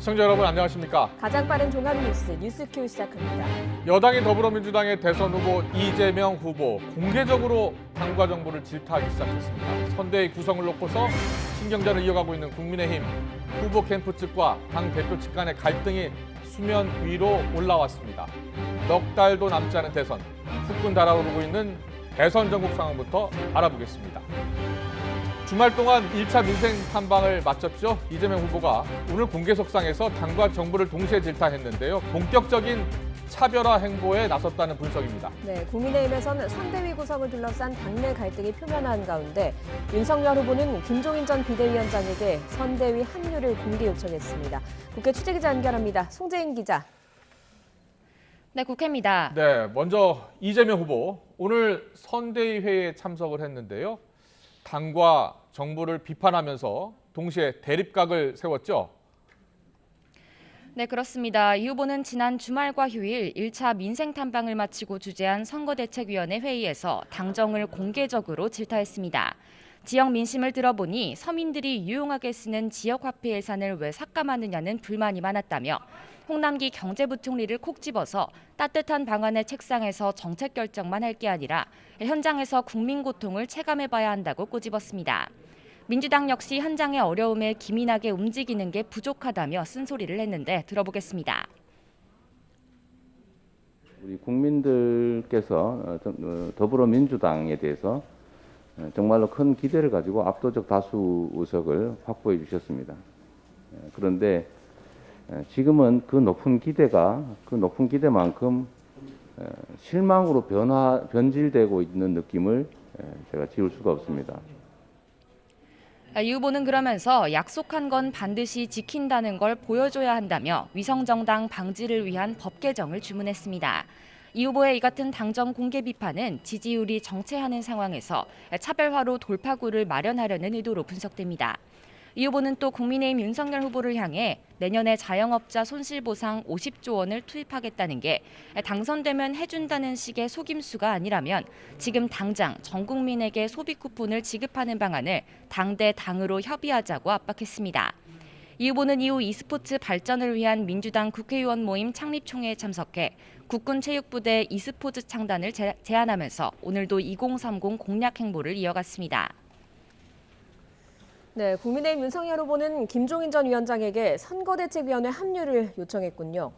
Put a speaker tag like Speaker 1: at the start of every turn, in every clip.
Speaker 1: 시청자 여러분 안녕하십니까?
Speaker 2: 가장 빠른 종합 뉴스큐 시작합니다.
Speaker 1: 여당인 더불어민주당의 대선 후보 이재명 후보 공개적으로 당과 정부를 질타하기 시작했습니다. 선대위 구성을 놓고서 신경전을 이어가고 있는 국민의힘 후보 캠프 측과 당 대표 측 간의 갈등이 수면 위로 올라왔습니다. 넉 달도 남지 않은 대선, 후끈 달아오르고 있는 대선 전국 상황부터 알아보겠습니다. 주말 동안 1차 민생 탐방을 마쳤죠. 이재명 후보가 오늘 공개석상에서 당과 정부를 동시에 질타했는데요. 본격적인 차별화 행보에 나섰다는 분석입니다.
Speaker 2: 네, 국민의힘에서는 선대위 구성을 둘러싼 당내 갈등이 표면화한 가운데 윤석열 후보는 김종인 전 비대위원장에게 선대위 합류를 공개 요청했습니다. 국회 취재기자 연결합니다. 송재인 기자.
Speaker 3: 네, 국회입니다.
Speaker 1: 네, 먼저 이재명 후보 오늘 선대위 회의에 참석을 했는데요. 당과 정부를 비판하면서 동시에 대립각을 세웠죠.
Speaker 3: 네, 그렇습니다. 이 후보는 지난 주말과 휴일 1차 민생 탐방을 마치고 주재한 선거대책위원회 회의에서 당정을 공개적으로 질타했습니다. 지역 민심을 들어보니 서민들이 유용하게 쓰는 지역화폐 예산을 왜 삭감하느냐는 불만이 많았다며 홍남기 경제부총리를 콕 집어서 따뜻한 방안의 책상에서 정책 결정만 할 게 아니라 현장에서 국민 고통을 체감해봐야 한다고 꼬집었습니다. 민주당 역시 현장의 어려움에 기민하게 움직이는 게 부족하다며 쓴소리를 했는데 들어보겠습니다.
Speaker 4: 우리 국민들께서 더불어민주당에 대해서 정말로 큰 기대를 가지고 압도적 다수 의석을 확보해 주셨습니다. 그런데 지금은 그 높은 기대만큼 실망으로 변질되고 있는 느낌을 제가 지울 수가 없습니다.
Speaker 3: 이 후보는 그러면서 약속한 건 반드시 지킨다는 걸 보여줘야 한다며 위성정당 방지를 위한 법 개정을 주문했습니다. 이 후보의 이 같은 당정 공개 비판은 지지율이 정체하는 상황에서 차별화로 돌파구를 마련하려는 의도로 분석됩니다. 이 후보는 또 국민의힘 윤석열 후보를 향해 내년에 자영업자 손실보상 50조 원을 투입하겠다는 게 당선되면 해준다는 식의 속임수가 아니라면 지금 당장 전 국민에게 소비 쿠폰을 지급하는 방안을 당대 당으로 협의하자고 압박했습니다. 이 후보는 이후 e스포츠 발전을 위한 민주당 국회의원 모임 창립총회에 참석해 국군체육부대 e스포츠 창단을 제안하면서 오늘도 2030 공약 행보를 이어갔습니다.
Speaker 2: 네, 국민의힘 윤석열 후보는 김종인 전 위원장에게 선거대책위원회 합류를 요청했군요.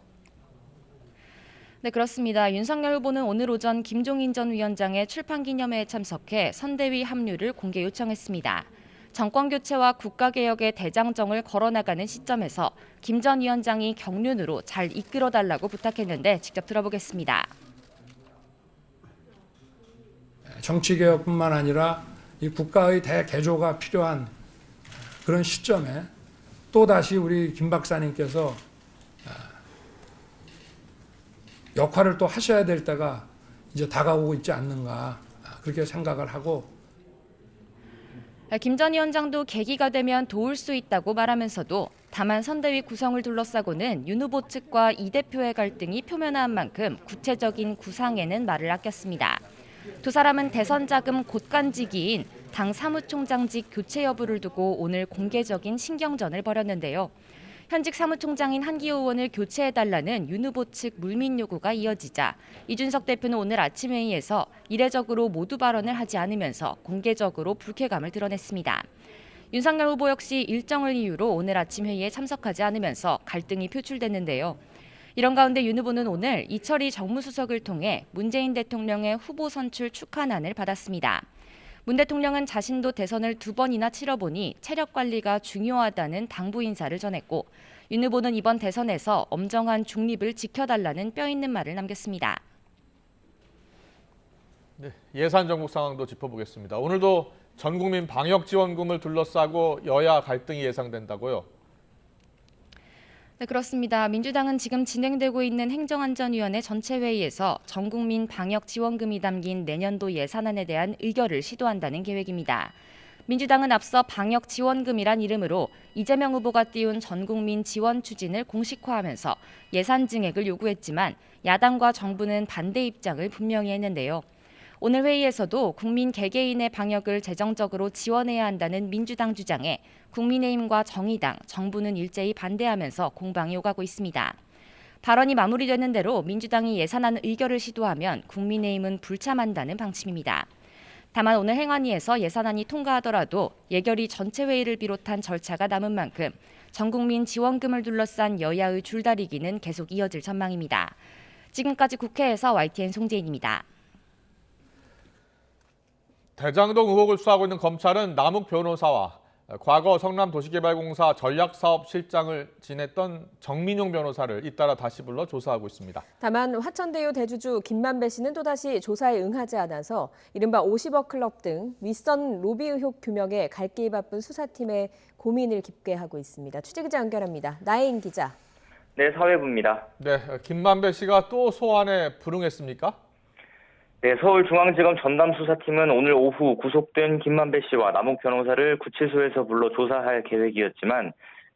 Speaker 3: 네, 그렇습니다. 윤석열 후보는 오늘 오전 김종인 전 위원장의 출판기념회에 참석해 선대위 합류를 공개 요청했습니다. 정권교체와 국가개혁의 대장정을 걸어나가는 시점에서 김 전 위원장이 경륜으로 잘 이끌어달라고 부탁했는데 직접 들어보겠습니다.
Speaker 5: 정치개혁뿐만 아니라 이 국가의 대개조가 필요한 그런 시점에 또다시 우리 김 박사님께서 역할을 또 하셔야 될 때가 이제 다가오고 있지 않는가 그렇게 생각을 하고
Speaker 3: 김 전 위원장도 계기가 되면 도울 수 있다고 말하면서도 다만 선대위 구성을 둘러싸고는 윤 후보 측과 이 대표의 갈등이 표면화한 만큼 구체적인 구상에는 말을 아꼈습니다. 두 사람은 대선 자금 곳간지기인 당 사무총장직 교체 여부를 두고 오늘 공개적인 신경전을 벌였는데요. 현직 사무총장인 한기호 의원을 교체해달라는 윤 후보 측 물밑 요구가 이어지자 이준석 대표는 오늘 아침 회의에서 이례적으로 모두 발언을 하지 않으면서 공개적으로 불쾌감을 드러냈습니다. 윤석열 후보 역시 일정을 이유로 오늘 아침 회의에 참석하지 않으면서 갈등이 표출됐는데요. 이런 가운데 윤 후보는 오늘 이철희 정무수석을 통해 문재인 대통령의 후보 선출 축하난을 받았습니다. 문 대통령은 자신도 대선을 2번이나 치러보니 체력 관리가 중요하다는 당부 인사를 전했고 윤 후보는 이번 대선에서 엄정한 중립을 지켜달라는 뼈 있는 말을 남겼습니다.
Speaker 1: 네, 예산 전국 상황도 짚어보겠습니다. 오늘도 전 국민 방역 지원금을 둘러싸고 여야 갈등이 예상된다고요?
Speaker 3: 네, 그렇습니다. 민주당은 지금 진행되고 있는 행정안전위원회 전체 회의에서 전 국민 방역 지원금이 담긴 내년도 예산안에 대한 의결을 시도한다는 계획입니다. 민주당은 앞서 방역 지원금이란 이름으로 이재명 후보가 띄운 전 국민 지원 추진을 공식화하면서 예산 증액을 요구했지만 야당과 정부는 반대 입장을 분명히 했는데요. 오늘 회의에서도 국민 개개인의 방역을 재정적으로 지원해야 한다는 민주당 주장에 국민의힘과 정의당, 정부는 일제히 반대하면서 공방이 오가고 있습니다. 발언이 마무리되는 대로 민주당이 예산안 의결을 시도하면 국민의힘은 불참한다는 방침입니다. 다만 오늘 행안위에서 예산안이 통과하더라도 예결위 전체 회의를 비롯한 절차가 남은 만큼 전국민 지원금을 둘러싼 여야의 줄다리기는 계속 이어질 전망입니다. 지금까지 국회에서 YTN 송재인입니다.
Speaker 1: 대장동 의혹을 수사하고 있는 검찰은 남욱 변호사와 과거 성남도시개발공사 전략사업실장을 지냈던 정민용 변호사를 잇따라 다시 불러 조사하고 있습니다.
Speaker 2: 다만 화천대유 대주주 김만배 씨는 또다시 조사에 응하지 않아서 이른바 50억 클럽 등 윗선 로비 의혹 규명에 갈 길이 바쁜 수사팀의 고민을 깊게 하고 있습니다. 취재기자 연결합니다. 나혜인 기자.
Speaker 6: 네, 사회부입니다.
Speaker 1: 네, 김만배 씨가 또 소환에 불응했습니까?
Speaker 6: 네, 서울중앙지검 전담수사팀은 오늘 오후 구속된 김만배 씨와 남욱 변호사를 구치소에서 불러 조사할 계획이었지만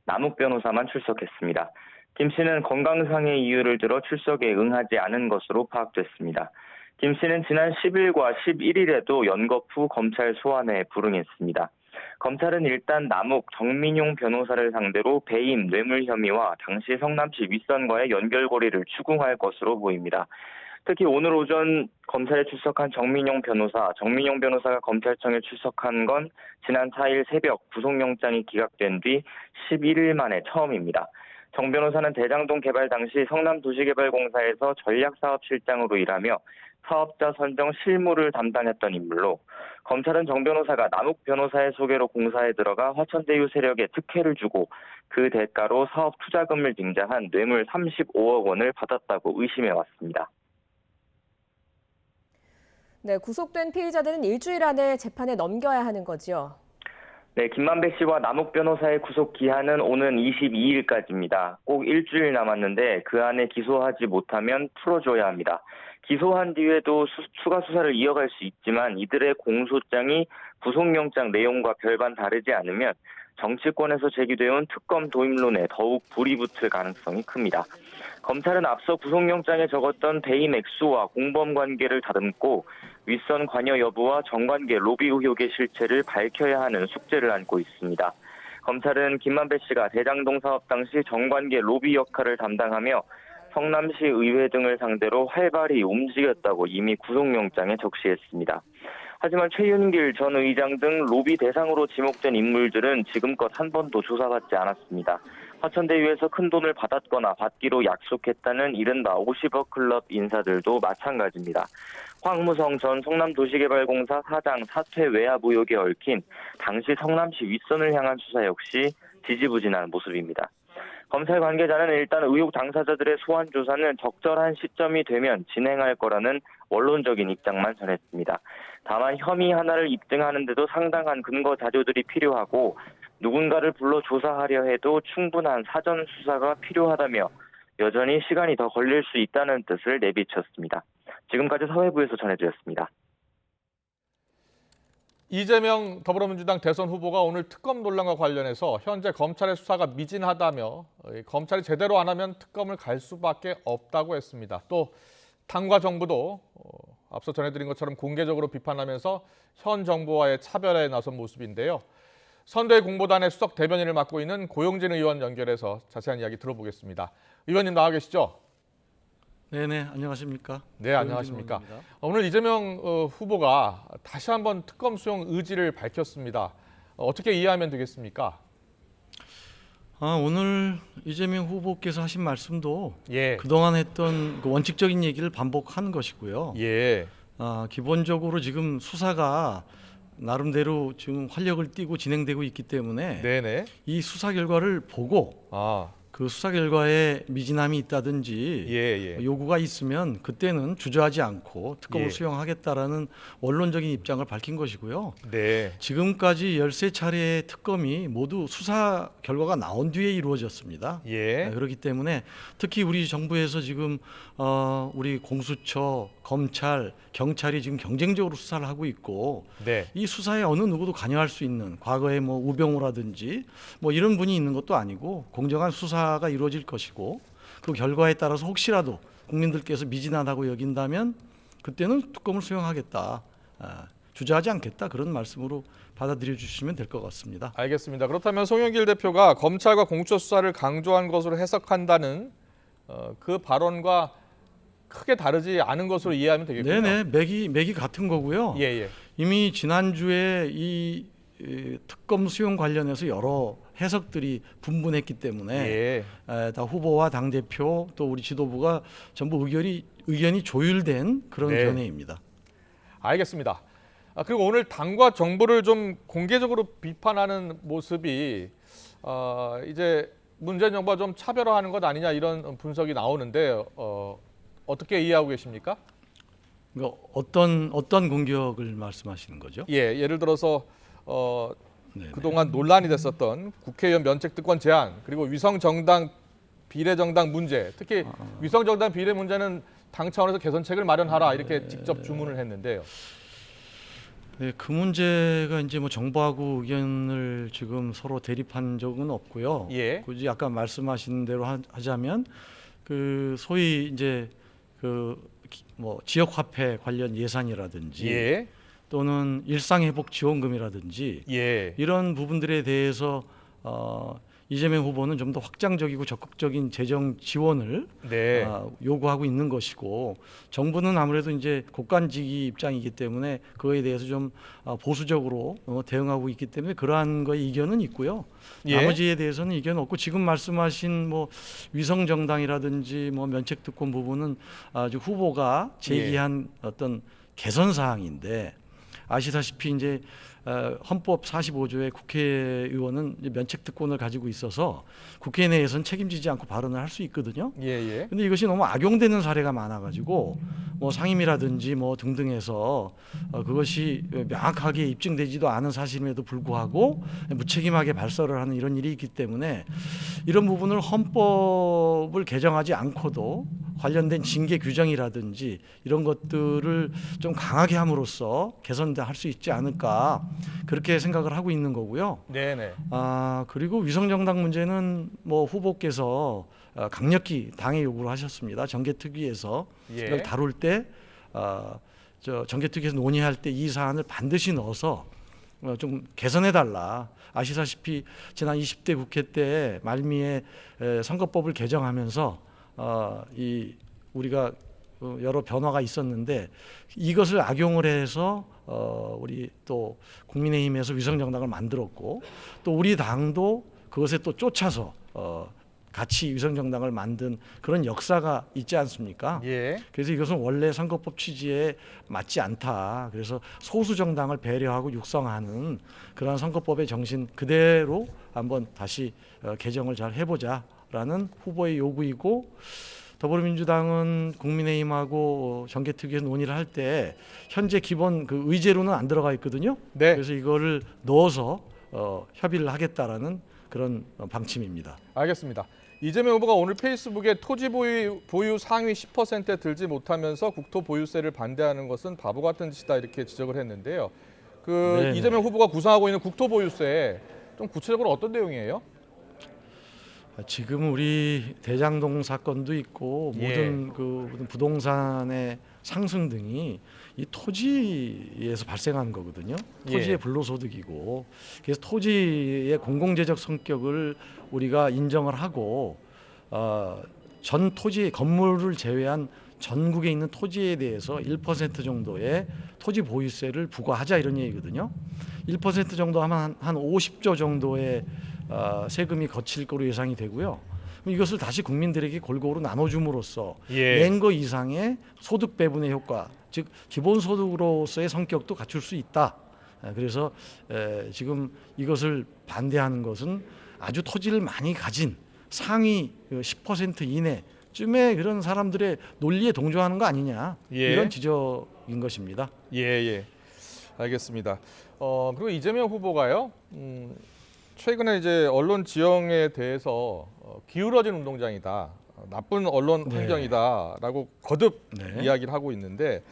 Speaker 6: 남욱 변호사만 출석했습니다. 김 씨는 건강상의 이유를 들어 출석에 응하지 않은 것으로 파악됐습니다. 김 씨는 지난 10일과 11일에도 연겁 후 검찰 소환에 불응했습니다. 검찰은 일단 남욱, 정민용 변호사를 상대로 배임, 뇌물 혐의와 당시 성남시 윗선과의 연결고리를 추궁할 것으로 보입니다. 특히 오늘 오전 검찰에 출석한 정민용 변호사가 검찰청에 출석한 건 지난 4일 새벽 구속영장이 기각된 뒤 11일 만에 처음입니다. 정 변호사는 대장동 개발 당시 성남도시개발공사에서 전략사업실장으로 일하며 사업자 선정 실무를 담당했던 인물로 검찰은 정 변호사가 남욱 변호사의 소개로 공사에 들어가 화천대유 세력에 특혜를 주고 그 대가로 사업 투자금을 빙자한 뇌물 35억 원을 받았다고 의심해왔습니다.
Speaker 2: 네, 구속된 피의자들은 일주일 안에 재판에 넘겨야 하는 거죠.
Speaker 6: 네, 김만배 씨와 남욱 변호사의 구속 기한은 오는 22일까지입니다. 꼭 일주일 남았는데 그 안에 기소하지 못하면 풀어줘야 합니다. 기소한 뒤에도 추가 수사를 이어갈 수 있지만 이들의 공소장이 구속영장 내용과 별반 다르지 않으면 정치권에서 제기되어온 특검 도입론에 더욱 불이 붙을 가능성이 큽니다. 검찰은 앞서 구속영장에 적었던 배임 액수와 공범 관계를 다듬고 윗선 관여 여부와 정관계 로비 의혹의 실체를 밝혀야 하는 숙제를 안고 있습니다. 검찰은 김만배 씨가 대장동 사업 당시 정관계 로비 역할을 담당하며 성남시 의회 등을 상대로 활발히 움직였다고 이미 구속영장에 적시했습니다. 하지만 최윤길 전 의장 등 로비 대상으로 지목된 인물들은 지금껏 한 번도 조사받지 않았습니다. 화천대유에서 큰 돈을 받았거나 받기로 약속했다는 이른바 50억 클럽 인사들도 마찬가지입니다. 황무성 전 성남도시개발공사 사장 사퇴 외압 의혹에 얽힌 당시 성남시 윗선을 향한 수사 역시 지지부진한 모습입니다. 검찰 관계자는 일단 의혹 당사자들의 소환 조사는 적절한 시점이 되면 진행할 거라는 원론적인 입장만 전했습니다. 다만 혐의 하나를 입증하는 데도 상당한 근거 자료들이 필요하고 누군가를 불러 조사하려 해도 충분한 사전 수사가 필요하다며 여전히 시간이 더 걸릴 수 있다는 뜻을 내비쳤습니다. 지금까지 사회부에서 전해드렸습니다.
Speaker 1: 이재명 더불어민주당 대선 후보가 오늘 특검 논란과 관련해서 현재 검찰의 수사가 미진하다며 검찰이 제대로 안 하면 특검을 갈 수밖에 없다고 했습니다. 또 당과 정부도 앞서 전해드린 것처럼 공개적으로 비판하면서 현 정부와의 차별에 나선 모습인데요. 선대위 공보단의 수석 대변인을 맡고 있는 고용진 의원 연결해서 자세한 이야기 들어보겠습니다. 의원님 나와 계시죠?
Speaker 7: 네네, 안녕하십니까?
Speaker 1: 네, 안녕하십니까? 오늘 이재명 후보가 다시 한번 특검 수용 의지를 밝혔습니다. 어떻게 이해하면 되겠습니까?
Speaker 7: 오늘 이재명 후보께서 하신 말씀도
Speaker 1: 예.
Speaker 7: 그동안 했던 그 원칙적인 얘기를 반복한 것이고요.
Speaker 1: 예.
Speaker 7: 기본적으로 지금 수사가 나름대로 지금 활력을 띠고 진행되고 있기 때문에
Speaker 1: 네네.
Speaker 7: 이 수사 결과를 보고 그 수사 결과에 미진함이 있다든지
Speaker 1: 예.
Speaker 7: 요구가 있으면 그때는 주저하지 않고 특검을 수용하겠다라는 원론적인 입장을 밝힌 것이고요.
Speaker 1: 네.
Speaker 7: 지금까지 13차례의 특검이 모두 수사 결과가 나온 뒤에 이루어졌습니다.
Speaker 1: 예.
Speaker 7: 그렇기 때문에 특히 우리 정부에서 지금 우리 공수처, 검찰, 경찰이 지금 경쟁적으로 수사를 하고 있고
Speaker 1: 네.
Speaker 7: 이 수사에 어느 누구도 관여할 수 있는 과거에 뭐 우병우라든지 뭐 이런 분이 있는 것도 아니고 공정한 수사가 이루어질 것이고 그 결과에 따라서 혹시라도 국민들께서 미진하다고 여긴다면 그때는 특검을 수용하겠다, 주저하지 않겠다 그런 말씀으로 받아들여 주시면 될 것 같습니다.
Speaker 1: 알겠습니다. 그렇다면 송영길 대표가 검찰과 공수처 수사를 강조한 것으로 해석한다는 그 발언과 크게 다르지 않은 것으로 이해하면 되겠군요.
Speaker 7: 네네, 맥이 같은 거고요.
Speaker 1: 예, 예.
Speaker 7: 이미 지난주에 이 특검 수용 관련해서 여러 해석들이 분분했기 때문에
Speaker 1: 예.
Speaker 7: 다 후보와 당 대표 또 우리 지도부가 전부 의견이 조율된 그런
Speaker 1: 네.
Speaker 7: 견해입니다.
Speaker 1: 알겠습니다. 그리고 오늘 당과 정부를 좀 공개적으로 비판하는 모습이 이제 문재인 정부와 좀 차별화하는 것 아니냐 이런 분석이 나오는데 어떻게 이해하고 계십니까?
Speaker 7: 그러니까 어떤 공격을 말씀하시는 거죠?
Speaker 1: 예, 예를 들어서
Speaker 7: 네네.
Speaker 1: 그동안 논란이 됐었던 국회의원 면책특권 제한 그리고 위성정당 비례정당 문제, 특히 위성정당 비례 문제는 당 차원에서 개선책을 마련하라 이렇게 직접 주문을 했는데요.
Speaker 7: 네, 그 문제가 이제 뭐 정부하고 의견을 지금 서로 대립한 적은 없고요.
Speaker 1: 예.
Speaker 7: 굳이 아까 말씀하신 대로 하자면 그 소위 이제 그 뭐 지역 화폐 관련 예산이라든지
Speaker 1: 예,
Speaker 7: 또는 일상회복지원금이라든지
Speaker 1: 예,
Speaker 7: 이런 부분들에 대해서 이재명 후보는 좀 더 확장적이고 적극적인 재정 지원을
Speaker 1: 네,
Speaker 7: 요구하고 있는 것이고 정부는 아무래도 이제 국간지기 입장이기 때문에 그거에 대해서 좀 보수적으로 대응하고 있기 때문에 그러한 거에 이견은 있고요.
Speaker 1: 예.
Speaker 7: 나머지에 대해서는 이견 없고 지금 말씀하신 뭐 위성 정당이라든지 뭐 면책특권 부분은 아주 후보가 제기한 어떤 개선 사항인데 아시다시피 이제 헌법 45조에 국회의원은 면책특권을 가지고 있어서 국회 내에서는 책임지지 않고 발언을 할 수 있거든요.
Speaker 1: 예, 예.
Speaker 7: 근데 이것이 너무 악용되는 사례가 많아가지고 뭐 상임이라든지 뭐 등등해서 그것이 명확하게 입증되지도 않은 사실임에도 불구하고 무책임하게 발설을 하는 이런 일이 있기 때문에 이런 부분을 헌법을 개정하지 않고도 관련된 징계 규정이라든지 이런 것들을 좀 강하게 함으로써 개선할 수 있지 않을까 그렇게 생각을 하고 있는 거고요.
Speaker 1: 네, 네.
Speaker 7: 그리고 위성정당 문제는 뭐 후보께서 강력히 당에 요구를 하셨습니다. 정개특위에서
Speaker 1: 예.
Speaker 7: 이걸 다룰 때 정개특위에서 논의할 때 이 사안을 반드시 넣어서 좀 개선해달라. 아시다시피 지난 20대 국회 때 말미에 선거법을 개정하면서 우리가 여러 변화가 있었는데 이것을 악용을 해서 우리 또 국민의힘에서 위성정당을 만들었고 또 우리 당도 그것에 또 쫓아서 같이 위성정당을 만든 그런 역사가 있지 않습니까?
Speaker 1: 예.
Speaker 7: 그래서 이것은 원래 선거법 취지에 맞지 않다. 그래서 소수 정당을 배려하고 육성하는 그런 선거법의 정신 그대로 한번 다시 개정을 잘 해보자라는 후보의 요구이고 더불어민주당은 국민의힘하고 정개특위에서 논의를 할 때 현재 기본 그 의제로는 안 들어가 있거든요.
Speaker 1: 네.
Speaker 7: 그래서 이거를 넣어서 협의를 하겠다라는 그런 방침입니다.
Speaker 1: 알겠습니다. 이재명 후보가 오늘 페이스북에 토지 보유 상위 10%에 들지 못하면서 국토 보유세를 반대하는 것은 바보 같은 짓이다 이렇게 지적을 했는데요.
Speaker 7: 네네.
Speaker 1: 이재명 후보가 구상하고 있는 국토 보유세 좀 구체적으로 어떤 내용이에요?
Speaker 7: 지금 우리 대장동 사건도 있고
Speaker 1: 예.
Speaker 7: 모든 모든 부동산의 상승 등이 이 토지에서 발생하는 거거든요. 토지의
Speaker 1: 예.
Speaker 7: 불로소득이고 그래서 토지의 공공재적 성격을 우리가 인정을 하고 전 토지 건물을 제외한 전국에 있는 토지에 대해서 1% 정도의 토지 보유세를 부과하자 이런 얘기거든요. 1% 정도 하면 한 50조 정도의 세금이 거칠 거로 예상이 되고요. 그럼 이것을 다시 국민들에게 골고루 나눠줌으로써
Speaker 1: 예.
Speaker 7: 낸 거 이상의 소득 배분의 효과, 즉 기본소득으로서의 성격도 갖출 수 있다. 그래서 지금 이것을 반대하는 것은 아주 토지를 많이 가진 상위 10% 이내쯤의 그런 사람들의 논리에 동조하는 거 아니냐
Speaker 1: 예.
Speaker 7: 이런 지적인 것입니다.
Speaker 1: 예, 예. 알겠습니다. 그리고 이재명 후보가요. 최근에 이제 언론 지형에 대해서 기울어진 운동장이다, 나쁜 언론
Speaker 7: 네.
Speaker 1: 환경이다라고 거듭
Speaker 7: 네.
Speaker 1: 이야기를 하고 있는데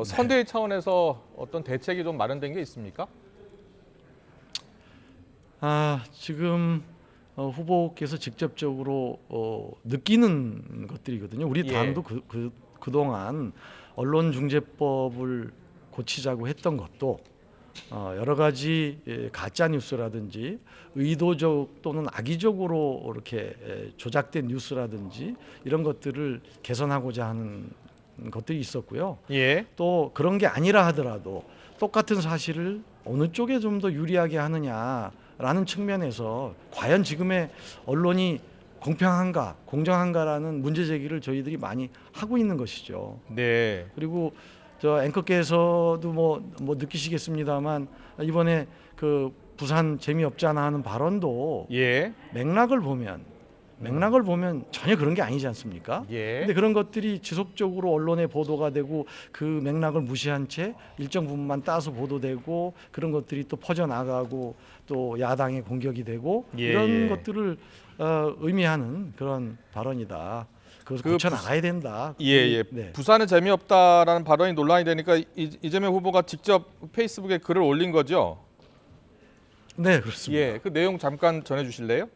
Speaker 1: 선대위 차원에서 어떤 대책이 좀 마련된 게 있습니까?
Speaker 7: 지금 후보께서 직접적으로 느끼는 것들이거든요. 우리
Speaker 1: 예.
Speaker 7: 당도 그동안 언론중재법을 고치자고 했던 것도 여러 가지 가짜 뉴스라든지 의도적 또는 악의적으로 이렇게 조작된 뉴스라든지 이런 것들을 개선하고자 하는 것들이 있었고요.
Speaker 1: 예.
Speaker 7: 또 그런 게 아니라 하더라도 똑같은 사실을 어느 쪽에 좀 더 유리하게 하느냐라는 측면에서 과연 지금의 언론이 공평한가, 공정한가라는 문제 제기를 저희들이 많이 하고 있는 것이죠.
Speaker 1: 네.
Speaker 7: 그리고 저 앵커께서도 뭐 느끼시겠습니다만 이번에 그 부산 재미없잖아 하는 발언도
Speaker 1: 예.
Speaker 7: 맥락을 보면 전혀 그런 게 아니지 않습니까?
Speaker 1: 예.
Speaker 7: 근데 그런 것들이 지속적으로 언론에 보도가 되고 그 맥락을 무시한 채 일정 부분만 따서 보도되고 그런 것들이 또 퍼져나가고 또 야당의 공격이 되고
Speaker 1: 예,
Speaker 7: 이런
Speaker 1: 예.
Speaker 7: 것들을 의미하는 그런 발언이다. 그것을
Speaker 1: 그
Speaker 7: 고쳐 나가야 된다.
Speaker 1: 예, 예.
Speaker 7: 네.
Speaker 1: 부산은 재미없다라는 발언이 논란이 되니까 이재명 후보가 직접 페이스북에 글을 올린 거죠.
Speaker 7: 네, 그렇습니다.
Speaker 1: 예. 그 내용 잠깐 전해 주실래요?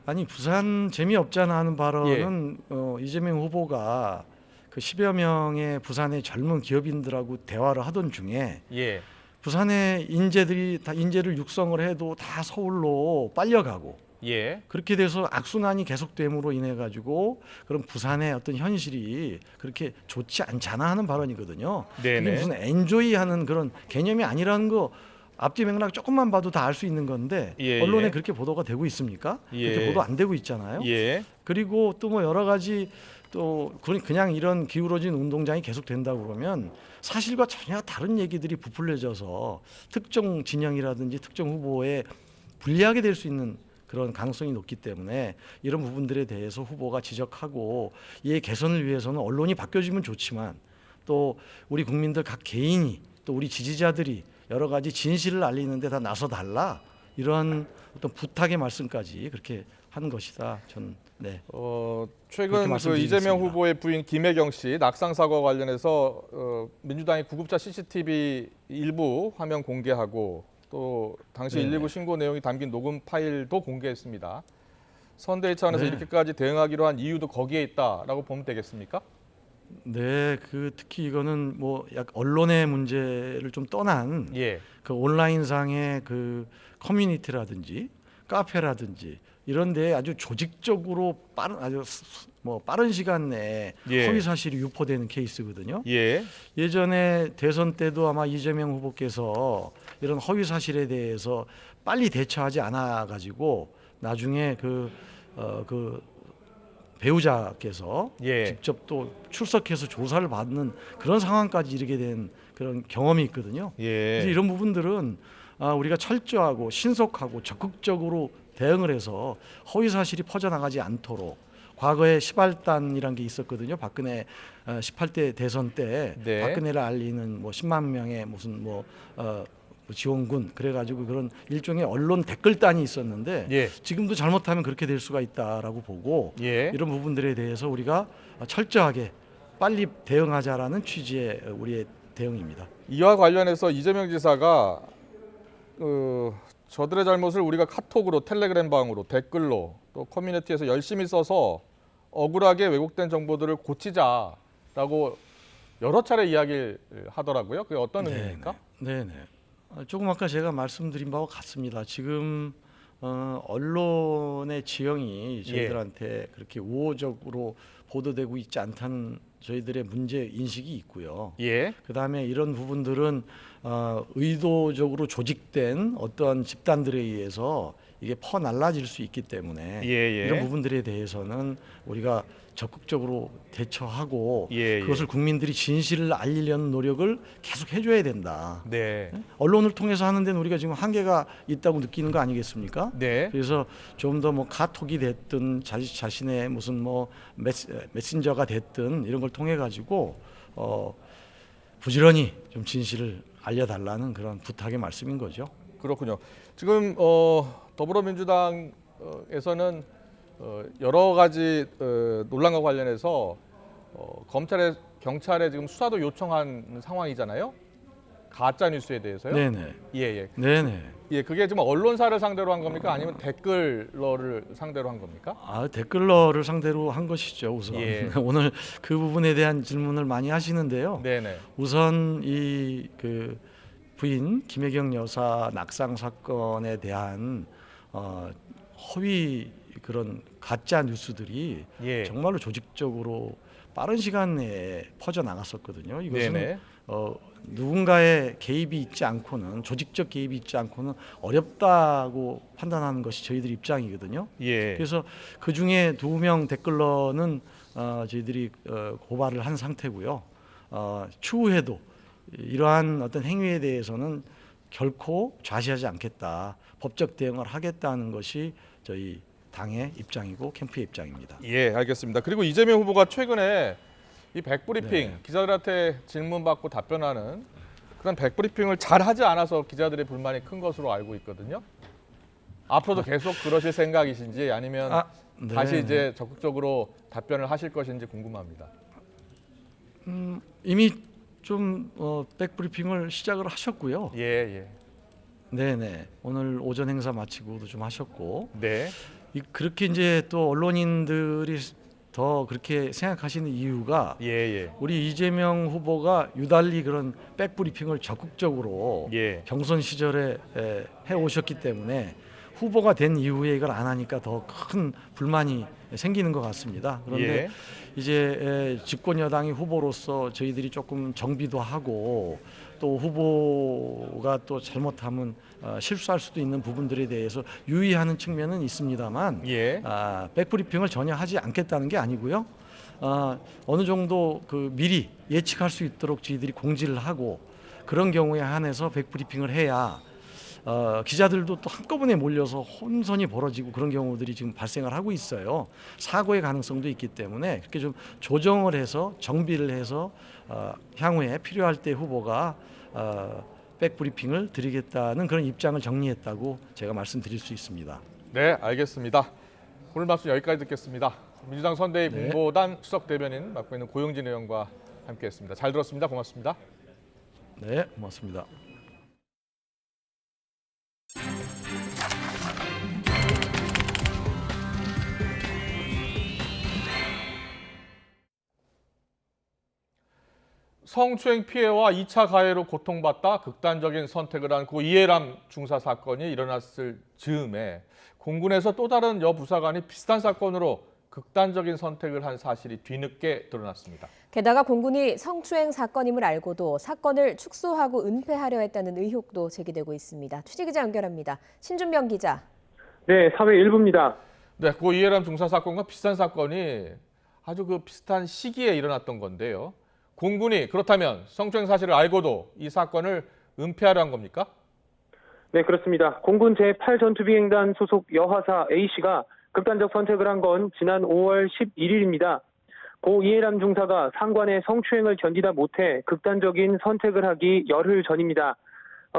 Speaker 7: 아니 부산 재미없잖아 하는 발언은 이재명 후보가 그 10여 명의 부산의 젊은 기업인들하고 대화를 하던 중에
Speaker 1: 예.
Speaker 7: 부산의 인재들이 다 인재를 육성을 해도 다 서울로 빨려가고
Speaker 1: 예.
Speaker 7: 그렇게 돼서 악순환이 계속됨으로 인해 가지고 그런 부산의 어떤 현실이 그렇게 좋지 않잖아 하는 발언이거든요.
Speaker 1: 네네.
Speaker 7: 그게 무슨 엔조이하는 그런 개념이 아니라는 거 앞뒤 맥락 조금만 봐도 다 알 수 있는 건데
Speaker 1: 예,
Speaker 7: 언론에
Speaker 1: 예.
Speaker 7: 그렇게 보도가 되고 있습니까?
Speaker 1: 예.
Speaker 7: 그렇게 보도 안 되고 있잖아요.
Speaker 1: 예.
Speaker 7: 그리고 또 뭐 여러 가지 또 그냥 이런 기울어진 운동장이 계속 된다고 그러면 사실과 전혀 다른 얘기들이 부풀려져서 특정 진영이라든지 특정 후보에 불리하게 될 수 있는 그런 가능성이 높기 때문에 이런 부분들에 대해서 후보가 지적하고 이의 개선을 위해서는 언론이 바뀌어지면 좋지만 또 우리 국민들 각 개인이 또 우리 지지자들이 여러 가지 진실을 알리는 데 다 나서 달라 이런 어떤 부탁의 말씀까지 그렇게 한 것이다. 저는 네.
Speaker 1: 최근
Speaker 7: 그렇게
Speaker 1: 그
Speaker 7: 말씀드리겠습니다.
Speaker 1: 이재명 후보의 부인 김혜경 씨 낙상 사고와 관련해서 민주당이 구급차 CCTV 일부 화면 공개하고 또 당시
Speaker 7: 네네.
Speaker 1: 119 신고 내용이 담긴 녹음 파일도 공개했습니다. 선대위 차원에서
Speaker 7: 네.
Speaker 1: 이렇게까지 대응하기로 한 이유도 거기에 있다라고 보면 되겠습니까?
Speaker 7: 네, 그 특히 이거는 뭐 약 언론의 문제를 좀 떠난
Speaker 1: 예.
Speaker 7: 그 온라인상의 그 커뮤니티라든지 카페라든지 이런 데 아주 조직적으로 빠른 시간 내에
Speaker 1: 예.
Speaker 7: 허위 사실이 유포되는 케이스거든요.
Speaker 1: 예.
Speaker 7: 예전에 대선 때도 아마 이재명 후보께서 이런 허위 사실에 대해서 빨리 대처하지 않아 가지고 나중에 그 배우자께서
Speaker 1: 예.
Speaker 7: 직접 또 출석해서 조사를 받는 그런 상황까지 이르게 된 그런 경험이 있거든요. 그래서
Speaker 1: 예.
Speaker 7: 이런 부분들은 우리가 철저하고 신속하고 적극적으로 대응을 해서 허위 사실이 퍼져나가지 않도록 과거에 시발단이란 게 있었거든요. 박근혜 18대 대선 때
Speaker 1: 네.
Speaker 7: 박근혜를 알리는 뭐 10만 명의 무슨 지원군 그래가지고 그런 일종의 언론 댓글단이 있었는데
Speaker 1: 예.
Speaker 7: 지금도 잘못하면 그렇게 될 수가 있다라고 보고
Speaker 1: 예.
Speaker 7: 이런 부분들에 대해서 우리가 철저하게 빨리 대응하자라는 취지의 우리의 대응입니다.
Speaker 1: 이와 관련해서 이재명 지사가 저들의 잘못을 우리가 카톡으로 텔레그램 방으로 댓글로 또 커뮤니티에서 열심히 써서 억울하게 왜곡된 정보들을 고치자라고 여러 차례 이야기를 하더라고요. 그게 어떤 의미입니까?
Speaker 7: 네네. 조금 아까 제가 말씀드린 바와 같습니다. 지금 언론의 지형이 저희들한테 그렇게 우호적으로 보도되고 있지 않다는 저희들의 문제 인식이 있고요.
Speaker 1: 예.
Speaker 7: 그다음에 이런 부분들은 의도적으로 조직된 어떤 집단들에 의해서 이게 퍼날라질 수 있기 때문에
Speaker 1: 예.
Speaker 7: 이런 부분들에 대해서는 우리가 적극적으로 대처하고
Speaker 1: 예.
Speaker 7: 그것을 국민들이 진실을 알리려는 노력을 계속 해줘야 된다.
Speaker 1: 네.
Speaker 7: 언론을 통해서 하는 데는 우리가 지금 한계가 있다고 느끼는 거 아니겠습니까?
Speaker 1: 네.
Speaker 7: 그래서 좀 더 뭐 카톡이 됐든 자신의 무슨 뭐 메신저가 됐든 이런 걸 통해 가지고 부지런히 좀 진실을 알려달라는 그런 부탁의 말씀인 거죠.
Speaker 1: 그렇군요. 지금 더불어민주당에서는 여러 가지 논란과 관련해서 경찰에 지금 수사도 요청한 상황이잖아요. 가짜 뉴스에 대해서요.
Speaker 7: 네네.
Speaker 1: 예.
Speaker 7: 네네.
Speaker 1: 예, 그게 지금 언론사를 상대로 한 겁니까? 아니면 댓글러를 상대로 한 겁니까?
Speaker 7: 댓글러를 상대로 한 것이죠. 우선
Speaker 1: 예.
Speaker 7: 오늘 그 부분에 대한 질문을 많이 하시는데요.
Speaker 1: 네네.
Speaker 7: 우선 이 그 부인 김혜경 여사 낙상 사건에 대한 허위 그런 가짜 뉴스들이
Speaker 1: 예.
Speaker 7: 정말로 조직적으로 빠른 시간 내에 퍼져 나갔었거든요. 이것은
Speaker 1: 네네.
Speaker 7: 누군가의 개입이 있지 않고는 조직적 개입이 있지 않고는 어렵다고 판단하는 것이 저희들 입장이거든요.
Speaker 1: 예.
Speaker 7: 그래서 그 중에 2명 댓글러는 저희들이 고발을 한 상태고요. 추후에도 이러한 어떤 행위에 대해서는 결코 좌시하지 않겠다. 법적 대응을 하겠다는 것이 저희 당의 입장이고 캠프의 입장입니다.
Speaker 1: 예, 알겠습니다. 그리고 이재명 후보가 최근에 이 백브리핑
Speaker 7: 네.
Speaker 1: 기자들한테 질문받고 답변하는 그런 백브리핑을 잘 하지 않아서 기자들의 불만이 큰 것으로 알고 있거든요. 앞으로도 계속 그러실 생각이신지 아니면
Speaker 7: 네.
Speaker 1: 다시 이제 적극적으로 답변을 하실 것인지 궁금합니다.
Speaker 7: 이미 좀 백브리핑을 시작을 하셨고요.
Speaker 1: 예, 예.
Speaker 7: 네네. 오늘 오전 행사 마치고도 좀 하셨고
Speaker 1: 네.
Speaker 7: 그렇게 이제 또 언론인들이 더 그렇게 생각하시는 이유가
Speaker 1: 예, 예.
Speaker 7: 우리 이재명 후보가 유달리 그런 백브리핑을 적극적으로
Speaker 1: 예.
Speaker 7: 경선 시절에 해 오셨기 때문에 후보가 된 이후에 이걸 안 하니까 더 큰 불만이 생기는 것 같습니다. 그런데
Speaker 1: 예.
Speaker 7: 이제 집권 여당의 후보로서 저희들이 조금 정비도 하고 또 후보가 또 잘못하면 실수할 수도 있는 부분들에 대해서 유의하는 측면은 있습니다만
Speaker 1: 예.
Speaker 7: 백브리핑을 전혀 하지 않겠다는 게 아니고요. 어느 정도 그 미리 예측할 수 있도록 저희들이 공지를 하고 그런 경우에 한해서 백브리핑을 해야 기자들도 또 한꺼번에 몰려서 혼선이 벌어지고 그런 경우들이 지금 발생을 하고 있어요. 사고의 가능성도 있기 때문에 그렇게 좀 조정을 해서 정비를 해서 향후에 필요할 때 후보가 백브리핑을 드리겠다는 그런 입장을 정리했다고 제가 말씀드릴 수 있습니다.
Speaker 1: 네, 알겠습니다. 오늘 말씀 여기까지 듣겠습니다. 민주당 선대위
Speaker 7: 네.
Speaker 1: 공보단 수석 대변인 맡고 있는 고용진 의원과 함께했습니다. 잘 들었습니다. 고맙습니다.
Speaker 7: 네, 고맙습니다.
Speaker 1: 성추행 피해와 2차 가해로 고통받다 극단적인 선택을 한 고 이해람 중사 사건이 일어났을 즈음에 공군에서 또 다른 여부사관이 비슷한 사건으로 극단적인 선택을 한 사실이 뒤늦게 드러났습니다.
Speaker 2: 게다가 공군이 성추행 사건임을 알고도 사건을 축소하고 은폐하려 했다는 의혹도 제기되고 있습니다. 취재기자 연결합니다. 신준명 기자.
Speaker 8: 네, 사회 일부입니다.
Speaker 1: 네, 고 이해람 중사 사건과 비슷한 사건이 아주 그 비슷한 시기에 일어났던 건데요. 공군이 그렇다면 성추행 사실을 알고도 이 사건을 은폐하려 한 겁니까?
Speaker 8: 네, 그렇습니다. 공군 제8전투비행단 소속 여하사 A씨가 극단적 선택을 한 건 지난 5월 11일입니다. 고 이해람 중사가 상관의 성추행을 견디다 못해 극단적인 선택을 하기 열흘 전입니다.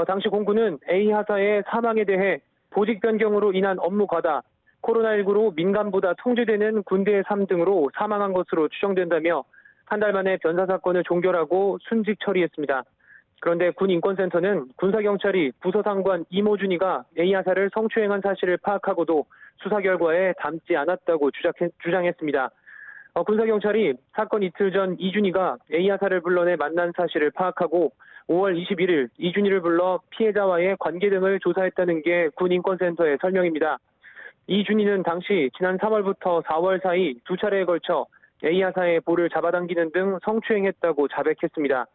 Speaker 8: 당시 공군은 A 하사의 사망에 대해 보직 변경으로 인한 업무 과다, 코로나19로 민간보다 통제되는 군대의 삶 등으로 사망한 것으로 추정된다며 한 달 만에 변사 사건을 종결하고 순직 처리했습니다. 그런데 군인권센터는 군사경찰이 부서상관 이모준이가 A 하사를 성추행한 사실을 파악하고도 수사 결과에 담지 않았다고 주장했습니다. 군사경찰이 사건 이틀 전 이준이가 A 하사를 불러내 만난 사실을 파악하고 5월 21일 이준이를 불러 피해자와의 관계 등을 조사했다는 게 군인권센터의 설명입니다. 이준이는 당시 지난 3월부터 4월 사이 2차례에 걸쳐 A 하사의 볼을 잡아당기는 등 성추행했다고 자백했습니다.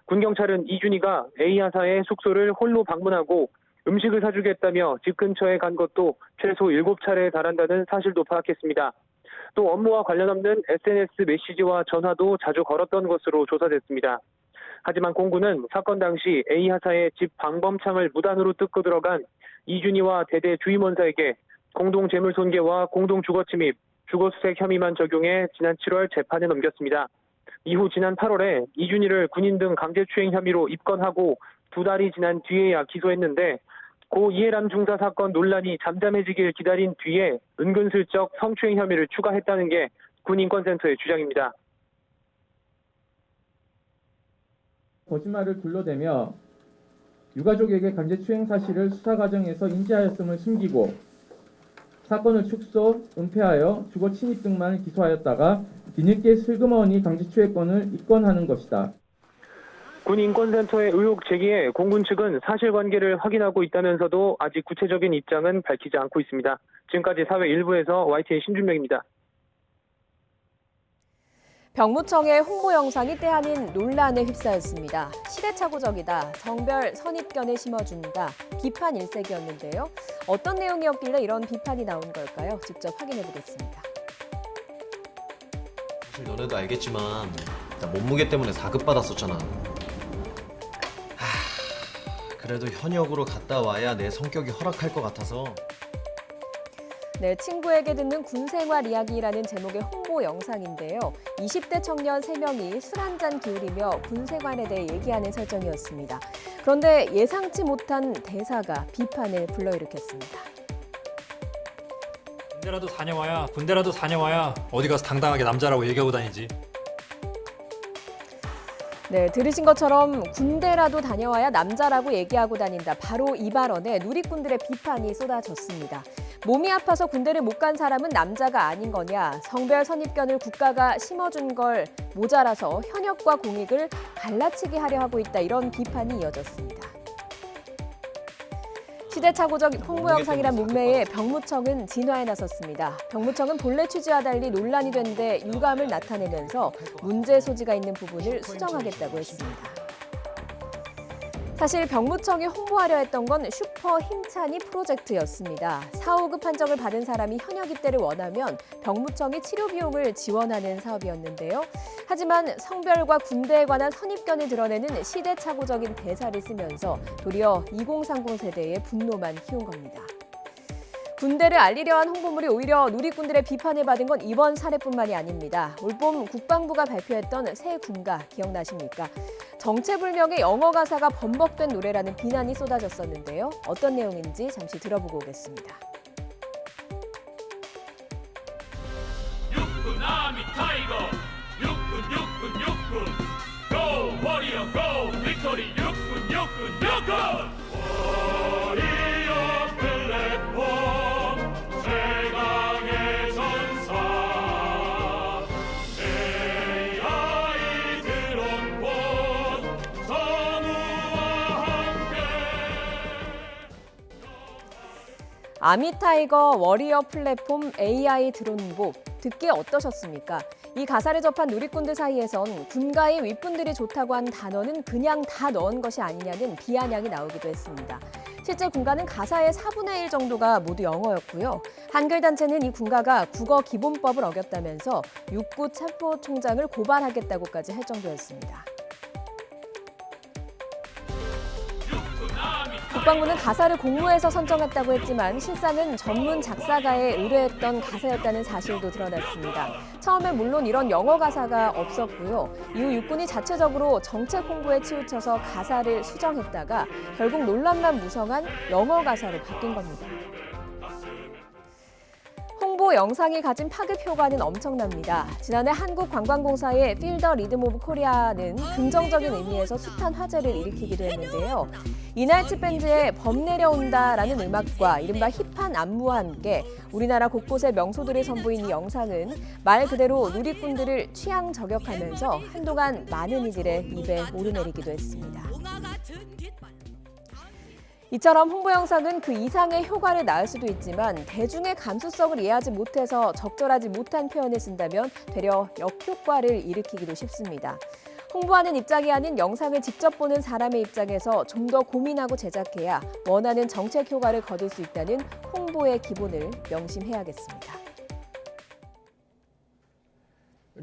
Speaker 8: 군경찰은 이준이가 A 하사의 숙소를 홀로 방문하고 음식을 사주겠다며 집 근처에 간 것도 최소 7차례에 달한다는 사실도 파악했습니다. 또 업무와 관련 없는 SNS 메시지와 전화도 자주 걸었던 것으로 조사됐습니다. 하지만 공군은 사건 당시 A 하사의 집 방범창을 무단으로 뜯고 들어간 이준이와 대대 주임원사에게 공동재물손괴와 공동주거침입, 주거수색 혐의만 적용해 지난 7월 재판에 넘겼습니다. 이후 지난 8월에 이준이를 군인 등 강제추행 혐의로 입건하고 2달이 지난 뒤에야 기소했는데 고 이해람 중사 사건 논란이 잠잠해지길 기다린 뒤에 은근슬쩍 성추행 혐의를 추가했다는 게 군인권센터의 주장입니다.
Speaker 9: 거짓말을 둘러대며 유가족에게 강제추행 사실을 수사 과정에서 인지하였음을 숨기고 사건을 축소, 은폐하여 주거 침입 등만 기소하였다가 뒤늦게 슬그머니 강제추행권을 입건하는 것이다.
Speaker 8: 군인권센터의 의혹 제기에 공군 측은 사실관계를 확인하고 있다면서도 아직 구체적인 입장은 밝히지 않고 있습니다. 지금까지 사회 일부에서 YTN 신준명입니다.
Speaker 2: 병무청의 홍보 영상이 때 아닌 논란에 휩싸였습니다. 시대착오적이다, 성별 선입견을 심어준다, 비판 일색이었는데요. 어떤 내용이었길래 이런 비판이 나온 걸까요? 직접 확인해 보겠습니다.
Speaker 10: 사실 너네도 알겠지만 나 몸무게 때문에 4급 받았었잖아. 그래도 현역으로 갔다 와야 내 성격이 허락할 것 같아서.
Speaker 2: 네, 친구에게 듣는 군생활 이야기라는 제목의 홍보 영상인데요. 20대 청년 3명이 술 한잔 기울이며 군생활에 대해 얘기하는 설정이었습니다. 그런데 예상치 못한 대사가 비판을 불러일으켰습니다.
Speaker 11: 군대라도 다녀와야 어디 가서 당당하게 남자라고 얘기하고 다니지.
Speaker 2: 네, 들으신 것처럼 군대라도 다녀와야 남자라고 얘기하고 다닌다. 바로 이 발언에 누리꾼들의 비판이 쏟아졌습니다. 몸이 아파서 군대를 못 간 사람은 남자가 아닌 거냐, 성별 선입견을 국가가 심어준 걸 모자라서 현역과 공익을 갈라치게 하려 하고 있다. 이런 비판이 이어졌습니다. 시대착오적 홍보 영상이란 문매에 병무청은 진화에 나섰습니다. 병무청은 본래 취지와 달리 논란이 된 데 유감을 나타내면서 문제 소지가 있는 부분을 수정하겠다고 했습니다. 사실 병무청이 홍보하려 했던 건 슈퍼 힘찬이 프로젝트였습니다. 4, 5급 판정을 받은 사람이 현역 입대를 원하면 병무청이 치료 비용을 지원하는 사업이었는데요. 하지만 성별과 군대에 관한 선입견을 드러내는 시대착오적인 대사를 쓰면서 도리어 2030 세대의 분노만 키운 겁니다. 군대를 알리려 한 홍보물이 오히려 누리꾼들의 비판을 받은 건 이번 사례뿐만이 아닙니다. 올봄 국방부가 발표했던 새 군가 기억나십니까? 정체불명의 영어 가사가 번복된 노래라는 비난이 쏟아졌었는데요. 어떤 내용인지 잠시 들어보고 오겠습니다.
Speaker 12: 육군 아미 타이거 육군 고 워리어 고 빅토리 육군 워리어 플랫폼 최강의 전사 AI 드론봇 선우와 함께
Speaker 2: 아미타이거 워리어 플랫폼 AI 드론봇 듣기 어떠셨습니까? 이 가사를 접한 누리꾼들 사이에선 군가의 윗분들이 좋다고 한 단어는 그냥 다 넣은 것이 아니냐는 비아냥이 나오기도 했습니다. 실제 군가는 가사의 4분의 1 정도가 모두 영어였고요. 한글 단체는 이 군가가 국어 기본법을 어겼다면서 육구 참모총장을 고발하겠다고까지 할 정도였습니다. 국방부는 가사를 공모해서 선정했다고 했지만 실상은 전문 작사가에 의뢰했던 가사였다는 사실도 드러났습니다. 처음엔 물론 이런 영어 가사가 없었고요. 이후 육군이 자체적으로 정책 홍보에 치우쳐서 가사를 수정했다가 결국 논란만 무성한 영어 가사로 바뀐 겁니다. 홍보 영상이 가진 파급 효과는 엄청납니다. 지난해 한국관광공사의 Feel the Rhythm of Korea는 긍정적인 의미에서 숱한 화제를 일으키기도 했는데요. 이날치 밴드의 범 내려온다라는 음악과 이른바 힙한 안무와 함께 우리나라 곳곳의 명소들을 선보인 이 영상은 말 그대로 누리꾼들을 취향 저격하면서 한동안 많은 이들의 입에 오르내리기도 했습니다. 이처럼 홍보 영상은 그 이상의 효과를 낳을 수도 있지만 대중의 감수성을 이해하지 못해서 적절하지 못한 표현을 쓴다면 되려 역효과를 일으키기도 쉽습니다. 홍보하는 입장이 아닌 영상을 직접 보는 사람의 입장에서 좀 더 고민하고 제작해야 원하는 정책 효과를 거둘 수 있다는 홍보의 기본을 명심해야겠습니다.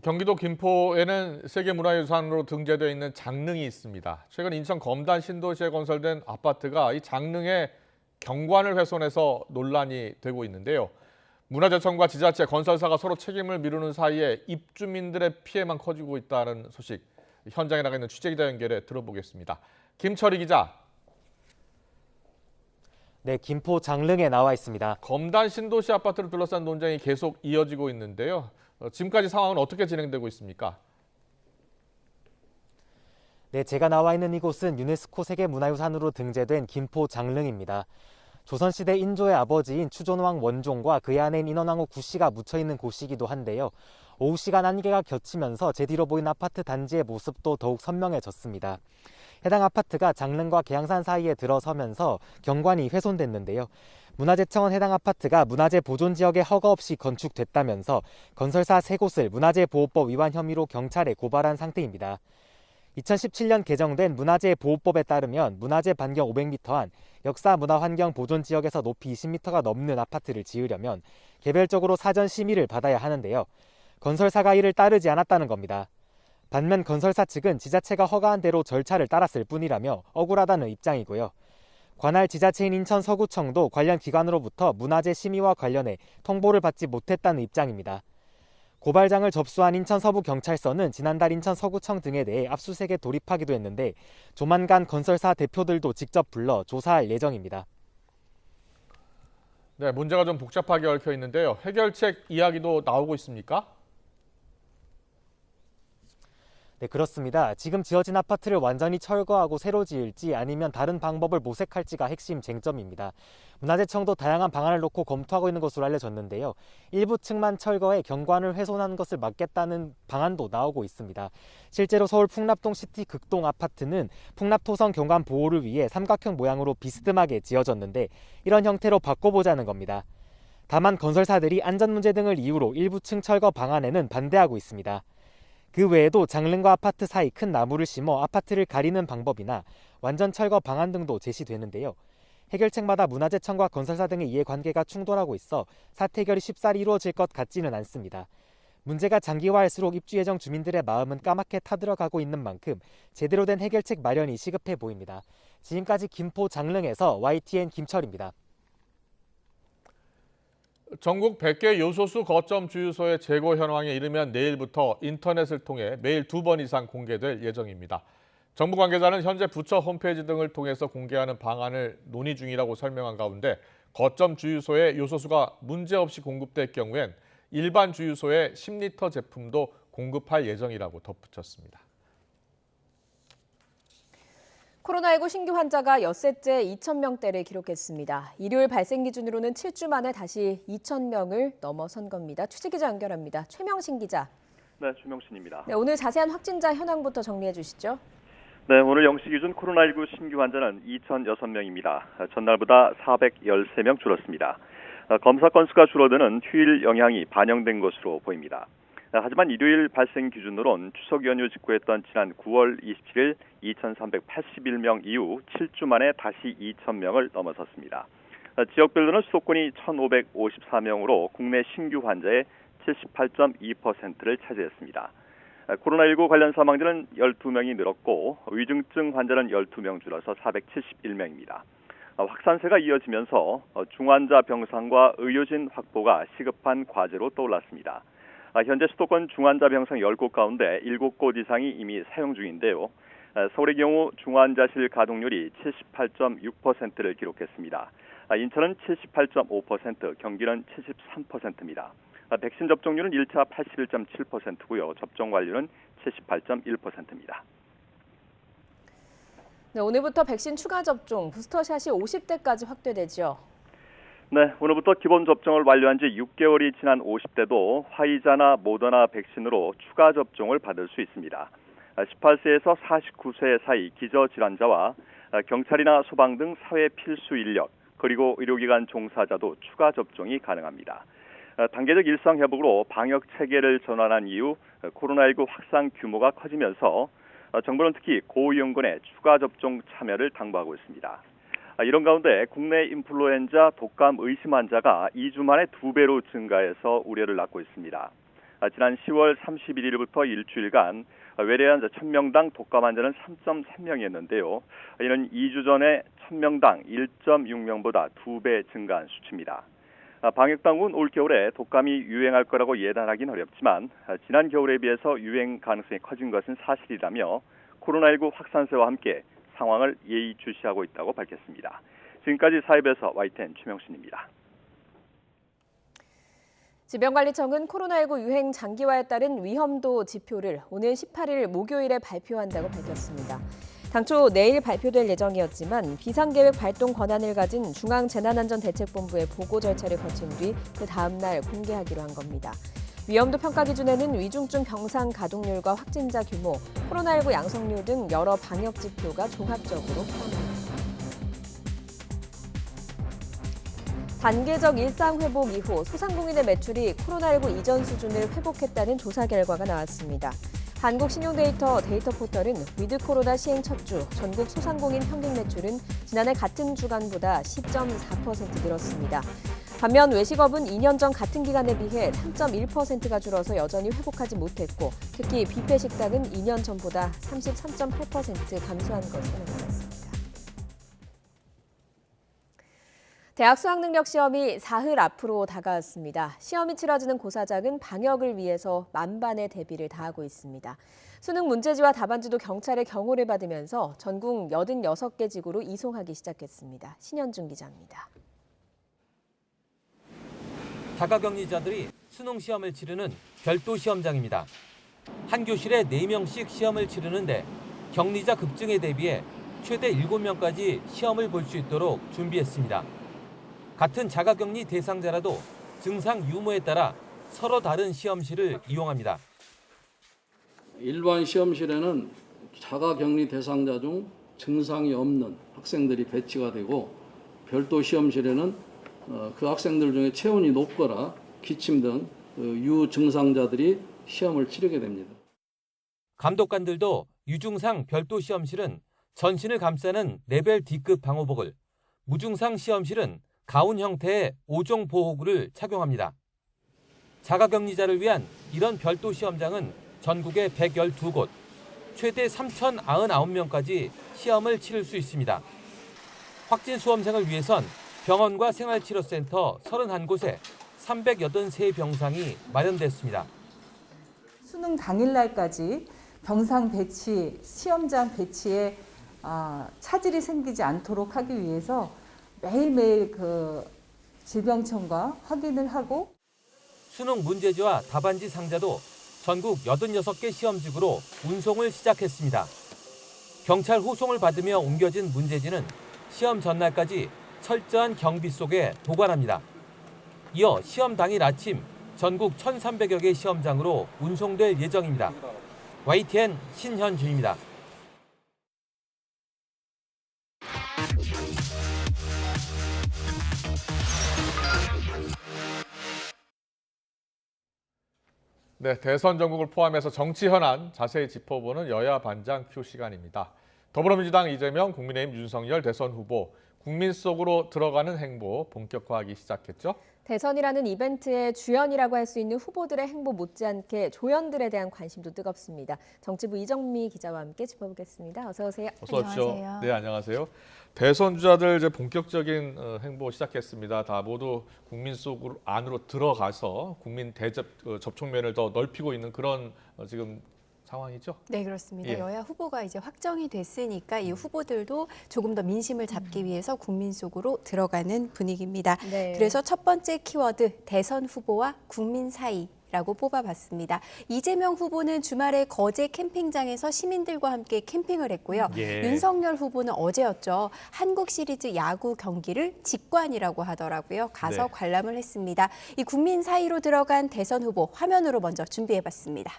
Speaker 1: 경기도 김포에는 세계문화유산으로 등재되어 있는 장릉이 있습니다. 최근 인천 검단 신도시에 건설된 아파트가 이 장릉의 경관을 훼손해서 논란이 되고 있는데요. 문화재청과 지자체, 건설사가 서로 책임을 미루는 사이에 입주민들의 피해만 커지고 있다는 소식, 현장에 나가 있는 취재기자 연결해 들어보겠습니다. 김철희 기자.
Speaker 13: 네, 김포 장릉에 나와 있습니다.
Speaker 1: 검단 신도시 아파트를 둘러싼 논쟁이 계속 이어지고 있는데요. 지금까지 상황은 어떻게 진행되고 있습니까?
Speaker 13: 네, 제가 나와 있는 이곳은 유네스코 세계문화유산으로 등재된 김포 장릉입니다. 조선시대 인조의 아버지인 추존왕 원종과 그의 아내인 인원왕후 구씨가 묻혀있는 곳이기도 한데요. 오후 시간 안개가 겹치면서 제 뒤로 보이는 아파트 단지의 모습도 더욱 선명해졌습니다. 해당 아파트가 장릉과 계양산 사이에 들어서면서 경관이 훼손됐는데요. 문화재청은 해당 아파트가 문화재 보존지역에 허가 없이 건축됐다면서 건설사 3곳을 문화재보호법 위반 혐의로 경찰에 고발한 상태입니다. 2017년 개정된 문화재보호법에 따르면 문화재 반경 500m 안 역사문화환경보존지역에서 높이 20m가 넘는 아파트를 지으려면 개별적으로 사전 심의를 받아야 하는데요. 건설사가 이를 따르지 않았다는 겁니다. 반면 건설사 측은 지자체가 허가한 대로 절차를 따랐을 뿐이라며 억울하다는 입장이고요. 관할 지자체인 인천 서구청도 관련 기관으로부터 문화재 심의와 관련해 통보를 받지 못했다는 입장입니다. 고발장을 접수한 인천 서부경찰서는 지난달 인천 서구청 등에 대해 압수수색에 돌입하기도 했는데 조만간 건설사 대표들도 직접 불러 조사할 예정입니다.
Speaker 1: 네, 문제가 좀 복잡하게 얽혀 있는데요. 해결책 이야기도 나오고 있습니까?
Speaker 13: 네, 그렇습니다. 지금 지어진 아파트를 완전히 철거하고 새로 지을지 아니면 다른 방법을 모색할지가 핵심 쟁점입니다. 문화재청도 다양한 방안을 놓고 검토하고 있는 것으로 알려졌는데요. 일부 층만 철거해 경관을 훼손하는 것을 막겠다는 방안도 나오고 있습니다. 실제로 서울 풍납동 시티 극동 아파트는 풍납토성 경관 보호를 위해 삼각형 모양으로 비스듬하게 지어졌는데 이런 형태로 바꿔보자는 겁니다. 다만 건설사들이 안전 문제 등을 이유로 일부 층 철거 방안에는 반대하고 있습니다. 그 외에도 장릉과 아파트 사이 큰 나무를 심어 아파트를 가리는 방법이나 완전 철거 방안 등도 제시되는데요. 해결책마다 문화재청과 건설사 등의 이해관계가 충돌하고 있어 사태 해결이 쉽사리 이루어질 것 같지는 않습니다. 문제가 장기화할수록 입주 예정 주민들의 마음은 까맣게 타들어가고 있는 만큼 제대로 된 해결책 마련이 시급해 보입니다. 지금까지 김포 장릉에서 YTN 김철입니다.
Speaker 1: 전국 100개 요소수 거점 주유소의 재고 현황에 이르면 내일부터 인터넷을 통해 매일 2번 이상 공개될 예정입니다. 정부 관계자는 현재 부처 홈페이지 등을 통해서 공개하는 방안을 논의 중이라고 설명한 가운데 거점 주유소에 요소수가 문제없이 공급될 경우엔 일반 주유소에 10리터 제품도 공급할 예정이라고 덧붙였습니다.
Speaker 2: 코로나19 신규 환자가 엿새째 2,000명대를 기록했습니다. 일요일 발생 기준으로는 7주 만에 다시 2,000명을 넘어선 겁니다. 취재기자 연결합니다. 최명신 기자.
Speaker 14: 네, 최명신입니다.
Speaker 2: 네, 오늘 자세한 확진자 현황부터 정리해 주시죠.
Speaker 14: 네, 오늘 0시 기준 코로나19 신규 환자는 2,006명입니다. 전날보다 413명 줄었습니다. 검사 건수가 줄어드는 휴일 영향이 반영된 것으로 보입니다. 하지만 일요일 발생 기준으론 추석 연휴 직후였던 지난 9월 27일 2,381명 이후 7주 만에 다시 2,000명을 넘어섰습니다. 지역별로는 수도권이 1,554명으로 국내 신규 환자의 78.2%를 차지했습니다. 코로나19 관련 사망자는 12명이 늘었고 위중증 환자는 12명 줄어서 471명입니다. 확산세가 이어지면서 중환자 병상과 의료진 확보가 시급한 과제로 떠올랐습니다. 현재 수도권 중환자 병상 10곳 가운데 7곳 이상이 이미 사용 중인데요. 서울의 경우 중환자실 가동률이 78.6%를 기록했습니다. 인천은 78.5%, 경기는 73%입니다. 백신 접종률은 1차 81.7%고요. 접종 완료는 78.1%입니다.
Speaker 2: 네, 오늘부터 백신 추가 접종, 부스터샷이 50대까지 확대되죠.
Speaker 14: 네, 오늘부터 기본 접종을 완료한 지 6개월이 지난 50대도 화이자나 모더나 백신으로 추가 접종을 받을 수 있습니다. 18세에서 49세 사이 기저질환자와 경찰이나 소방 등 사회 필수 인력, 그리고 의료기관 종사자도 추가 접종이 가능합니다. 단계적 일상 회복으로 방역 체계를 전환한 이후 코로나19 확산 규모가 커지면서 정부는 특히 고위험군의 추가 접종 참여를 당부하고 있습니다. 이런 가운데 국내 인플루엔자 독감 의심 환자가 2주 만에 2배로 증가해서 우려를 낳고 있습니다. 지난 10월 31일부터 일주일간 외래환자 1000명당 독감 환자는 3.3명이었는데요. 이는 2주 전에 1000명당 1.6명보다 2배 증가한 수치입니다. 방역당국은 올겨울에 독감이 유행할 거라고 예단하기는 어렵지만 지난 겨울에 비해서 유행 가능성이 커진 것은 사실이라며 코로나19 확산세와 함께 상황을 예의주시하고 있다고 밝혔습니다. 지금까지 사입에서 YTN 최명신입니다.
Speaker 2: 질병관리청은 코로나19 유행 장기화에 따른 위험도 지표를 오늘 18일 목요일에 발표한다고 밝혔습니다. 당초 내일 발표될 예정이었지만 비상계획 발동 권한을 가진 중앙재난안전대책본부의 보고 절차를 거친 뒤 그 다음 날 공개하기로 한 겁니다. 위험도 평가 기준에는 위중증 병상 가동률과 확진자 규모, 코로나19 양성률 등 여러 방역 지표가 종합적으로 포함됩니다. 단계적 일상 회복 이후 소상공인의 매출이 코로나19 이전 수준을 회복했다는 조사 결과가 나왔습니다. 한국신용데이터 데이터 포털은 위드 코로나 시행 첫 주 전국 소상공인 평균 매출은 지난해 같은 주간보다 10.4% 늘었습니다. 반면 외식업은 2년 전 같은 기간에 비해 3.1%가 줄어서 여전히 회복하지 못했고, 특히 뷔페 식당은 2년 전보다 33.8% 감소한 것으로 나타났습니다. 대학 수학능력시험이 사흘 앞으로 다가왔습니다. 시험이 치러지는 고사장은 방역을 위해서 만반의 대비를 다하고 있습니다. 수능 문제지와 답안지도 경찰의 경호를 받으면서 전국 86개 지구로 이송하기 시작했습니다. 신현준 기자입니다.
Speaker 15: 자가격리자들이 수능 시험을 치르는 별도 시험장입니다. 한 교실에 4명씩 시험을 치르는데 격리자 급증에 대비해 최대 7명까지 시험을 볼 수 있도록 준비했습니다. 같은 자가격리 대상자라도 증상 유무에 따라 서로 다른 시험실을 이용합니다.
Speaker 16: 일반 시험실에는 자가격리 대상자 중 증상이 없는 학생들이 배치가 되고, 별도 시험실에는 그 학생들 중에 체온이 높거나 기침 등 유증상자들이 시험을 치르게 됩니다.
Speaker 15: 감독관들도 유증상 별도 시험실은 전신을 감싸는 레벨 D급 방호복을, 무증상 시험실은 가운 형태의 5종 보호구를 착용합니다. 자가격리자를 위한 이런 별도 시험장은 전국에 112곳, 최대 3,099명까지 시험을 치를 수 있습니다. 확진 수험생을 위해선 병원과 생활치료센터 31곳에 383 병상이 마련됐습니다.
Speaker 17: 수능 당일날까지 병상 배치, 시험장 배치에 차질이 생기지 않도록 하기 위해서 매일매일 질병청과 확인을 하고,
Speaker 15: 수능 문제지와 답안지 상자도 전국 86개 시험지구로 운송을 시작했습니다. 경찰 호송을 받으며 옮겨진 문제지는 시험 전날까지 철저한 경비 속에 보관합니다. 이어 시험 당일 아침 전국 1,300여 개 시험장으로 운송될 예정입니다. YTN 신현준입니다.
Speaker 1: 네, 대선 전국을 포함해서 정치 현안 자세히 짚어보는 여야 반장 큐 시간입니다. 더불어민주당 이재명, 국민의힘 윤석열 대선 후보, 국민 속으로 들어가는 행보 본격화하기 시작했죠.
Speaker 2: 대선이라는 이벤트의 주연이라고 할 수 있는 후보들의 행보 못지않게 조연들에 대한 관심도 뜨겁습니다. 정치부 이정미 기자와 함께 짚어보겠습니다. 어서 오세요.
Speaker 1: 어서 오십시오. 네, 안녕하세요. 대선 주자들 이제 본격적인 행보 시작했습니다. 다 모두 국민 속으로 안으로 들어가서 국민 대접 접촉면을 더 넓히고 있는 그런 지금 상황이죠?
Speaker 18: 네, 그렇습니다.
Speaker 1: 예.
Speaker 18: 여야 후보가 이제 확정이 됐으니까 이 후보들도 조금 더 민심을 잡기 위해서 국민 속으로 들어가는 분위기입니다.
Speaker 2: 네.
Speaker 18: 그래서 첫 번째 키워드, 대선 후보와 국민 사이라고 뽑아봤습니다. 이재명 후보는 주말에 거제 캠핑장에서 시민들과 함께 캠핑을 했고요.
Speaker 19: 예.
Speaker 18: 윤석열 후보는 어제였죠. 한국 시리즈 야구 경기를 직관이라고 하더라고요. 가서
Speaker 19: 네.
Speaker 18: 관람을 했습니다. 이 국민 사이로 들어간 대선 후보 화면으로 먼저 준비해봤습니다.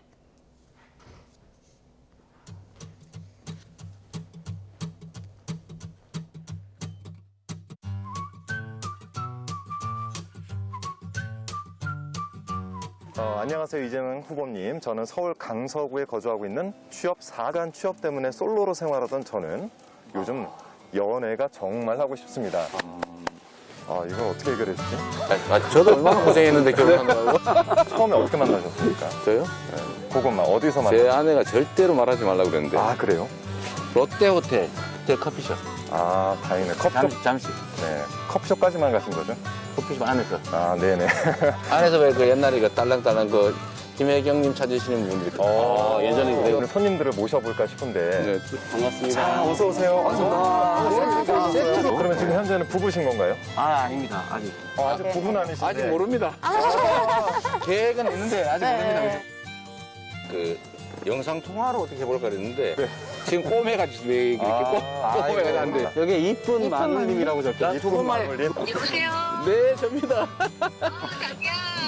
Speaker 19: 안녕하세요. 이재명 후보님. 저는 서울 강서구에 거주하고 있는 취업 4간 취업 때문에 솔로로 생활하던 저는 요즘 연애가 정말 하고 싶습니다. 이걸 어떻게 해결해 주지?
Speaker 4: 저도 얼마나 고생했는데 결혼한다고.
Speaker 19: 처음에 어떻게 만나셨습니까?
Speaker 4: 저요?
Speaker 19: 네. 그것만 어디서 만나셨어요?
Speaker 4: 제 아내가 절대로 말하지 말라고 그랬는데.
Speaker 19: 아, 그래요?
Speaker 4: 롯데 호텔 커피숍.
Speaker 19: 아, 다행이네. 커피숍?
Speaker 4: 잠시.
Speaker 19: 네. 커피숍까지만 가신 거죠?
Speaker 4: 커피숍 안에서.
Speaker 19: 아, 네네.
Speaker 4: 안에서 왜 그 옛날에 그 딸랑딸랑 그
Speaker 20: 김혜경님 찾으시는 분들이 예전에
Speaker 19: 오늘
Speaker 20: 그래요.
Speaker 19: 손님들을 모셔볼까 싶은데.
Speaker 20: 네, 반갑습니다.
Speaker 19: 자, 어서 오세요.
Speaker 20: 반갑습니다.
Speaker 19: 그러면 지금 현재는 부부신 건가요?
Speaker 20: 아닙니다. 아직.
Speaker 19: 아직 부부는 아니신데.
Speaker 20: 아직 모릅니다. 계획은 있는데 아직 모릅니다. 그 영상 통화로 어떻게 해볼까 그랬는데 지금 꼬매가지고 왜 이렇게 꼬매가지고 안 돼. 여기 이쁜 마눌님이라고 적혀.
Speaker 19: 이쁜 마눌님.
Speaker 20: 여보세요? 네, 접니다.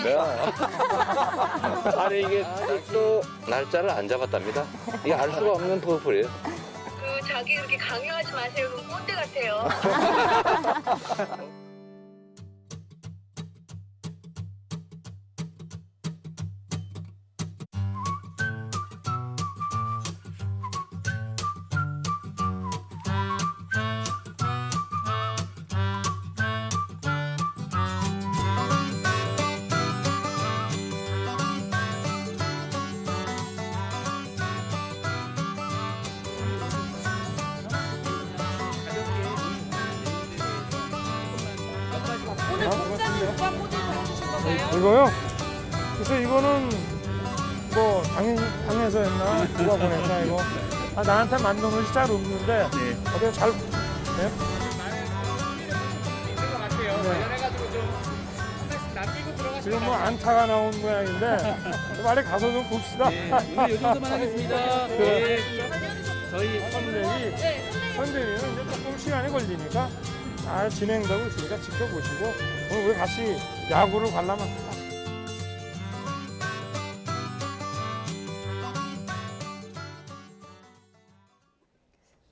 Speaker 20: 네. 아니 이게 아직도 날짜를 안 잡았답니다. 이게 알 수가 없는 퍼플이에요.
Speaker 21: 자기 그렇게 강요하지 마세요. 그럼 꼰대 같아요.
Speaker 5: 이거요? 그래서 이거는 뭐 당에서 했나 누가 보냈나 이거 나한테 만든 것이 잘 없는데 어떻게 잘 네? 지금 뭐 안타가 나온 모양인데 빨리 가서 좀 봅시다.
Speaker 9: 오늘 요 정도만 하겠습니다. 네.
Speaker 5: 저희 선대위는 이제 조금 시간이 걸리니까 잘 진행되고 있으니까 지켜보시고 오늘 우리 같이 야구를 관람합니다.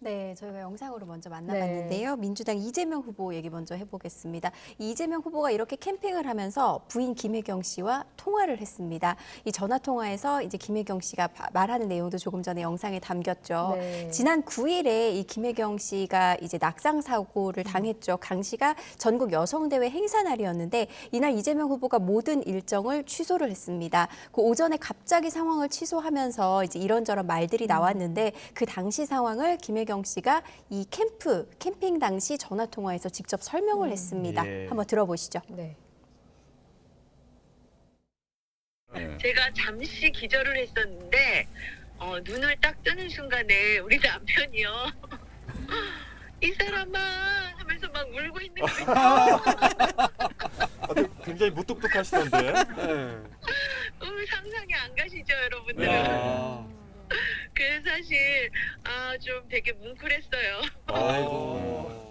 Speaker 18: 네, 저희가 영상으로 먼저 만나봤는데요. 민주당 이재명 후보 얘기 먼저 해보겠습니다. 이재명 후보가 이렇게 캠핑을 하면서 부인 김혜경 씨와 통화를 했습니다. 이 전화 통화에서 이제 김혜경 씨가 말하는 내용도 조금 전에 영상에 담겼죠.
Speaker 2: 네.
Speaker 18: 지난 9일에 이 김혜경 씨가 이제 낙상 사고를 당했죠. 강씨가 전국 여성대회 행사 날이었는데 이날 이재명 후보가 모든 일정을 취소를 했습니다. 그 오전에 갑자기 상황을 취소하면서 이제 이런저런 말들이 나왔는데 그 당시 상황을 김혜경 씨가 이 캠핑 당시 전화 통화에서 직접 설명을 했습니다. 한번 들어보시죠.
Speaker 2: 네.
Speaker 21: 제가 잠시 기절을 했었는데 눈을 딱 뜨는 순간에 우리 남편이요. 이 사람아 하면서 막 울고 있는 거예요.
Speaker 19: 굉장히 무뚝뚝하시던데.
Speaker 21: 상상이 안 가시죠, 여러분들은? 그래서 사실 좀 되게 뭉클했어요.
Speaker 19: 아이고.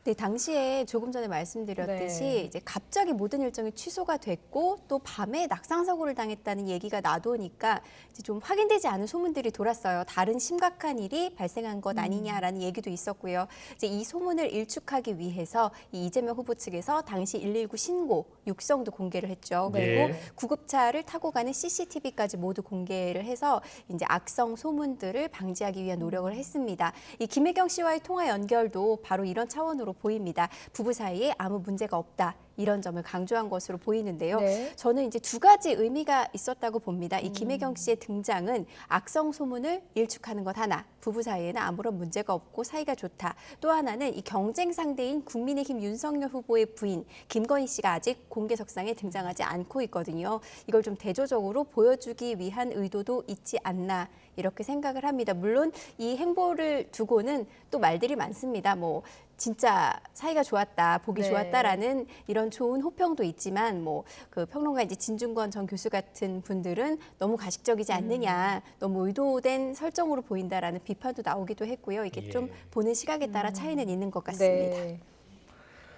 Speaker 18: 네, 당시에 조금 전에 말씀드렸듯이 이제 갑자기 모든 일정이 취소가 됐고 또 밤에 낙상 사고를 당했다는 얘기가 나도니까 이제 좀 확인되지 않은 소문들이 돌았어요. 다른 심각한 일이 발생한 것 아니냐라는 얘기도 있었고요. 이제 이 소문을 일축하기 위해서 이 이재명 후보 측에서 당시 119 신고 육성도 공개를 했죠. 그리고 구급차를 타고 가는 CCTV까지 모두 공개를 해서 이제 악성 소문들을 방지하기 위한 노력을 했습니다. 이 김혜경 씨와의 통화 연결도 바로 이런 차원으로 보입니다. 부부 사이에 아무 문제가 없다. 이런 점을 강조한 것으로 보이는데요. 저는 이제 두 가지 의미가 있었다고 봅니다. 이 김혜경 씨의 등장은 악성 소문을 일축하는 것 하나, 부부 사이에는 아무런 문제가 없고 사이가 좋다. 또 하나는 이 경쟁 상대인 국민의힘 윤석열 후보의 부인 김건희 씨가 아직 공개석상에 등장하지 않고 있거든요. 이걸 좀 대조적으로 보여주기 위한 의도도 있지 않나 이렇게 생각을 합니다. 물론 이 행보를 두고는 또 말들이 많습니다. 뭐 진짜 사이가 좋았다, 보기 좋았다라는 이런 좋은 호평도 있지만 뭐 그 평론가 이제 진중권 전 교수 같은 분들은 너무 가식적이지 않느냐, 너무 의도된 설정으로 보인다라는 비판도 나오기도 했고요. 이게 좀 보는 시각에 따라 차이는 있는 것 같습니다.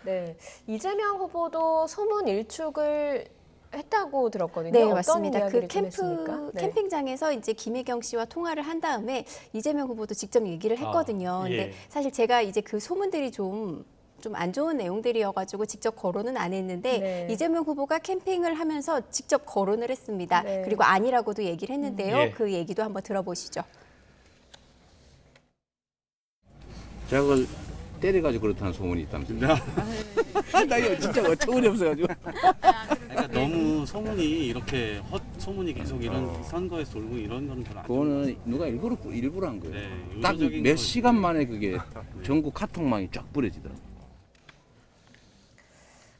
Speaker 2: 네, 이재명 후보도 소문 일축을 했다고 들었거든요.
Speaker 18: 네,
Speaker 2: 어떤
Speaker 18: 맞습니다. 그
Speaker 2: 했습니까?
Speaker 18: 캠핑장에서 이제 김혜경 씨와 통화를 한 다음에 이재명 후보도 직접 얘기를 했거든요. 근데 사실 제가 이제 그 소문들이 좀 안 좋은 내용들이어가지고 직접 거론은 안 했는데 이재명 후보가 캠핑을 하면서 직접 거론을 했습니다. 그리고 아니라고도 얘기를 했는데요. 그 얘기도 한번 들어보시죠.
Speaker 20: 제가 그걸 때려가지고 그렇다는 소문이 있다면서요. 나 이거 진짜 어처구니 없어가지고.
Speaker 22: 그러니까 너무 소문이 이렇게 헛소문이 계속 이런 선거에서 돌고 이런 거는 별로 안
Speaker 20: 그거는 누가 일부러 한 거예요. 딱 몇 시간 만에 그게 전국 카톡망이 쫙 뿌려지더라고요.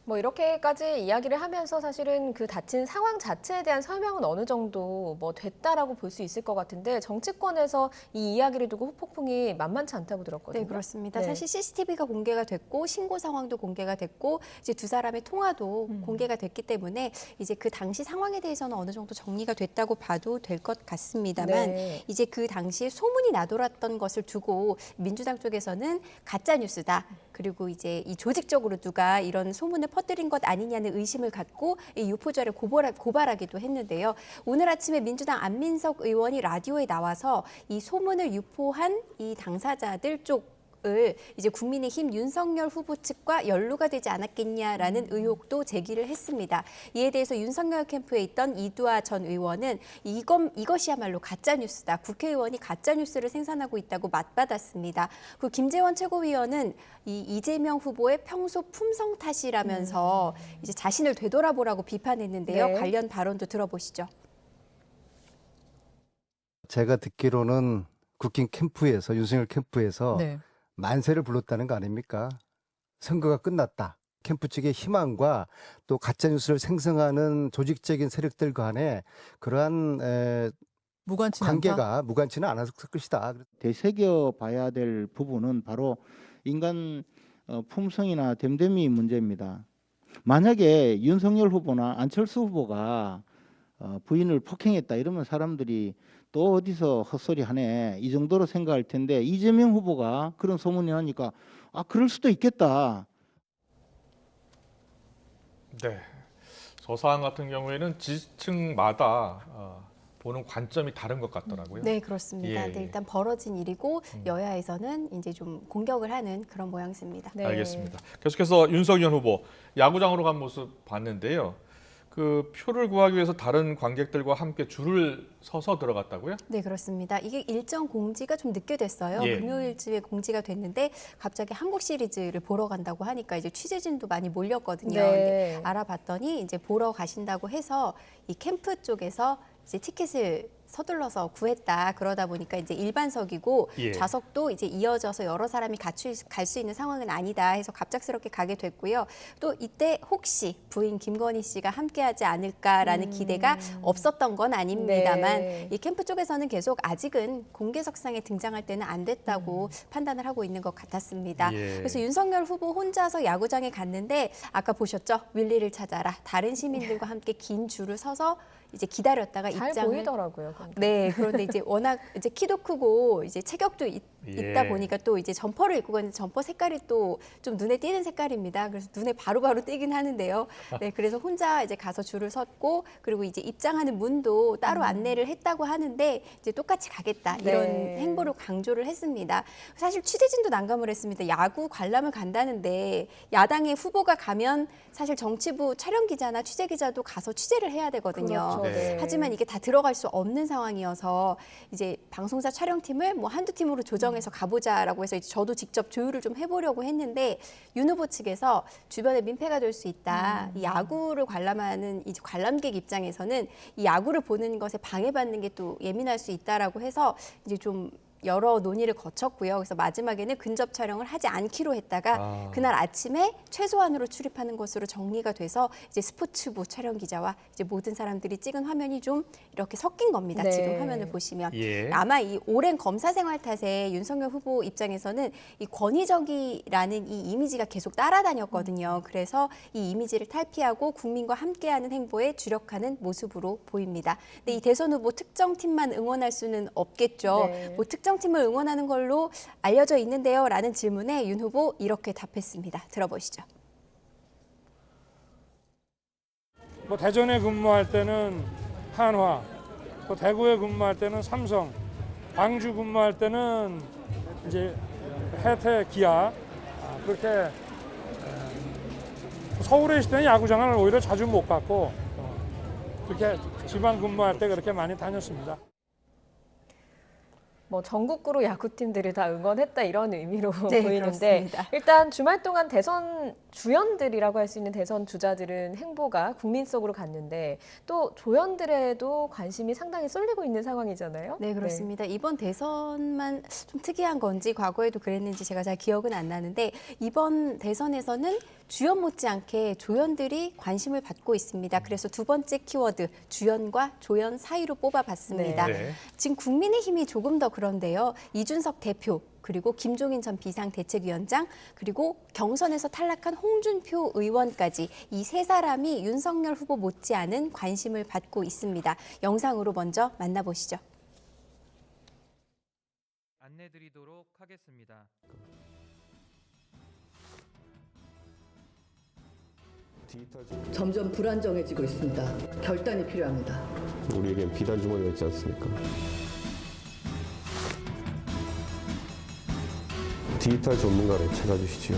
Speaker 2: 뭐 이렇게까지 이야기를 하면서 사실은 그 다친 상황 자체에 대한 설명은 어느 정도 뭐 됐다라고 볼 수 있을 것 같은데 정치권에서 이 이야기를 두고 후폭풍이 만만치 않다고 들었거든요.
Speaker 18: 네, 그렇습니다.
Speaker 2: 네.
Speaker 18: 사실 CCTV가 공개가 됐고 신고 상황도 공개가 됐고 이제 두 사람의 통화도 공개가 됐기 때문에 이제 그 당시 상황에 대해서는 어느 정도 정리가 됐다고 봐도 될 것 같습니다만
Speaker 2: 네.
Speaker 18: 이제 그 당시에 소문이 나돌았던 것을 두고 민주당 쪽에서는 가짜 뉴스다. 그리고 이제 이 조직적으로 누가 이런 소문을 퍼뜨린 것 아니냐는 의심을 갖고 이 유포자를 고발하기도 했는데요. 오늘 아침에 민주당 안민석 의원이 라디오에 나와서 이 소문을 유포한 이 당사자들 쪽을 이제 국민의힘 윤석열 후보 측과 연루가 되지 않았겠냐라는 의혹도 제기를 했습니다. 이에 대해서 윤석열 캠프에 있던 이두아 전 의원은 이것이야말로 가짜 뉴스다. 국회의원이 가짜 뉴스를 생산하고 있다고 맞받았습니다. 그 김재원 최고위원은 이 이재명 후보의 평소 품성 탓이라면서 이제 자신을 되돌아보라고 비판했는데요.
Speaker 3: 네.
Speaker 18: 관련 발언도 들어보시죠.
Speaker 3: 제가 듣기로는 국힘 캠프에서 윤석열 캠프에서
Speaker 6: 네.
Speaker 3: 만세를 불렀다는 거 아닙니까? 선거가 끝났다. 캠프 측의 희망과 또 가짜뉴스를 생성하는 조직적인 세력들 간의 그러한 관계가 무관치는 않았을 것이다.
Speaker 23: 되새겨 봐야 될 부분은 바로 인간 품성이나 됨됨이 문제입니다. 만약에 윤석열 후보나 안철수 후보가 부인을 폭행했다 이러면 사람들이 또 어디서 헛소리 하네 이 정도로 생각할 텐데 이재명 후보가 그런 소문이 나니까 아 그럴 수도 있겠다.
Speaker 1: 네, 저 사안 같은 경우에는 지지층마다 보는 관점이 다른 것 같더라고요.
Speaker 18: 네, 그렇습니다.
Speaker 1: 예,
Speaker 18: 네,
Speaker 1: 예.
Speaker 18: 일단 벌어진 일이고 여야에서는 이제 좀 공격을 하는 그런 모양새입니다.
Speaker 1: 알겠습니다. 계속해서 윤석열 후보 야구장으로 간 모습 봤는데요. 그 표를 구하기 위해서 다른 관객들과 함께 줄을 서서 들어갔다고요?
Speaker 18: 네, 그렇습니다. 이게 일정 공지가 좀 늦게 됐어요.
Speaker 1: 예.
Speaker 18: 금요일쯤에 공지가 됐는데 갑자기 한국 시리즈를 보러 간다고 하니까 이제 취재진도 많이 몰렸거든요.
Speaker 2: 네.
Speaker 18: 근데 알아봤더니 이제 보러 가신다고 해서 이 캠프 쪽에서 이제 티켓을 서둘러서 구했다. 그러다 보니까 이제 일반석이고
Speaker 24: 예.
Speaker 18: 좌석도 이제 이어져서 여러 사람이 같이 갈 수 있는 상황은 아니다 해서 갑작스럽게 가게 됐고요. 또 이때 혹시 부인 김건희 씨가 함께하지 않을까라는 기대가 없었던 건 아닙니다만
Speaker 2: 네.
Speaker 18: 이 캠프 쪽에서는 계속 아직은 공개석상에 등장할 때는 안 됐다고 판단을 하고 있는 것 같았습니다.
Speaker 2: 예.
Speaker 18: 그래서 윤석열 후보 혼자서 야구장에 갔는데 아까 보셨죠? 윌리를 찾아라. 다른 시민들과 함께 긴 줄을 서서 이제 기다렸다가
Speaker 2: 잘
Speaker 18: 입장을
Speaker 2: 보이더라고요.
Speaker 18: 네, 그런데 이제 워낙 이제 키도 크고 이제 체격도 있다
Speaker 2: 예.
Speaker 18: 보니까 또 이제 점퍼를 입고 갔는데 점퍼 색깔이 또 좀 눈에 띄는 색깔입니다. 그래서 눈에 바로바로 띄긴 하는데요. 네, 그래서 혼자 이제 가서 줄을 섰고 그리고 이제 입장하는 문도 따로 안내를 했다고 하는데 이제 똑같이 가겠다 이런
Speaker 2: 네.
Speaker 18: 행보를 강조를 했습니다. 사실 취재진도 난감을 했습니다. 야구 관람을 간다는데 야당의 후보가 가면 사실 정치부 촬영 기자나 취재 기자도 가서 취재를 해야 되거든요.
Speaker 2: 그렇죠. 네.
Speaker 18: 하지만 이게 다 들어갈 수 없는 상황이어서 이제 방송사 촬영팀을 뭐 한두 팀으로 조정해서 가보자라고 해서 이제 저도 직접 조율을 좀 해보려고 했는데 윤 후보 측에서 주변에 민폐가 될 수 있다. 이 야구를 관람하는 이 관람객 입장에서는 이 야구를 보는 것에 방해받는 게 또 예민할 수 있다라고 해서 이제 좀 여러 논의를 거쳤고요. 그래서 마지막에는 근접 촬영을 하지 않기로 했다가 그날 아침에 최소한으로 출입하는 것으로 정리가 돼서 이제 스포츠부 촬영 기자와 이제 모든 사람들이 찍은 화면이 좀 이렇게 섞인 겁니다.
Speaker 2: 네.
Speaker 18: 지금 화면을 보시면
Speaker 2: 예.
Speaker 18: 아마 이 오랜 검사 생활 탓에 윤석열 후보 입장에서는 이 권위적이라는 이 이미지가 계속 따라다녔거든요. 그래서 이 이미지를 탈피하고 국민과 함께하는 행보에 주력하는 모습으로 보입니다. 근데 이 대선 후보 특정 팀만 응원할 수는 없겠죠.
Speaker 2: 네.
Speaker 18: 뭐 특정 팀을 응원하는 걸로 알려져 있는데요. 라는 질문에 윤 후보 이렇게 답했습니다. 들어보시죠.
Speaker 5: 뭐 대전에 근무할 때는 한화, 또 대구에 근무할 때는 삼성, 광주 근무할 때는 이제 해태, 기아 그렇게 서울에 있을 때는 야구장을 오히려 자주 못 갔고 그렇게 지방 근무할 때 그렇게 많이 다녔습니다.
Speaker 2: 뭐 전국구로 야구팀들을 다 응원했다 이런 의미로
Speaker 18: 네,
Speaker 2: 보이는데
Speaker 18: 그렇습니다.
Speaker 2: 일단 주말 동안 대선 주연들이라고 할 수 있는 대선 주자들은 행보가 국민 속으로 갔는데 또 조연들에도 관심이 상당히 쏠리고 있는 상황이잖아요.
Speaker 18: 네, 그렇습니다. 이번 대선만 좀 특이한 건지 과거에도 그랬는지 제가 잘 기억은 안 나는데 이번 대선에서는 주연 못지않게 조연들이 관심을 받고 있습니다. 그래서 두 번째 키워드 주연과 조연 사이로 뽑아봤습니다.
Speaker 1: 네.
Speaker 18: 지금 국민의힘이 조금 더 그런데요. 이준석 대표 그리고 김종인 전 비상대책위원장 그리고 경선에서 탈락한 홍준표 의원까지 이 세 사람이 윤석열 후보 못지않은 관심을 받고 있습니다. 영상으로 먼저 만나보시죠.
Speaker 6: 안내드리도록 하겠습니다.
Speaker 7: 점점 불안정해지고 있습니다. 결단이 필요합니다.
Speaker 8: 우리에겐 비단 주머니가 있지 않습니까? 디지털 전문가를 찾아주시지요.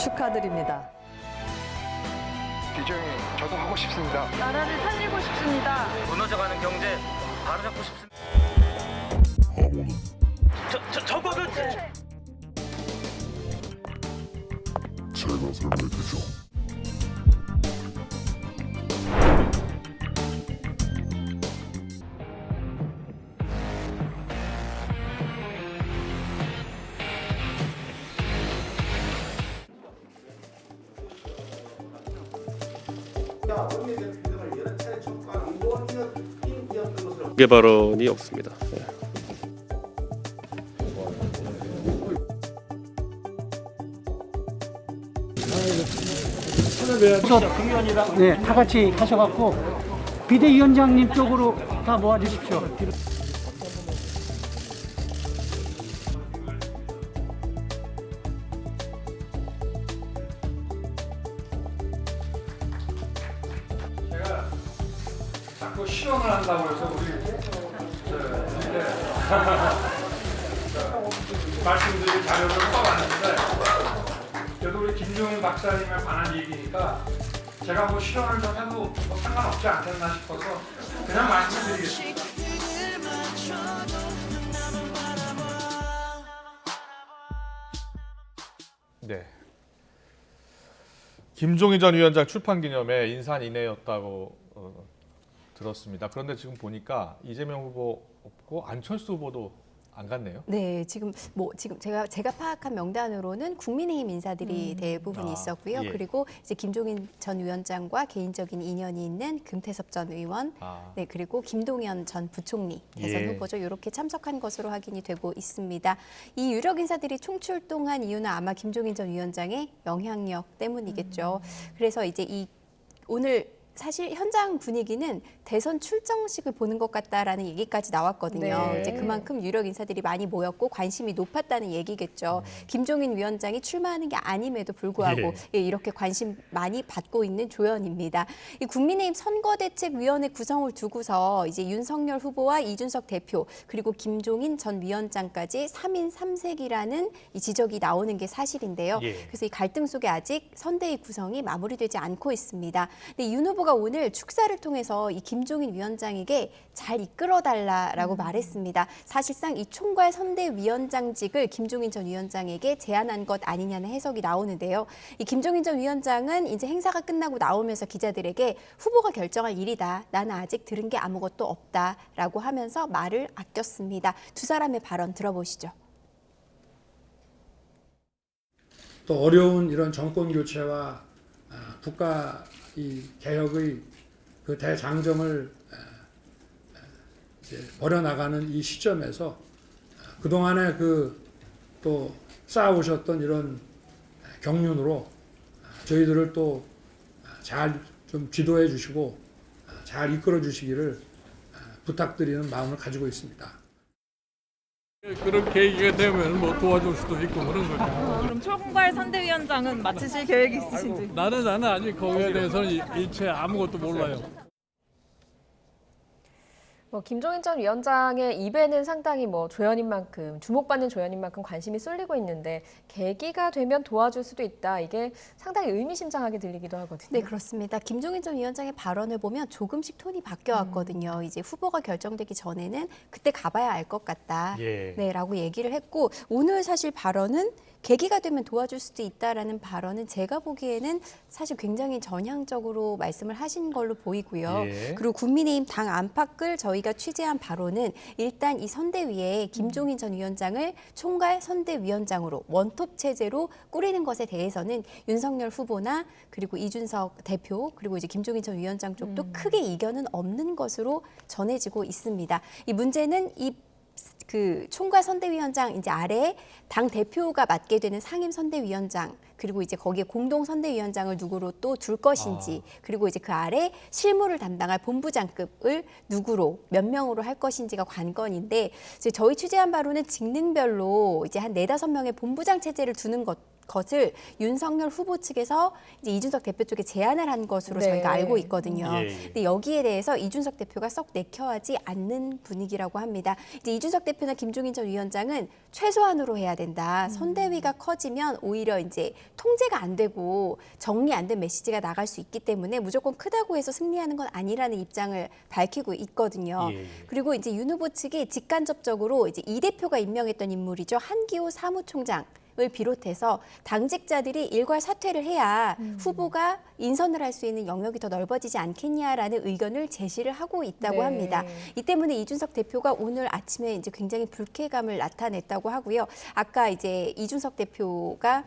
Speaker 7: 축하드립니다.
Speaker 24: 대장님, 저도 하고 싶습니다.
Speaker 7: 나라를 살리고 싶습니다.
Speaker 6: 무너져가는 경제 바로잡고 싶습니다. 저거는
Speaker 25: 제가 설명해드리죠.
Speaker 8: 공개 발언이 없습니다. 네.
Speaker 26: 국위원이랑 네, 다 같이 하셔갖고 비대위원장님 쪽으로 다 모아주십시오.
Speaker 5: 제가 자꾸 실험을 한다고 해서 우리 말씀드릴 자료를 써봤는데 그래도 우리 김종인 박사님에 관한 얘기니까 제가 뭐 실험을 좀 해도 뭐 상관없지 않겠나 싶어서 그냥 말씀드리겠습니다.
Speaker 1: 네. 김종인 전 위원장 출판 기념회 인산인해였다고 들었습니다. 그런데 지금 보니까 이재명 후보 없고 안철수 후보도 안 갔네요.
Speaker 18: 네, 지금 제가 파악한 명단으로는 국민의힘 인사들이 대부분 있었고요.
Speaker 1: 예.
Speaker 18: 그리고 이제 김종인 전 위원장과 개인적인 인연이 있는 금태섭 전 의원, 네, 그리고 김동연 전 부총리 대선
Speaker 1: 예.
Speaker 18: 후보죠. 이렇게 참석한 것으로 확인이 되고 있습니다. 이 유력 인사들이 총출동한 이유는 아마 김종인 전 위원장의 영향력 때문이겠죠. 그래서 이제 오늘 사실 현장 분위기는 대선 출정식을 보는 것 같다라는 얘기까지 나왔거든요.
Speaker 2: 네.
Speaker 18: 이제 그만큼 유력 인사들이 많이 모였고 관심이 높았다는 얘기겠죠. 김종인 위원장이 출마하는 게 아님에도 불구하고 예, 이렇게 관심 많이 받고 있는 조연입니다. 이 국민의힘 선거대책위원회 구성을 두고서 이제 윤석열 후보와 이준석 대표 그리고 김종인 전 위원장까지 3인 3색이라는 이 지적이 나오는 게 사실인데요.
Speaker 1: 예.
Speaker 18: 그래서 이 갈등 속에 아직 선대위 구성이 마무리되지 않고 있습니다. 근데 윤 후보가 오늘 축사를 통해서 이 김종인 위원장에게 잘 이끌어달라라고 말했습니다. 사실상 이 총괄 선대위원장직을 김종인 전 위원장에게 제안한 것 아니냐는 해석이 나오는데요. 이 김종인 전 위원장은 이제 행사가 끝나고 나오면서 기자들에게 후보가 결정할 일이다. 나는 아직 들은 게 아무것도 없다라고 하면서 말을 아꼈습니다. 두 사람의 발언 들어보시죠.
Speaker 5: 또 어려운 이런 정권 교체와 국가 이 개혁의 그 대장정을 이제 벌여나가는 이 시점에서 그동안에 또 쌓아오셨던 이런 경륜으로 저희들을 또 잘 좀 지도해 주시고 잘 이끌어 주시기를 부탁드리는 마음을 가지고 있습니다.
Speaker 27: 그런 계기가 되면 뭐 도와줄 수도 있고 그런 거죠.
Speaker 28: 그럼 총괄 선대위원장은 맡으실 계획이 있으신지?
Speaker 27: 나는 아직 거기에 대해서는 일체 아무것도 몰라요.
Speaker 2: 김종인 전 위원장의 입에는 상당히 조연인 만큼 주목받는 조연인 만큼 관심이 쏠리고 있는데 계기가 되면 도와줄 수도 있다. 이게 상당히 의미심장하게 들리기도 하거든요.
Speaker 18: 네, 그렇습니다. 김종인 전 위원장의 발언을 보면 조금씩 톤이 바뀌어왔거든요. 이제 후보가 결정되기 전에는 그때 가봐야 알 것 같다. 네, 라고 얘기를 했고 오늘 사실 발언은 계기가 되면 도와줄 수도 있다라는 발언은 제가 보기에는 사실 굉장히 전향적으로 말씀을 하신 걸로 보이고요. 그리고 국민의힘 당 안팎을 저희가 취재한 바로는 일단 이 선대위에 김종인 전 위원장을 총괄 선대위원장으로 원톱 체제로 꾸리는 것에 대해서는 윤석열 후보나 그리고 이준석 대표 그리고 이제 김종인 전 위원장 쪽도 크게 이견은 없는 것으로 전해지고 있습니다. 이 문제는 총괄 선대위원장 이제 아래에 당 대표가 맡게 되는 상임 선대위원장 그리고 이제 거기에 공동 선대위원장을 누구로 또 둘 것인지 그리고 이제 그 아래 실무를 담당할 본부장급을 누구로 몇 명으로 할 것인지가 관건인데 이제 저희 취재한 바로는 직능별로 이제 한 4-5명의 본부장 체제를 두는 것을 윤석열 후보 측에서 이제 이준석 대표 쪽에 제안을 한 것으로 저희가 알고 있거든요. 근데 여기에 대해서 이준석 대표가 썩 내켜하지 않는 분위기라고 합니다. 이제 이준석 대표나 김종인 전 위원장은 최소한으로 해야 된다. 선대위가 커지면 오히려 이제 통제가 안 되고 정리 안 된 메시지가 나갈 수 있기 때문에 무조건 크다고 해서 승리하는 건 아니라는 입장을 밝히고 있거든요. 그리고 이제 윤 후보 측이 직간접적으로 이제 이 대표가 임명했던 인물이죠. 한기호 사무총장. 을 비롯해서 당직자들이 일괄 사퇴를 해야 후보가 인선을 할 수 있는 영역이 더 넓어지지 않겠냐라는 의견을 제시를 하고 있다고 합니다. 이 때문에 이준석 대표가 오늘 아침에 이제 굉장히 불쾌감을 나타냈다고 하고요. 아까 이제 이준석 대표가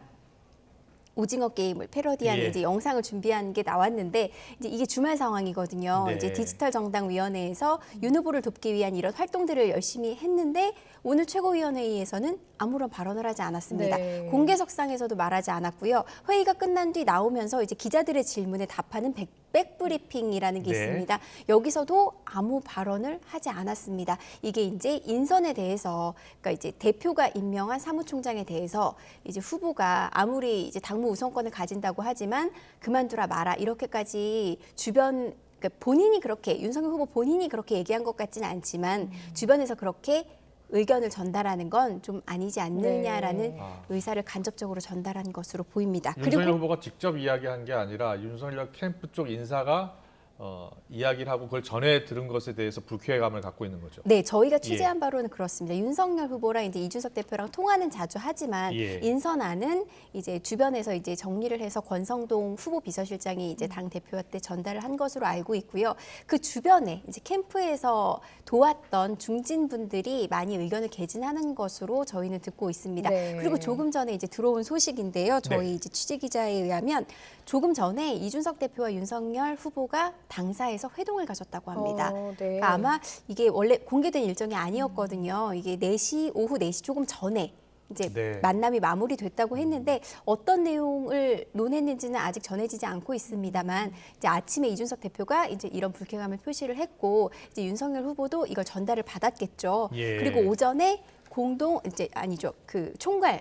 Speaker 18: 오징어 게임을 패러디한 이제 영상을 준비한 게 나왔는데 이제 이게 주말 상황이거든요. 이제 디지털 정당 위원회에서 윤 후보를 돕기 위한 이런 활동들을 열심히 했는데 오늘 최고위원회의에서는 아무런 발언을 하지 않았습니다. 공개석상에서도 말하지 않았고요. 회의가 끝난 뒤 나오면서 이제 기자들의 질문에 답하는 백브리핑이라는 게 있습니다. 여기서도 아무 발언을 하지 않았습니다. 이게 이제 인선에 대해서, 그러니까 이제 대표가 임명한 사무총장에 대해서 이제 후보가 아무리 이제 당무 우선권을 가진다고 하지만 그만두라 마라 이렇게까지 주변 그러니까 본인이 그렇게 윤석열 후보 본인이 그렇게 얘기한 것 같지는 않지만 주변에서 그렇게 의견을 전달하는 건 좀 아니지 않느냐라는 의사를 간접적으로 전달한 것으로 보입니다.
Speaker 1: 윤석열
Speaker 18: 그리고
Speaker 1: 후보가 직접 이야기한 게 아니라 윤석열 캠프 쪽 인사가 이야기를 하고 그걸 전해 들은 것에 대해서 불쾌감을 갖고 있는 거죠.
Speaker 18: 네, 저희가 취재한 바로는 그렇습니다. 윤석열 후보랑 이제 이준석 대표랑 통화는 자주 하지만 인선안은 이제 주변에서 이제 정리를 해서 권성동 후보 비서실장이 이제 당 대표한테 전달을 한 것으로 알고 있고요. 그 주변에 이제 캠프에서 도왔던 중진분들이 많이 의견을 개진하는 것으로 저희는 듣고 있습니다. 그리고 조금 전에 이제 들어온 소식인데요. 저희 이제 취재 기자에 의하면 조금 전에 이준석 대표와 윤석열 후보가 당사에서 회동을 가졌다고 합니다. 그러니까 아마 이게 원래 공개된 일정이 아니었거든요. 이게 오후 4시 조금 전에 이제 만남이 마무리됐다고 했는데 어떤 내용을 논했는지는 아직 전해지지 않고 있습니다만 이제 아침에 이준석 대표가 이제 이런 불쾌감을 표시를 했고 이제 윤석열 후보도 이걸 전달을 받았겠죠. 그리고 오전에 그 총괄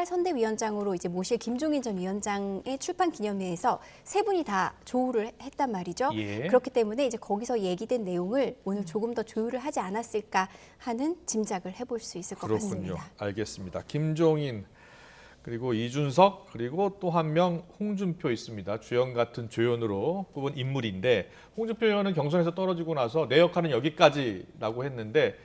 Speaker 18: 선대위원장으로 이제 모실 김종인 전 위원장의 출판 기념회에서 세 분이 다 조우를 했단 말이죠. 그렇기 때문에 이제 거기서 얘기된 내용을 오늘 조금 더 조율을 하지 않았을까 하는 짐작을 해볼 수 있을 것 같습니다.
Speaker 1: 알겠습니다. 김종인 그리고 이준석 그리고 또 한 명 홍준표 있습니다. 주연 같은 조연으로 뽑은 인물인데 홍준표 의원은 경선에서 떨어지고 나서 내 역할은 여기까지라고 했는데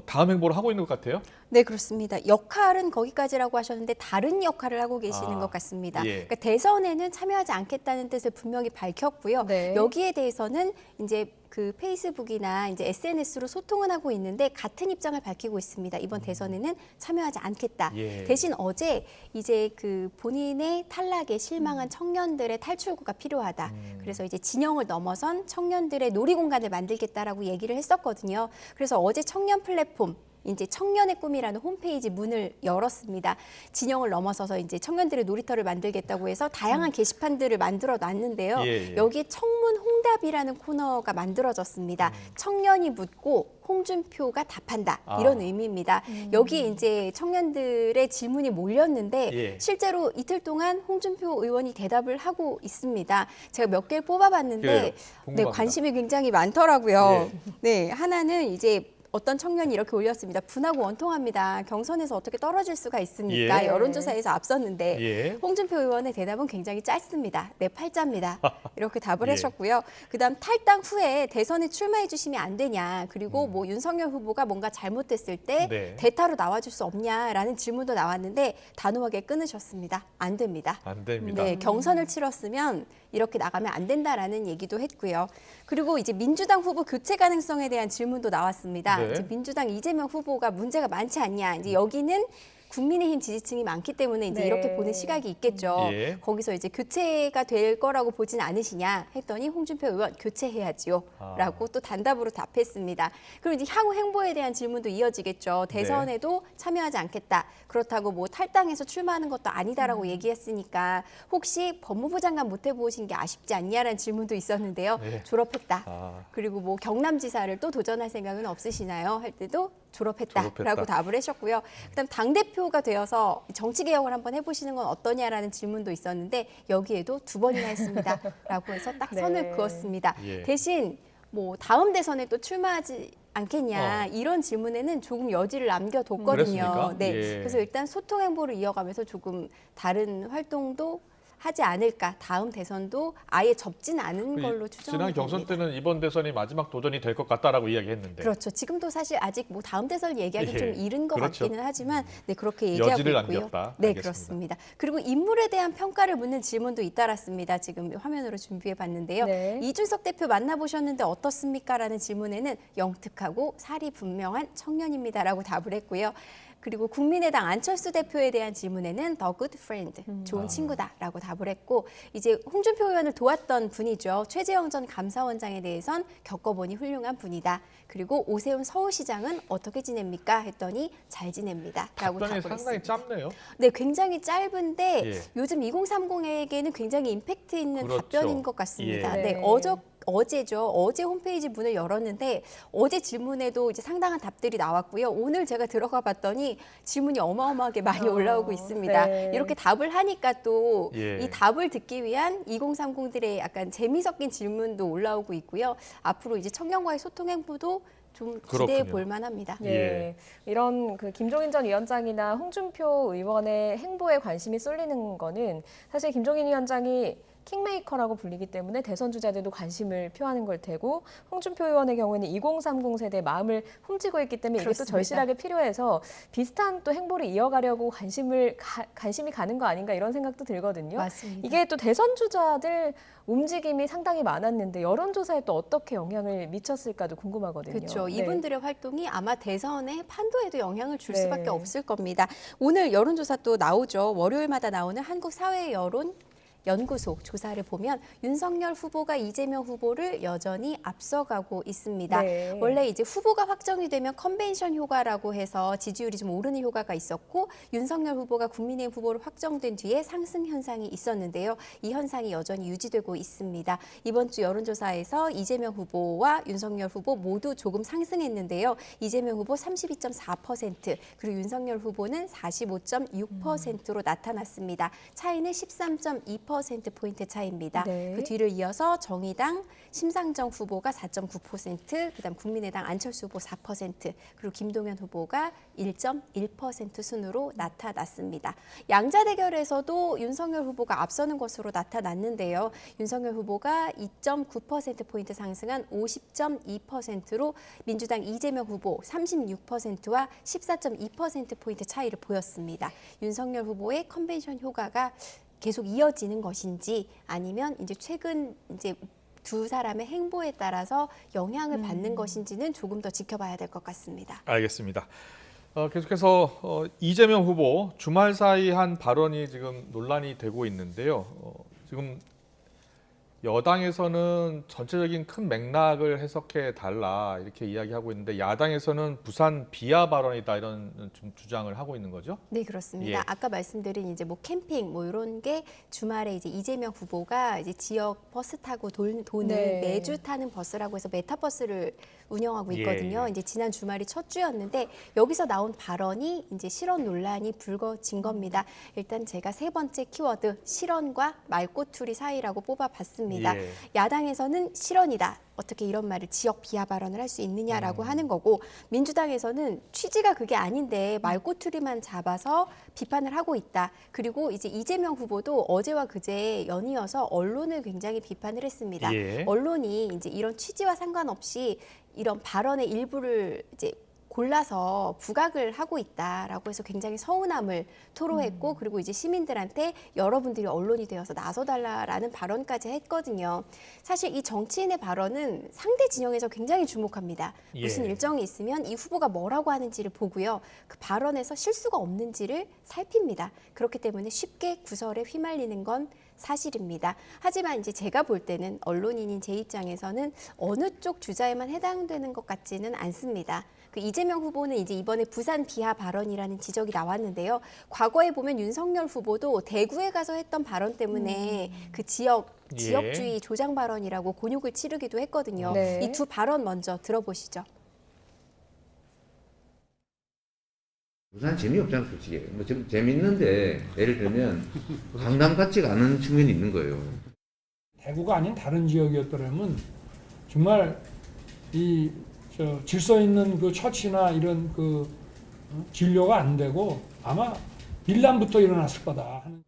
Speaker 1: 다음 행보를 하고 있는 것 같아요?
Speaker 18: 네, 그렇습니다. 역할은 거기까지라고 하셨는데 다른 역할을 하고 계시는 것 같습니다. 그러니까 대선에는 참여하지 않겠다는 뜻을 분명히 밝혔고요. 여기에 대해서는 이제 그 페이스북이나 이제 SNS로 소통은 하고 있는데 같은 입장을 밝히고 있습니다. 이번 대선에는 참여하지 않겠다. 대신 어제 이제 그 본인의 탈락에 실망한 청년들의 탈출구가 필요하다. 그래서 이제 진영을 넘어선 청년들의 놀이 공간을 만들겠다라고 얘기를 했었거든요. 그래서 어제 청년 플랫폼 이제 청년의 꿈이라는 홈페이지 문을 열었습니다. 진영을 넘어서서 이제 청년들의 놀이터를 만들겠다고 해서 다양한 게시판들을 만들어 놨는데요. 여기에 청문 홍답이라는 코너가 만들어졌습니다. 청년이 묻고 홍준표가 답한다 이런 의미입니다. 여기에 이제 청년들의 질문이 몰렸는데 실제로 이틀 동안 홍준표 의원이 대답을 하고 있습니다. 제가 몇 개를 뽑아봤는데 네, 관심이 굉장히 많더라고요. 네, 하나는 이제 어떤 청년이 이렇게 올렸습니다. 분하고 원통합니다. 경선에서 어떻게 떨어질 수가 있습니까? 여론조사에서 앞섰는데 홍준표 의원의 대답은 굉장히 짧습니다. 네, 팔자입니다. 이렇게 답을 하셨고요. 그다음 탈당 후에 대선에 출마해 주시면 안 되냐. 그리고 뭐 윤석열 후보가 뭔가 잘못됐을 때 대타로 나와줄 수 없냐라는 질문도 나왔는데 단호하게 끊으셨습니다. 안 됩니다.
Speaker 1: 안 됩니다.
Speaker 18: 네, 경선을 치렀으면 이렇게 나가면 안 된다라는 얘기도 했고요. 그리고 이제 민주당 후보 교체 가능성에 대한 질문도 나왔습니다. 이제 민주당 이재명 후보가 문제가 많지 않냐. 이제 여기는 국민의힘 지지층이 많기 때문에 이제 이렇게 보는 시각이 있겠죠. 거기서 이제 교체가 될 거라고 보진 않으시냐 했더니 홍준표 의원 교체해야지요. 라고 또 단답으로 답했습니다. 그리고 이제 향후 행보에 대한 질문도 이어지겠죠. 대선에도 참여하지 않겠다. 그렇다고 뭐 탈당해서 출마하는 것도 아니다라고 얘기했으니까 혹시 법무부 장관 못 해보신 게 아쉽지 않냐라는 질문도 있었는데요. 졸업했다. 그리고 뭐 경남지사를 또 도전할 생각은 없으시나요? 할 때도 졸업했다라고 답을 하셨고요. 그다음 당대표가 되어서 정치개혁을 한번 해보시는 건 어떠냐라는 질문도 있었는데 여기에도 2번이나 했습니다라고 해서 딱 선을 그었습니다. 대신 뭐 다음 대선에 또 출마하지 않겠냐 이런 질문에는 조금 여지를 남겨뒀거든요. 네, 그래서 일단 소통 행보를 이어가면서 조금 다른 활동도 하지 않을까. 다음 대선도 아예 접진 않은 걸로 추정됩니다.
Speaker 1: 지난 경선 때는 이번 대선이 마지막 도전이 될 것 같다라고 이야기했는데.
Speaker 18: 그렇죠. 지금도 사실 아직 뭐 다음 대선 얘기하기 좀 이른 것 같기는 하지만 네, 그렇게 얘기하고 여지를 있고요.
Speaker 1: 남겼다.
Speaker 18: 네,
Speaker 1: 알겠습니다.
Speaker 18: 그렇습니다. 그리고 인물에 대한 평가를 묻는 질문도 잇따랐습니다. 지금 화면으로 준비해봤는데요. 이준석 대표 만나보셨는데 어떻습니까? 라는 질문에는 영특하고 살이 분명한 청년입니다라고 답을 했고요. 그리고 국민의당 안철수 대표에 대한 질문에는 the good friend, 좋은 친구다라고 답을 했고 이제 홍준표 의원을 도왔던 분이죠. 최재형 전 감사원장에 대해선 겪어보니 훌륭한 분이다. 그리고 오세훈 서울시장은 어떻게 지냅니까? 했더니 잘 지냅니다라고 답을 했습니다.
Speaker 1: 상당히 짧네요.
Speaker 18: 네, 굉장히 짧은데 요즘 2030에게는 굉장히 임팩트 있는 답변인 것 같습니다. 네, 어제죠. 어제 홈페이지 문을 열었는데 어제 질문에도 이제 상당한 답들이 나왔고요. 오늘 제가 들어가 봤더니 질문이 어마어마하게 많이 올라오고 있습니다. 이렇게 답을 하니까 또 이 답을 듣기 위한 2030들의 약간 재미 섞인 질문도 올라오고 있고요. 앞으로 이제 청년과의 소통 행보도 좀 기대해 볼 만합니다.
Speaker 2: 이런 그 김종인 전 위원장이나 홍준표 의원의 행보에 관심이 쏠리는 거는 사실 김종인 위원장이 킹메이커라고 불리기 때문에 대선 주자들도 관심을 표하는 걸 테고 홍준표 의원의 경우에는 2030 세대의 마음을 훔치고 있기 때문에 이게 또 절실하게 필요해서 비슷한 또 행보를 이어가려고 관심이 가는 거 아닌가 이런 생각도 들거든요.
Speaker 18: 맞습니다.
Speaker 2: 이게 또 대선 주자들 움직임이 상당히 많았는데 여론조사에 또 어떻게 영향을 미쳤을까도 궁금하거든요.
Speaker 18: 그렇죠. 이분들의 활동이 아마 대선의 판도에도 영향을 줄 수밖에 없을 겁니다. 오늘 여론조사 또 나오죠. 월요일마다 나오는 한국사회여론 연구소 조사를 보면 윤석열 후보가 이재명 후보를 여전히 앞서가고 있습니다. 원래 이제 후보가 확정이 되면 컨벤션 효과라고 해서 지지율이 좀 오르는 효과가 있었고 윤석열 후보가 국민의힘 후보로 확정된 뒤에 상승 현상이 있었는데요. 이 현상이 여전히 유지되고 있습니다. 이번 주 여론조사에서 이재명 후보와 윤석열 후보 모두 조금 상승했는데요. 이재명 후보 32.4% 그리고 윤석열 후보는 45.6%로 나타났습니다. 차이는 13.2%. 포인트 차이입니다. 그 뒤를 이어서 정의당 심상정 후보가 4.9%, 그다음 국민의당 안철수 후보 4%, 그리고 김동연 후보가 1.1% 순으로 나타났습니다. 양자 대결에서도 윤석열 후보가 앞서는 것으로 나타났는데요. 윤석열 후보가 2.9% 포인트 상승한 50.2%로 민주당 이재명 후보 36%와 14.2% 포인트 차이를 보였습니다. 윤석열 후보의 컨벤션 효과가 계속 이어지는 것인지 아니면 이제 최근 이제 두 사람의 행보에 따라서 영향을 받는 것인지는 조금 더 지켜봐야 될 것 같습니다.
Speaker 1: 알겠습니다. 계속해서 이재명 후보 주말 사이 한 발언이 지금 논란이 되고 있는데요. 지금 여당에서는 전체적인 큰 맥락을 해석해 달라 이렇게 이야기하고 있는데 야당에서는 부산 비하 발언이다 이런 좀 주장을 하고 있는 거죠?
Speaker 18: 네, 그렇습니다.
Speaker 1: 예.
Speaker 18: 아까 말씀드린 이제 뭐 캠핑 뭐 이런 게 주말에 이제 이재명 후보가 이제 지역 버스 타고 도는
Speaker 2: 네.
Speaker 18: 매주 타는 버스라고 해서 메타버스를 운영하고 있거든요.
Speaker 1: 예.
Speaker 18: 이제 지난 주말이 첫 주였는데 여기서 나온 발언이 이제 실언 논란이 불거진 겁니다. 일단 제가 세 번째 키워드 실언과 말꼬투리 사이라고 뽑아봤습니다.
Speaker 1: 예.
Speaker 18: 야당에서는 실언이다. 어떻게 이런 말을 지역 비하 발언을 할 수 있느냐라고 하는 거고 민주당에서는 취지가 그게 아닌데 말꼬투리만 잡아서 비판을 하고 있다. 그리고 이제 이재명 후보도 어제와 그제 연이어서 언론을 굉장히 비판을 했습니다.
Speaker 1: 예.
Speaker 18: 언론이 이제 이런 취지와 상관없이 이런 발언의 일부를 이제 골라서 부각을 하고 있다라고 해서 굉장히 서운함을 토로했고 그리고 이제 시민들한테 여러분들이 언론이 되어서 나서달라라는 발언까지 했거든요. 사실 이 정치인의 발언은 상대 진영에서 굉장히 주목합니다. 무슨
Speaker 1: 예.
Speaker 18: 일정이 있으면 이 후보가 뭐라고 하는지를 보고요. 그 발언에서 실수가 없는지를 살핍니다. 그렇기 때문에 쉽게 구설에 휘말리는 건 사실입니다. 하지만 이제 제가 볼 때는 언론인인 제 입장에서는 어느 쪽 주자에만 해당되는 것 같지는 않습니다. 그 이재명 후보는 이제 이번에 부산 비하 발언이라는 지적이 나왔는데요. 과거에 보면 윤석열 후보도 대구에 가서 했던 발언 때문에 그 지역주의 조장 발언이라고 곤욕을 치르기도 했거든요.
Speaker 2: 네.
Speaker 18: 이 두 발언 먼저 들어보시죠.
Speaker 20: 부산 재미없잖아 솔직히. 뭐 좀 재밌는데 예를 들면 강남 같지가 않은 측면이 있는 거예요.
Speaker 5: 대구가 아닌 다른 지역이었더라면 정말 이 질서 있는 그 처치나 이런 그 진료가 안 되고 아마 밀란부터 일어났을 거다 하는.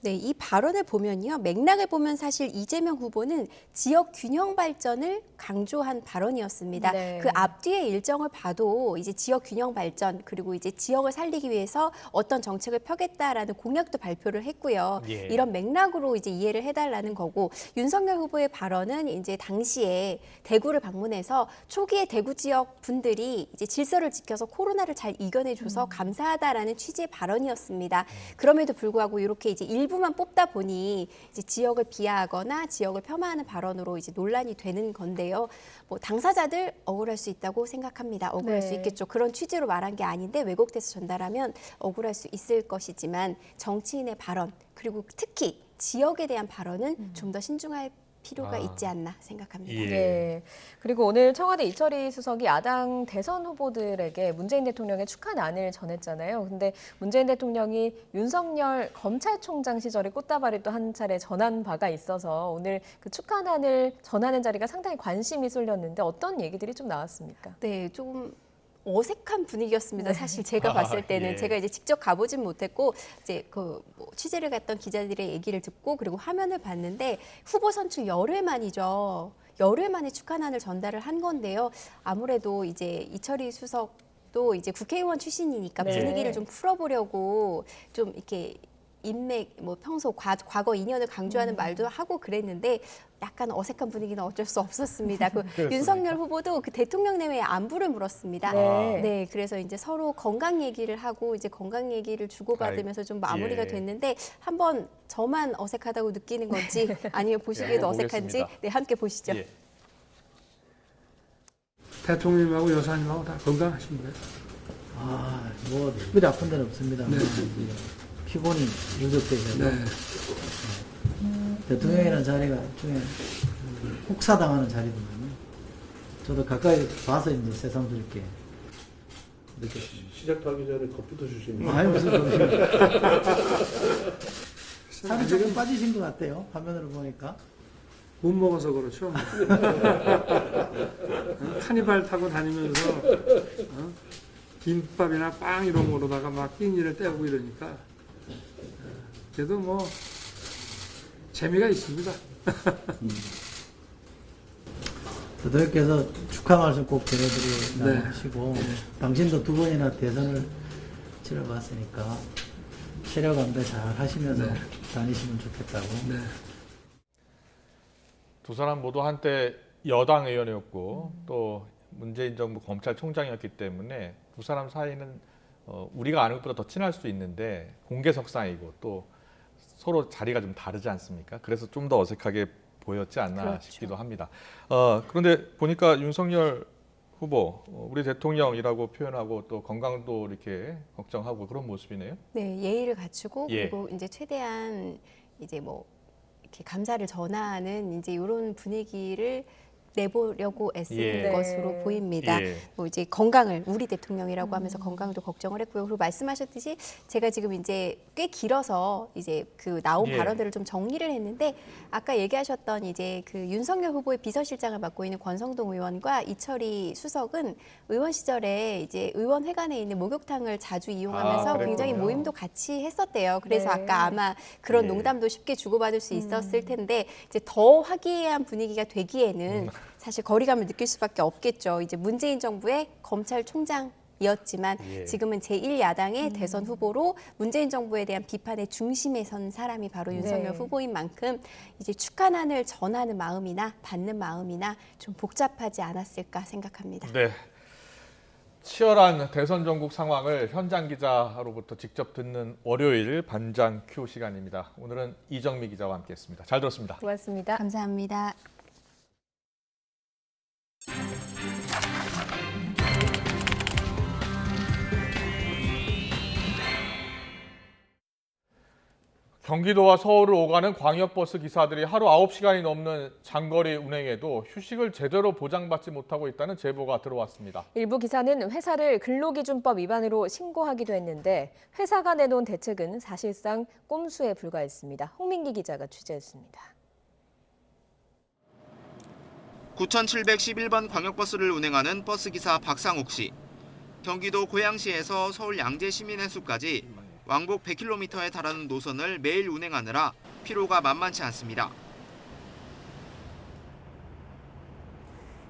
Speaker 18: 네, 이 발언을 보면요. 맥락을 보면 사실 이재명 후보는 지역 균형 발전을 강조한 발언이었습니다.
Speaker 2: 네.
Speaker 18: 그 앞뒤의 일정을 봐도 이제 지역 균형 발전 그리고 이제 지역을 살리기 위해서 어떤 정책을 펴겠다라는 공약도 발표를 했고요.
Speaker 1: 예.
Speaker 18: 이런 맥락으로 이제 이해를 해달라는 거고 윤석열 후보의 발언은 이제 당시에 대구를 방문해서 초기에 대구 지역 분들이 이제 질서를 지켜서 코로나를 잘 이겨내줘서 감사하다라는 취지의 발언이었습니다. 그럼에도 불구하고 이렇게 이제 일부만 뽑다 보니 이제 지역을 비하하거나 지역을 폄하하는 발언으로 이제 논란이 되는 건데요. 뭐 당사자들 억울할 수 있다고 생각합니다. 억울할 수 있겠죠. 그런 취지로 말한 게 아닌데 왜곡돼서 전달하면 억울할 수 있을 것이지만 정치인의 발언 그리고 특히 지역에 대한 발언은 좀 더 신중할 필요가 있지 않나 생각합니다.
Speaker 1: 예.
Speaker 2: 네. 그리고 오늘 청와대 이철희 수석이 야당 대선 후보들에게 문재인 대통령의 축하난을 전했잖아요. 근데 문재인 대통령이 윤석열 검찰총장 시절에 꽃다발을 또 한 차례 전한 바가 있어서 오늘 그 축하난을 전하는 자리가 상당히 관심이 쏠렸는데 어떤 얘기들이 좀 나왔습니까?
Speaker 18: 네, 좀 어색한 분위기였습니다.
Speaker 2: 네.
Speaker 18: 사실 제가 봤을 때는
Speaker 1: 예.
Speaker 18: 제가 이제 직접 가보진 못했고 이제 그 뭐 취재를 갔던 기자들의 얘기를 듣고 그리고 화면을 봤는데 후보 선출 열흘 만이죠. 열흘 만에 축하난을 전달을 한 건데요. 아무래도 이제 이철희 수석도 이제 국회의원 출신이니까
Speaker 2: 네.
Speaker 18: 분위기를 좀 풀어보려고 좀 이렇게 인맥, 뭐 평소 과거 인연을 강조하는 말도 하고 그랬는데 약간 어색한 분위기는 어쩔 수 없었습니다. 그 윤석열 후보도 그 대통령 내외의 안부를 물었습니다.
Speaker 2: 네.
Speaker 18: 그래서 이제 서로 건강 얘기를 하고 이제 건강 얘기를 주고받으면서 좀 마무리가
Speaker 1: 예.
Speaker 18: 됐는데 한번 저만 어색하다고 느끼는 건지 아니면 보시기에도
Speaker 1: 예,
Speaker 18: 어색한지
Speaker 1: 보겠습니다.
Speaker 18: 네, 함께 보시죠.
Speaker 1: 예.
Speaker 5: 대통령님하고 여사님하고 다 건강하십니다.
Speaker 10: 뭐 특별히 아픈 데는 없습니다.
Speaker 5: 네.
Speaker 10: 피곤이 누적되셔서
Speaker 5: 네.
Speaker 10: 대통령이라는 자리가 일종의 혹사당하는 자리거든요. 저도 가까이 봐서 이제 새삼스럽게 느꼈습니다.
Speaker 8: 시작하기 전에 커피도 주시는
Speaker 10: 아니 무슨 소리입니까? 살이 조금 빠지신 것 같아요. 화면으로 보니까.
Speaker 5: 못 먹어서 그렇죠. 카니발 타고 다니면서 김밥이나 빵 이런 거로다가 막 끼니를 때우고 이러니까 그래도 뭐 재미가 있습니다.
Speaker 10: 대통령께서 축하 말씀 꼭 전해드리시고
Speaker 5: 네.
Speaker 10: 당신도 두 번이나 대선을 치러봤으니까 체력 안배 잘 하시면서
Speaker 5: 네.
Speaker 10: 다니시면 좋겠다고.
Speaker 5: 네.
Speaker 1: 두 사람 모두 한때 여당 의원이었고 또 문재인 정부 검찰총장이었기 때문에 두 사람 사이는 우리가 아는 것보다 더 친할 수도 있는데 공개석상이고 또 서로 자리가 좀 다르지 않습니까? 그래서 좀 더 어색하게 보였지 않나
Speaker 2: 그렇죠.
Speaker 1: 싶기도 합니다. 그런데 보니까 윤석열 후보 우리 대통령이라고 표현하고 또 건강도 이렇게 걱정하고 그런 모습이네요.
Speaker 18: 네, 예의를 갖추고
Speaker 1: 예.
Speaker 18: 그리고 이제 최대한 이제 뭐 이렇게 감사를 전하는 이제 이런 분위기를 내보려고 애쓰는
Speaker 1: 예.
Speaker 18: 것으로 보입니다.
Speaker 1: 예.
Speaker 18: 뭐 이제 건강을 우리 대통령이라고 하면서 건강도 걱정을 했고요. 그리고 말씀하셨듯이 제가 지금 이제 꽤 길어서 이제 그 나온
Speaker 1: 예.
Speaker 18: 발언들을 좀 정리를 했는데 아까 얘기하셨던 이제 그 윤석열 후보의 비서실장을 맡고 있는 권성동 의원과 이철희 수석은 의원 시절에 이제 의원회관에 있는 목욕탕을 자주 이용하면서
Speaker 1: 그랬군요.
Speaker 18: 굉장히 모임도 같이 했었대요. 그래서
Speaker 2: 네.
Speaker 18: 아까 아마 그런
Speaker 1: 예.
Speaker 18: 농담도 쉽게 주고받을 수 있었을 텐데 이제 더 화기애애한 분위기가 되기에는 사실 거리감을 느낄 수밖에 없겠죠. 이제 문재인 정부의 검찰총장이었지만
Speaker 1: 예.
Speaker 18: 지금은 제1야당의 대선 후보로 문재인 정부에 대한 비판의 중심에 선 사람이 바로 윤석열 후보인 만큼 이제 축하난을 전하는 마음이나 받는 마음이나 좀 복잡하지 않았을까 생각합니다.
Speaker 1: 네. 치열한 대선 전국 상황을 현장 기자로부터 직접 듣는 월요일 반장 큐 시간입니다. 오늘은 이정미 기자와 함께했습니다. 잘 들었습니다.
Speaker 2: 고맙습니다.
Speaker 18: 감사합니다.
Speaker 1: 경기도와 서울을 오가는 광역버스 기사들이 하루 9시간이 넘는 장거리 운행에도 휴식을 제대로 보장받지 못하고 있다는 제보가 들어왔습니다.
Speaker 2: 일부 기사는 회사를 근로기준법 위반으로 신고하기도 했는데 회사가 내놓은 대책은 사실상 꼼수에 불과했습니다. 홍민기 기자가 취재했습니다.
Speaker 11: 9711번 광역버스를 운행하는 버스기사 박상옥 씨. 경기도 고양시에서 서울 양재시민해수까지 왕복 100km에 달하는 노선을 매일 운행하느라 피로가 만만치 않습니다.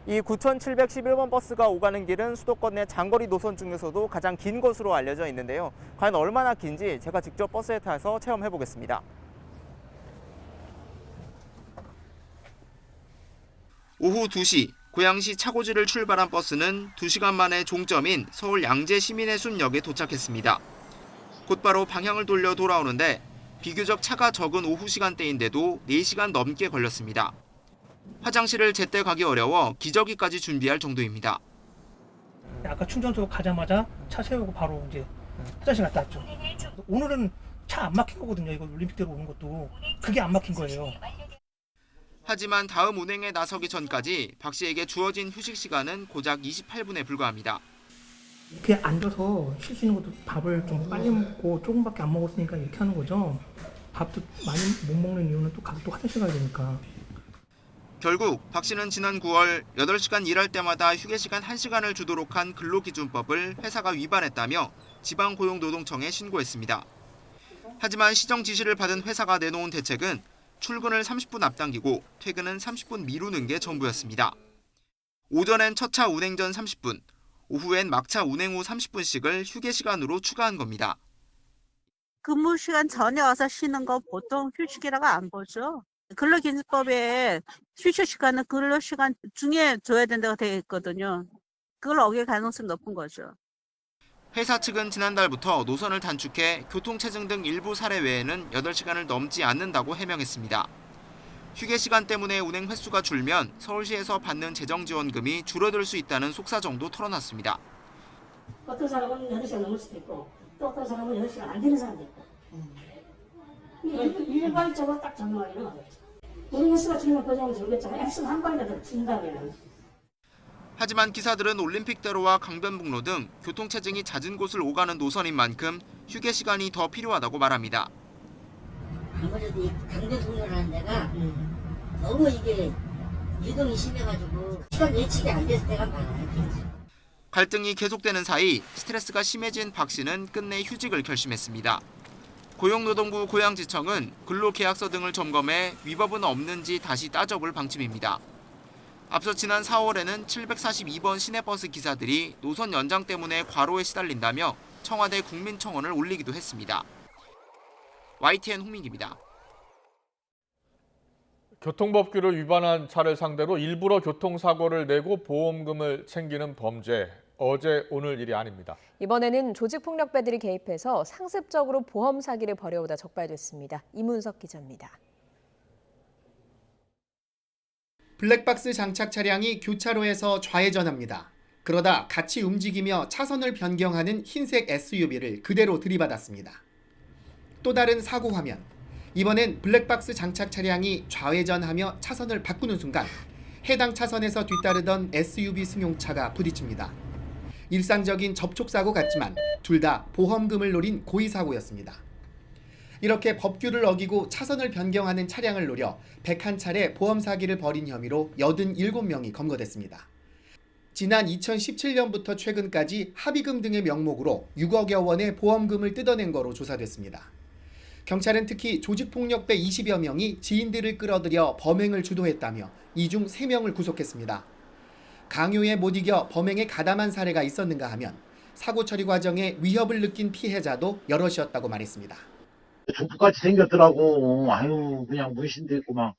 Speaker 12: 이 9711번 버스가 오가는 길은 수도권 내 장거리 노선 중에서도 가장 긴 것으로 알려져 있는데요. 과연 얼마나 긴지 제가 직접 버스에 타서 체험해 보겠습니다.
Speaker 11: 오후 2시 고양시 차고지를 출발한 버스는 2시간 만에 종점인 서울 양재시민해수역에 도착했습니다. 곧바로 방향을 돌려 돌아오는데 비교적 차가 적은 오후 시간대인데도 4시간 넘게 걸렸습니다. 화장실을 제때 가기 어려워 기저귀까지 준비할 정도입니다.
Speaker 13: 아까 충전소 가자마자 차 세우고 바로 이제 화장실 갔다 왔죠. 오늘은 차 안 막힌 거거든요. 이거 올림픽대로 오는 것도. 그게 안 막힌 거예요.
Speaker 11: 하지만 다음 운행에 나서기 전까지 박 씨에게 주어진 휴식 시간은 고작 28분에 불과합니다.
Speaker 13: 이렇게 앉아서 쉴 수 있는 것도 밥을 좀 빨리 먹고 조금밖에 안 먹었으니까 이렇게 하는 거죠. 밥도 많이 못 먹는 이유는 또 가서 또 화장실 가야 되니까.
Speaker 11: 결국 박 씨는 지난 9월 8시간 일할 때마다 휴게 시간 1시간을 주도록 한 근로기준법을 회사가 위반했다며 지방고용노동청에 신고했습니다. 하지만 시정 지시를 받은 회사가 내놓은 대책은 출근을 30분 앞당기고 퇴근은 30분 미루는 게 전부였습니다. 오전엔 첫 차 운행 전 30분, 오후엔 막차 운행 후 30분씩을 휴게 시간으로 추가한 겁니다.
Speaker 14: 근무 시간 전에 와서 쉬는 거 보통 휴식이라고 안 보죠. 근로기준법에 휴식 시간은 근로 시간 중에 줘야 된다고 되어 있거든요. 그걸 어길 가능성이 높은 거죠.
Speaker 11: 회사 측은 지난달부터 노선을 단축해 교통체증 등 일부 사례 외에는 8시간을 넘지 않는다고 해명했습니다. 휴게 시간 때문에 운행 횟수가 줄면 서울시에서 받는 재정지원금이 줄어들 수 있다는 속사정도 털어놨습니다.
Speaker 16: 어떤 사람은 8시간 넘을 수도 있고 또 어떤 사람은 8시간 안 되는 사람도 있고 일반적으로 딱 정하기는 어렵죠. 운행 횟수가 줄면 보장이 줄겠잖아요. 횟수가 한 번이라도 준다면.
Speaker 11: 하지만 기사들은 올림픽대로와 강변북로 등 교통체증이 잦은 곳을 오가는 노선인 만큼 휴게 시간이 더 필요하다고 말합니다.
Speaker 16: 아무래도 이 강변북로라는 데가 너무 이게 유동이 심해가지고 시간 예측이 안 됐을 때가 많아요.
Speaker 11: 갈등이 계속되는 사이 스트레스가 심해진 박 씨는 끝내 휴직을 결심했습니다. 고용노동부 고양지청은 근로계약서 등을 점검해 위법은 없는지 다시 따져볼 방침입니다. 앞서 지난 4월에는 742번 시내버스 기사들이 노선 연장 때문에 과로에 시달린다며 청와대 국민청원을 올리기도 했습니다. YTN 홍민기입니다.
Speaker 1: 교통법규를 위반한 차를 상대로 일부러 교통사고를 내고 보험금을 챙기는 범죄. 어제 오늘 일이 아닙니다.
Speaker 2: 이번에는 조직폭력배들이 개입해서 상습적으로 보험 사기를 벌여오다 적발됐습니다. 이문석 기자입니다.
Speaker 4: 블랙박스 장착 차량이 교차로에서 좌회전합니다. 그러다 같이 움직이며 차선을 변경하는 흰색 SUV를 그대로 들이받았습니다. 또 다른 사고 화면. 이번엔 블랙박스 장착 차량이 좌회전하며 차선을 바꾸는 순간 해당 차선에서 뒤따르던 SUV 승용차가 부딪힙니다. 일상적인 접촉사고 같지만 둘 다 보험금을 노린 고의사고였습니다. 이렇게 법규를 어기고 차선을 변경하는 차량을 노려 101차례 보험 사기를 벌인 혐의로 87명이 검거됐습니다. 지난 2017년부터 최근까지 합의금 등의 명목으로 6억여 원의 보험금을 뜯어낸 거로 조사됐습니다. 경찰은 특히 조직폭력배 20여 명이 지인들을 끌어들여 범행을 주도했다며 이 중 3명을 구속했습니다. 강요에 못 이겨 범행에 가담한 사례가 있었는가 하면 사고 처리 과정에 위협을 느낀 피해자도 여럿이었다고 말했습니다.
Speaker 9: 족같이 생겼더라고. 아유, 그냥 문신도 있고 막.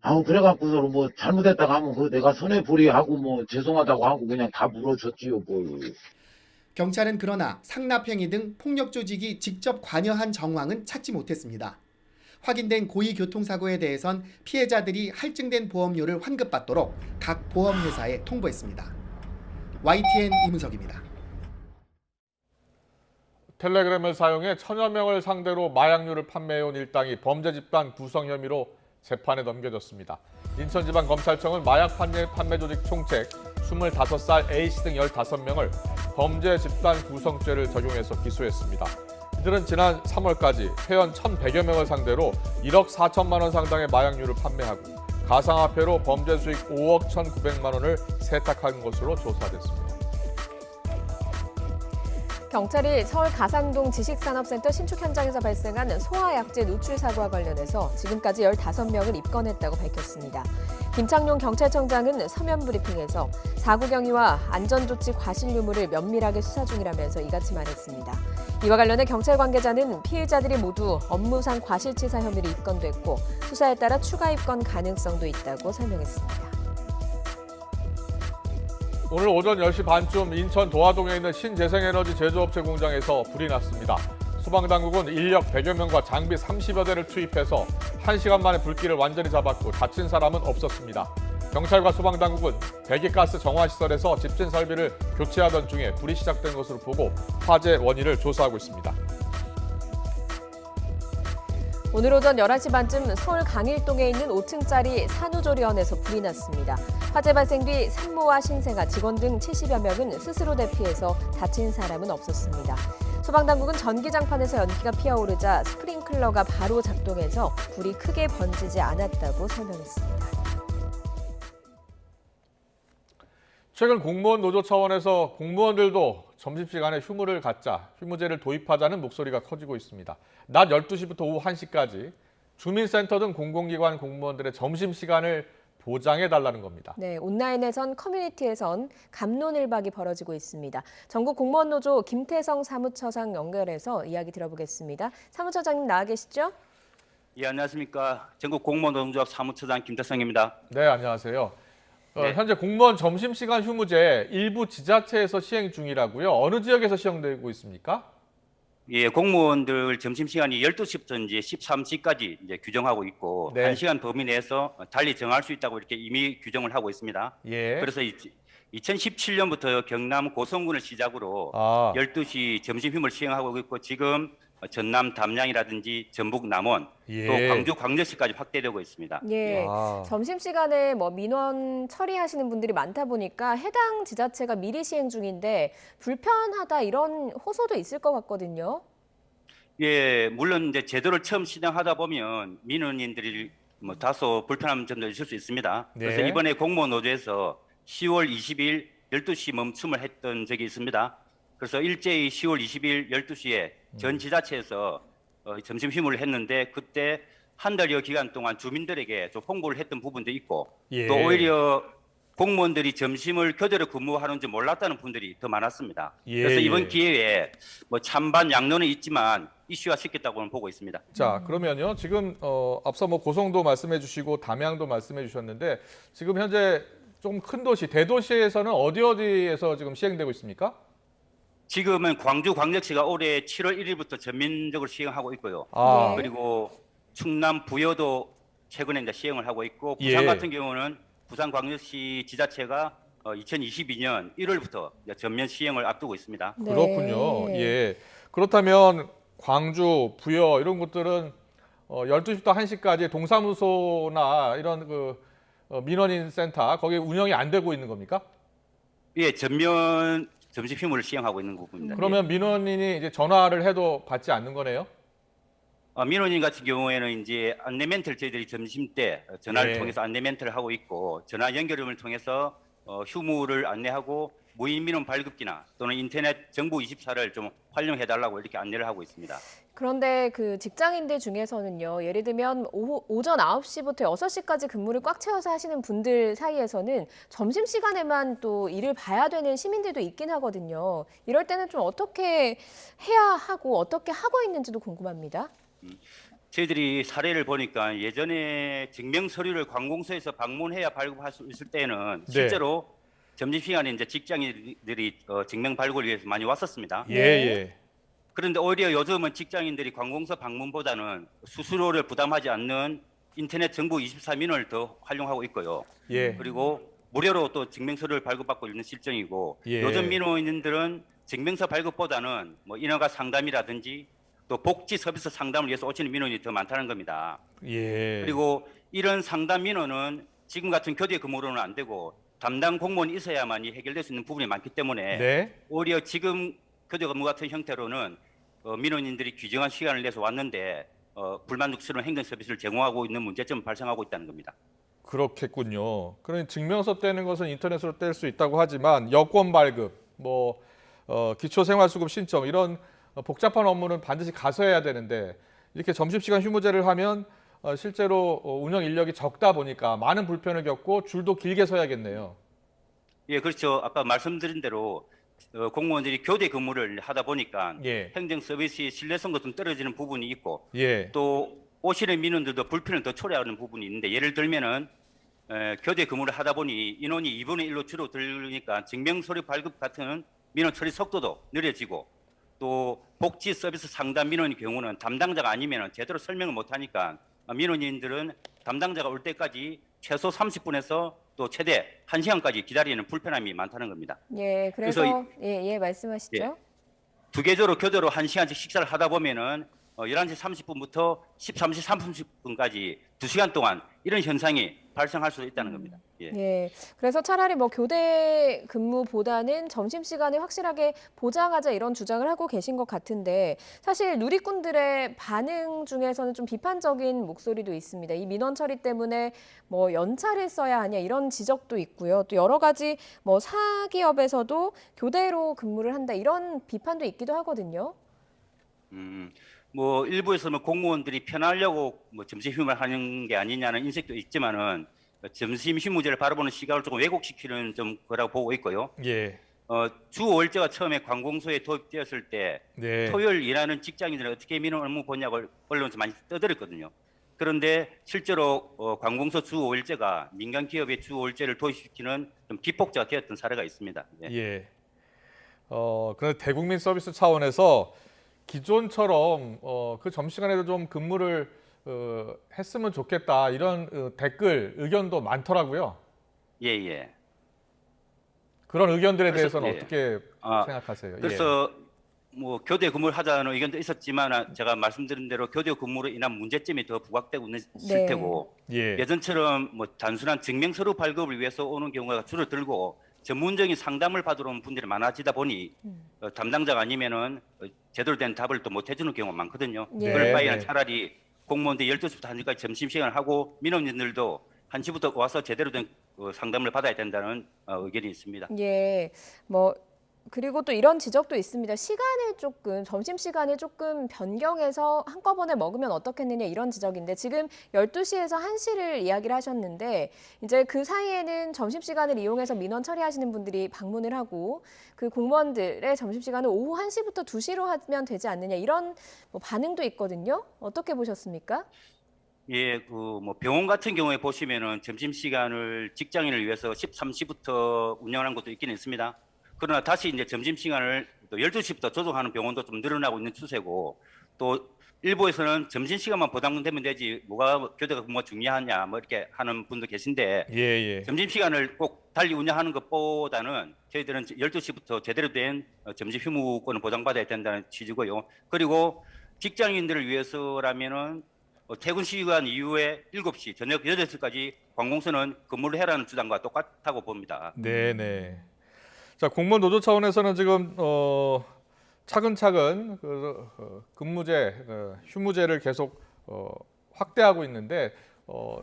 Speaker 9: 아우, 그래갖고서 뭐 잘못했다고 하면 그 내가 손해불이하고 뭐 죄송하다고 하고 그냥 다 물어줬지요, 뭐.
Speaker 4: 경찰은 그러나 상납행위 등 폭력 조직이 직접 관여한 정황은 찾지 못했습니다. 확인된 고의 교통사고에 대해선 피해자들이 할증된 보험료를 환급받도록 각 보험회사에 통보했습니다. YTN 이문석입니다.
Speaker 1: 텔레그램을 사용해 천여 명을 상대로 마약류를 판매해온 일당이 범죄 집단 구성 혐의로 재판에 넘겨졌습니다. 인천지방검찰청은 마약 판매 조직 총책 25살 A씨 등 15명을 범죄 집단 구성죄를 적용해서 기소했습니다. 이들은 지난 3월까지 회원 1,100여 명을 상대로 1억 4천만 원 상당의 마약류를 판매하고 가상화폐로 범죄 수익 5억 1,900만 원을 세탁한 것으로 조사됐습니다.
Speaker 2: 경찰이 서울 가상동 지식산업센터 신축 현장에서 발생한 소화약재 누출 사고와 관련해서 지금까지 15명을 입건했다고 밝혔습니다. 김창룡 경찰청장은 서면 브리핑에서 사고 경위와 안전조치 과실 유무를 면밀하게 수사 중이라면서 이같이 말했습니다. 이와 관련해 경찰 관계자는 피해자들이 모두 업무상 과실치사 혐의로 입건됐고 수사에 따라 추가 입건 가능성도 있다고 설명했습니다.
Speaker 1: 오늘 오전 10시 반쯤 인천 도화동에 있는 신재생에너지 제조업체 공장에서 불이 났습니다. 소방당국은 인력 100여 명과 장비 30여 대를 투입해서 1시간 만에 불길을 완전히 잡았고 다친 사람은 없었습니다. 경찰과 소방당국은 배기가스 정화시설에서 집진 설비를 교체하던 중에 불이 시작된 것으로 보고 화재 원인을 조사하고 있습니다.
Speaker 2: 오늘 오전 11시 반쯤 서울 강일동에 있는 5층짜리 산후조리원에서 불이 났습니다. 화재 발생 뒤 산모와 신생아, 직원 등 70여 명은 스스로 대피해서 다친 사람은 없었습니다. 소방당국은 전기장판에서 연기가 피어오르자 스프링클러가 바로 작동해서 불이 크게 번지지 않았다고 설명했습니다.
Speaker 1: 최근 공무원 노조 차원에서 공무원들도 점심시간에 휴무를 갖자, 휴무제를 도입하자는 목소리가 커지고 있습니다. 낮 12시부터 오후 1시까지 주민센터 등 공공기관 공무원들의 점심시간을 보장해달라는 겁니다.
Speaker 2: 네, 온라인에선 커뮤니티에선 갑론을박이 벌어지고 있습니다. 전국 공무원 노조 김태성 사무처장 연결해서 이야기 들어보겠습니다. 사무처장님 나와 계시죠?
Speaker 15: 예, 안녕하십니까. 전국 공무원 노동조합 사무처장 김태성입니다.
Speaker 1: 네, 안녕하세요.
Speaker 15: 네.
Speaker 1: 현재 공무원 점심시간 휴무제 일부 지자체에서 시행 중이라고요. 어느 지역에서 시행되고 있습니까?
Speaker 15: 예, 공무원들 점심시간이 12시부터 이제 13시까지 이제 규정하고 있고
Speaker 1: 네.
Speaker 15: 1시간 범위 내에서 달리 정할 수 있다고 이렇게 이미 규정을 하고 있습니다.
Speaker 1: 예.
Speaker 15: 그래서 2017년부터 경남 고성군을 시작으로 12시 점심 휴무를 시행하고 있고 지금 전남 담양이라든지 전북 남원
Speaker 1: 예.
Speaker 15: 또 광주 광주시까지 확대되고 있습니다.
Speaker 2: 예, 점심시간에 민원 처리하시는 분들이 많다 보니까 해당 지자체가 미리 시행 중인데 불편하다 이런 호소도 있을 것 같거든요.
Speaker 15: 예, 물론 이제 제도를 처음 시행하다 보면 민원인들이 다소 불편한 점도 있을 수 있습니다.
Speaker 1: 네.
Speaker 15: 그래서 이번에 공무원 노조에서 10월 20일 12시 멈춤을 했던 적이 있습니다. 그래서 일제히 10월 20일 12시에 전 지자체에서 점심 휴무를 했는데 그때 한 달여 기간 동안 주민들에게 좀 홍보를 했던 부분도 있고
Speaker 1: 예.
Speaker 15: 또 오히려 공무원들이 점심을 교대로 근무하는 줄 몰랐다는 분들이 더 많았습니다.
Speaker 1: 예,
Speaker 15: 그래서
Speaker 1: 예.
Speaker 15: 이번 기회에 찬반 양론은 있지만 이슈화 시켰다고는 보고 있습니다.
Speaker 1: 자, 그러면요. 지금 앞서 고성도 말씀해 주시고 담양도 말씀해 주셨는데 지금 현재 좀 큰 도시, 대도시에서는 어디에서 지금 시행되고 있습니까?
Speaker 15: 지금은 광주광역시가 올해 7월 1일부터 전면적으로 시행하고 있고요.
Speaker 1: 아.
Speaker 15: 그리고 충남 부여도 최근에 이제 시행을 하고 있고 부산
Speaker 1: 예.
Speaker 15: 같은 경우는 부산광역시 지자체가 2022년 1월부터 전면 시행을 앞두고 있습니다.
Speaker 1: 그렇군요. 예. 그렇다면 광주, 부여 이런 곳들은 12시부터 1시까지 동사무소나 이런 민원인 센터 거기 운영이 안 되고 있는 겁니까?
Speaker 15: 예, 전면 점심 휴무를 시행하고 있는 부분입니다.
Speaker 1: 그러면 민원인이 이제 전화를 해도 받지 않는 거네요?
Speaker 15: 민원인 같은 경우에는 이제 안내 멘트를 저희들이 점심 때 전화를
Speaker 1: 예.
Speaker 15: 통해서 안내 멘트를 하고 있고 전화 연결음을 통해서 휴무를 안내하고 무인 민원 발급기나 또는 인터넷 정보 24를 좀 활용해달라고 이렇게 안내를 하고 있습니다.
Speaker 2: 그런데 그 직장인들 중에서는요, 예를 들면 오전 9시부터 6시까지 근무를 꽉 채워서 하시는 분들 사이에서는 점심시간에만 또 일을 봐야 되는 시민들도 있긴 하거든요. 이럴 때는 좀 어떻게 해야 하고 어떻게 하고 있는지도 궁금합니다.
Speaker 15: 저희들이 사례를 보니까 예전에 증명 서류를 관공서에서 방문해야 발급할 수 있을 때는 실제로 점심시간에 이제 직장인들이 증명 발급을 위해서 많이 왔었습니다.
Speaker 1: 예.
Speaker 15: 그런데 오히려 요즘은 직장인들이 관공서 방문보다는 수수료를 부담하지 않는 인터넷 정보 24 민원을 더 활용하고 있고요.
Speaker 1: 예.
Speaker 15: 그리고 무료로 또 증명서를 발급받고 있는 실정이고
Speaker 1: 예.
Speaker 15: 요즘 민원인들은 증명서 발급보다는 뭐 인허가 상담이라든지 또 복지 서비스 상담을 위해서 오시는 민원이 더 많다는 겁니다.
Speaker 1: 예.
Speaker 15: 그리고 이런 상담 민원은 지금 같은 교대 근무로는 안 되고 담당 공무원이 있어야만이 해결될 수 있는 부분이 많기 때문에
Speaker 1: 네.
Speaker 15: 오히려 지금 교대 근무 같은 형태로는 민원인들이 규정한 시간을 내서 왔는데 불만족스러운 행정 서비스를 제공하고 있는 문제점이 발생하고 있다는 겁니다.
Speaker 1: 그렇겠군요. 그러니 증명서 떼는 것은 인터넷으로 뗄 수 있다고 하지만 여권 발급, 기초생활수급 신청 이런 복잡한 업무는 반드시 가서 해야 되는데 이렇게 점심시간 휴무제를 하면 실제로 운영 인력이 적다 보니까 많은 불편을 겪고 줄도 길게 서야겠네요.
Speaker 15: 예, 그렇죠. 아까 말씀드린 대로 공무원들이 교대 근무를 하다 보니까 행정 서비스의 신뢰성도 좀 떨어지는 부분이 있고 또 오시는 민원들도 불편을 더 초래하는 부분이 있는데 예를 들면은 교대 근무를 하다 보니 인원이 2분의 1로 줄어들으니까 증명서류 발급 같은 민원 처리 속도도 느려지고 또 복지 서비스 상담 민원의 경우는 담당자가 아니면 제대로 설명을 못하니까 민원인들은 담당자가 올 때까지 최소 30분에서 또 최대 1시간까지 기다리는 불편함이 많다는 겁니다.
Speaker 2: 예, 그래서 말씀하시죠.
Speaker 15: 두 계조로 교대로 1시간씩 식사를 하다 보면은 11시 30분부터 13시 30분까지 2시간 동안 이런 현상이 발생할 수 있다는 겁니다.
Speaker 2: 예, 그래서 차라리 교대 근무보다는 점심시간을 확실하게 보장하자 이런 주장을 하고 계신 것 같은데 사실 누리꾼들의 반응 중에서는 좀 비판적인 목소리도 있습니다. 이 민원 처리 때문에 연차를 써야 하냐 이런 지적도 있고요. 또 여러 가지 사기업에서도 교대로 근무를 한다 이런 비판도 있기도 하거든요.
Speaker 15: 일부에서는 공무원들이 편하려고 점심 휴무를 하는 게 아니냐는 인식도 있지만은 점심 휴무제를 바라보는 시각을 조금 왜곡시키는 좀 거라고 보고 있고요. 주 5일제가 처음에 관공서에 도입되었을 때 토요일 일하는 직장인들은 어떻게 민원 업무 보냐고 언론에서 많이 떠들었거든요. 그런데 실제로 관공서 주 5일제가 민간 기업의 주 5일제를 도입시키는 좀 기폭제가 되었던 사례가 있습니다.
Speaker 1: 그런데 대국민 서비스 차원에서 기존처럼 그 점심시간에도 좀 근무를 했으면 좋겠다 이런 댓글 의견도 많더라고요. 그런 의견들에 대해서는 어떻게 생각하세요?
Speaker 15: 그래서 교대 근무를 하자는 의견도 있었지만 제가 말씀드린 대로 교대 근무로 인한 문제점이 더 부각되고 있는 실태고 예전처럼 단순한 증명서류 발급을 위해서 오는 경우가 줄어들고 전문적인 상담을 받으러 오는 분들이 많아지다 보니 담당자가 아니면은 제대로 된 답을 또 못 해주는 경우가 많거든요. 그럴 바에는 차라리 공무원들이 12시부터 1시까지 점심시간을 하고 민원인들도 1시부터 와서 제대로 된 상담을 받아야 된다는 의견이 있습니다.
Speaker 2: 그리고 또 이런 지적도 있습니다. 점심시간을 조금 변경해서 한꺼번에 먹으면 어떻겠느냐 이런 지적인데 지금 12시에서 1시를 이야기를 하셨는데 이제 그 사이에는 점심시간을 이용해서 민원 처리하시는 분들이 방문을 하고 그 공무원들의 점심시간을 오후 1시부터 2시로 하면 되지 않느냐 이런 반응도 있거든요. 어떻게 보셨습니까?
Speaker 15: 예, 그 뭐 병원 같은 경우에 보시면은 점심 시간을 직장인을 위해서 13시부터 운영하는 것도 있긴 있습니다. 그러나 다시 이제 점심 시간을 또 12시부터 조정하는 병원도 좀 늘어나고 있는 추세고, 또 일부에서는 점심 시간만 보장되면 되지 뭐가 교대가 뭐가 중요하냐 뭐 이렇게 하는 분도 계신데, 점심 시간을 꼭 달리 운영하는 것보다는 저희들은 12시부터 제대로 된 점심 휴무권을 보장받아야 된다는 취지고요. 그리고 직장인들을 위해서라면은 퇴근 시간 이후에 7시, 저녁 8시까지 관공서는 근무를 해라는 주장과 똑같다고 봅니다.
Speaker 1: 네네. 자, 공무원 노조 차원에서는 지금 차근차근 근무제, 휴무제를 계속 확대하고 있는데,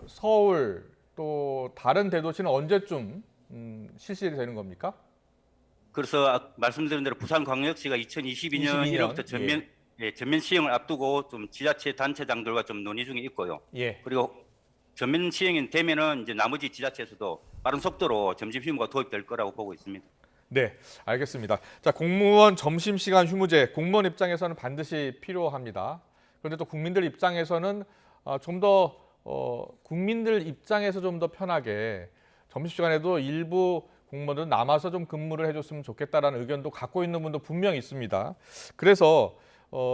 Speaker 1: 서울 또 다른 대도시는 언제쯤 실시되는 겁니까?
Speaker 15: 그래서 말씀드린 대로 부산광역시가 2022년 1월부터 전면 시행을 앞두고 좀 지자체 단체장들과 좀 논의 중에 있고요. 그리고 전면 시행이 되면은 이제 나머지 지자체에서도 빠른 속도로 점심 휴무가 도입될 거라고 보고 있습니다.
Speaker 1: 네, 알겠습니다. 자, 공무원 점심시간 휴무제, 공무원 입장에서는 반드시 필요합니다. 그런데 또 국민들 입장에서는 좀 더 국민들 입장에서 좀 더 편하게 점심시간에도 일부 공무원들은 남아서 좀 근무를 해줬으면 좋겠다라는 의견도 갖고 있는 분도 분명히 있습니다. 그래서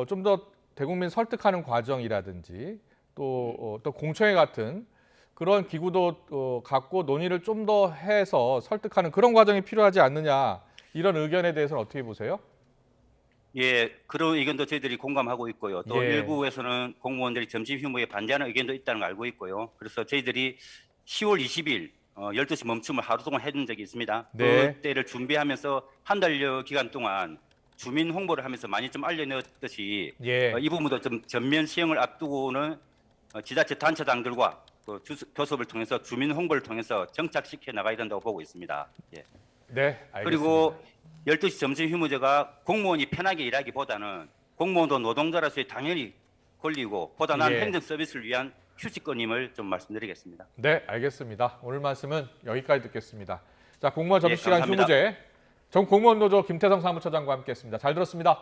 Speaker 1: 좀 더 대국민 설득하는 과정이라든지 또 공청회 같은 그런 기구도 갖고 논의를 좀 더 해서 설득하는 그런 과정이 필요하지 않느냐, 이런 의견에 대해서는 어떻게 보세요?
Speaker 15: 예, 그런 의견도 저희들이 공감하고 있고요. 또 일부에서는 공무원들이 점심 휴무에 반대하는 의견도 있다는 걸 알고 있고요. 그래서 저희들이 10월 20일 12시 멈춤을 하루 동안 해준 적이 있습니다. 그때를 준비하면서 한 달여 기간 동안 주민 홍보를 하면서 많이 좀 알려냈듯이 이 부분도 좀 전면 시행을 앞두고는 지자체 단체장들과 교섭을 통해서 주민 홍보를 통해서 정착시켜 나가야 된다고 보고 있습니다. 예.
Speaker 1: 네, 알겠습니다.
Speaker 15: 그리고 12시 점심 휴무제가 공무원이 편하게 일하기보다는 공무원도 노동자로서의 당연히 권리고 보다 나은 행정 서비스를 위한 휴식권임을 좀 말씀드리겠습니다.
Speaker 1: 네, 알겠습니다. 오늘 말씀은 여기까지 듣겠습니다. 자, 공무원 점심시간 휴무제, 전 공무원 노조 김태성 사무처장과 함께했습니다. 잘 들었습니다.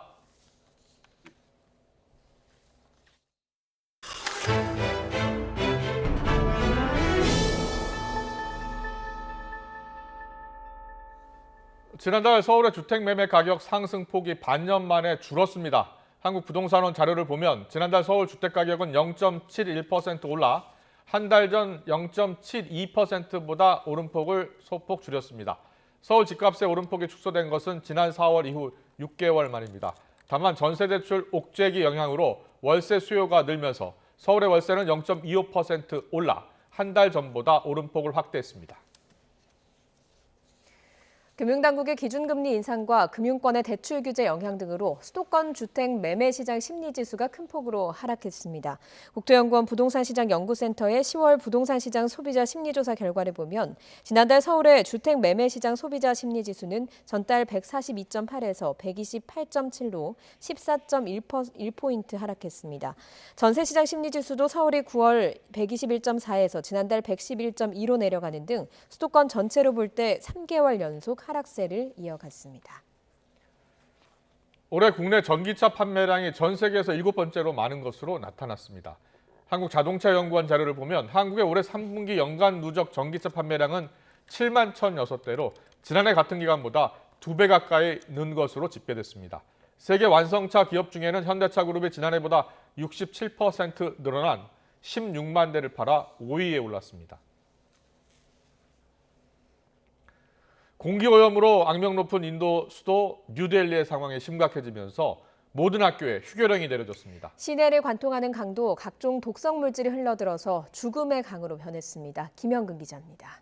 Speaker 1: 지난달 서울의 주택 매매 가격 상승폭이 반년 만에 줄었습니다. 한국부동산원 자료를 보면 지난달 서울 주택 가격은 0.71% 올라 한 달 전 0.72%보다 오름폭을 소폭 줄였습니다. 서울 집값의 오름폭이 축소된 것은 지난 4월 이후 6개월 만입니다. 다만 전세대출 옥죄기 영향으로 월세 수요가 늘면서 서울의 월세는 0.25% 올라 한 달 전보다 오름폭을 확대했습니다.
Speaker 2: 금융당국의 기준금리 인상과 금융권의 대출 규제 영향 등으로 수도권 주택 매매 시장 심리지수가 큰 폭으로 하락했습니다. 국토연구원 부동산시장 연구센터의 10월 부동산시장 소비자 심리조사 결과를 보면 지난달 서울의 주택 매매 시장 소비자 심리지수는 전달 142.8에서 128.7로 14.1포인트 하락했습니다. 전세시장 심리지수도 서울이 9월 121.4에서 지난달 111.2로 내려가는 등 수도권 전체로 볼 때 3개월 연속 하락세를 이어갔습니다.
Speaker 1: 올해 국내 전기차 판매량이 전 세계에서 7번째로 많은 것으로 나타났습니다. 한국자동차연구원 자료를 보면 한국의 올해 3분기 연간 누적 전기차 판매량은 7만 1,006대로 지난해 같은 기간보다 2배 가까이 는 것으로 집계됐습니다. 세계 완성차 기업 중에는 현대차 그룹이 지난해보다 67% 늘어난 16만 대를 팔아 5위에 올랐습니다. 공기오염으로 악명 높은 인도 수도 뉴델리의 상황이 심각해지면서 모든 학교에 휴교령이 내려졌습니다.
Speaker 2: 시내를 관통하는 강도 각종 독성 물질이 흘러들어서 죽음의 강으로 변했습니다. 김영근 기자입니다.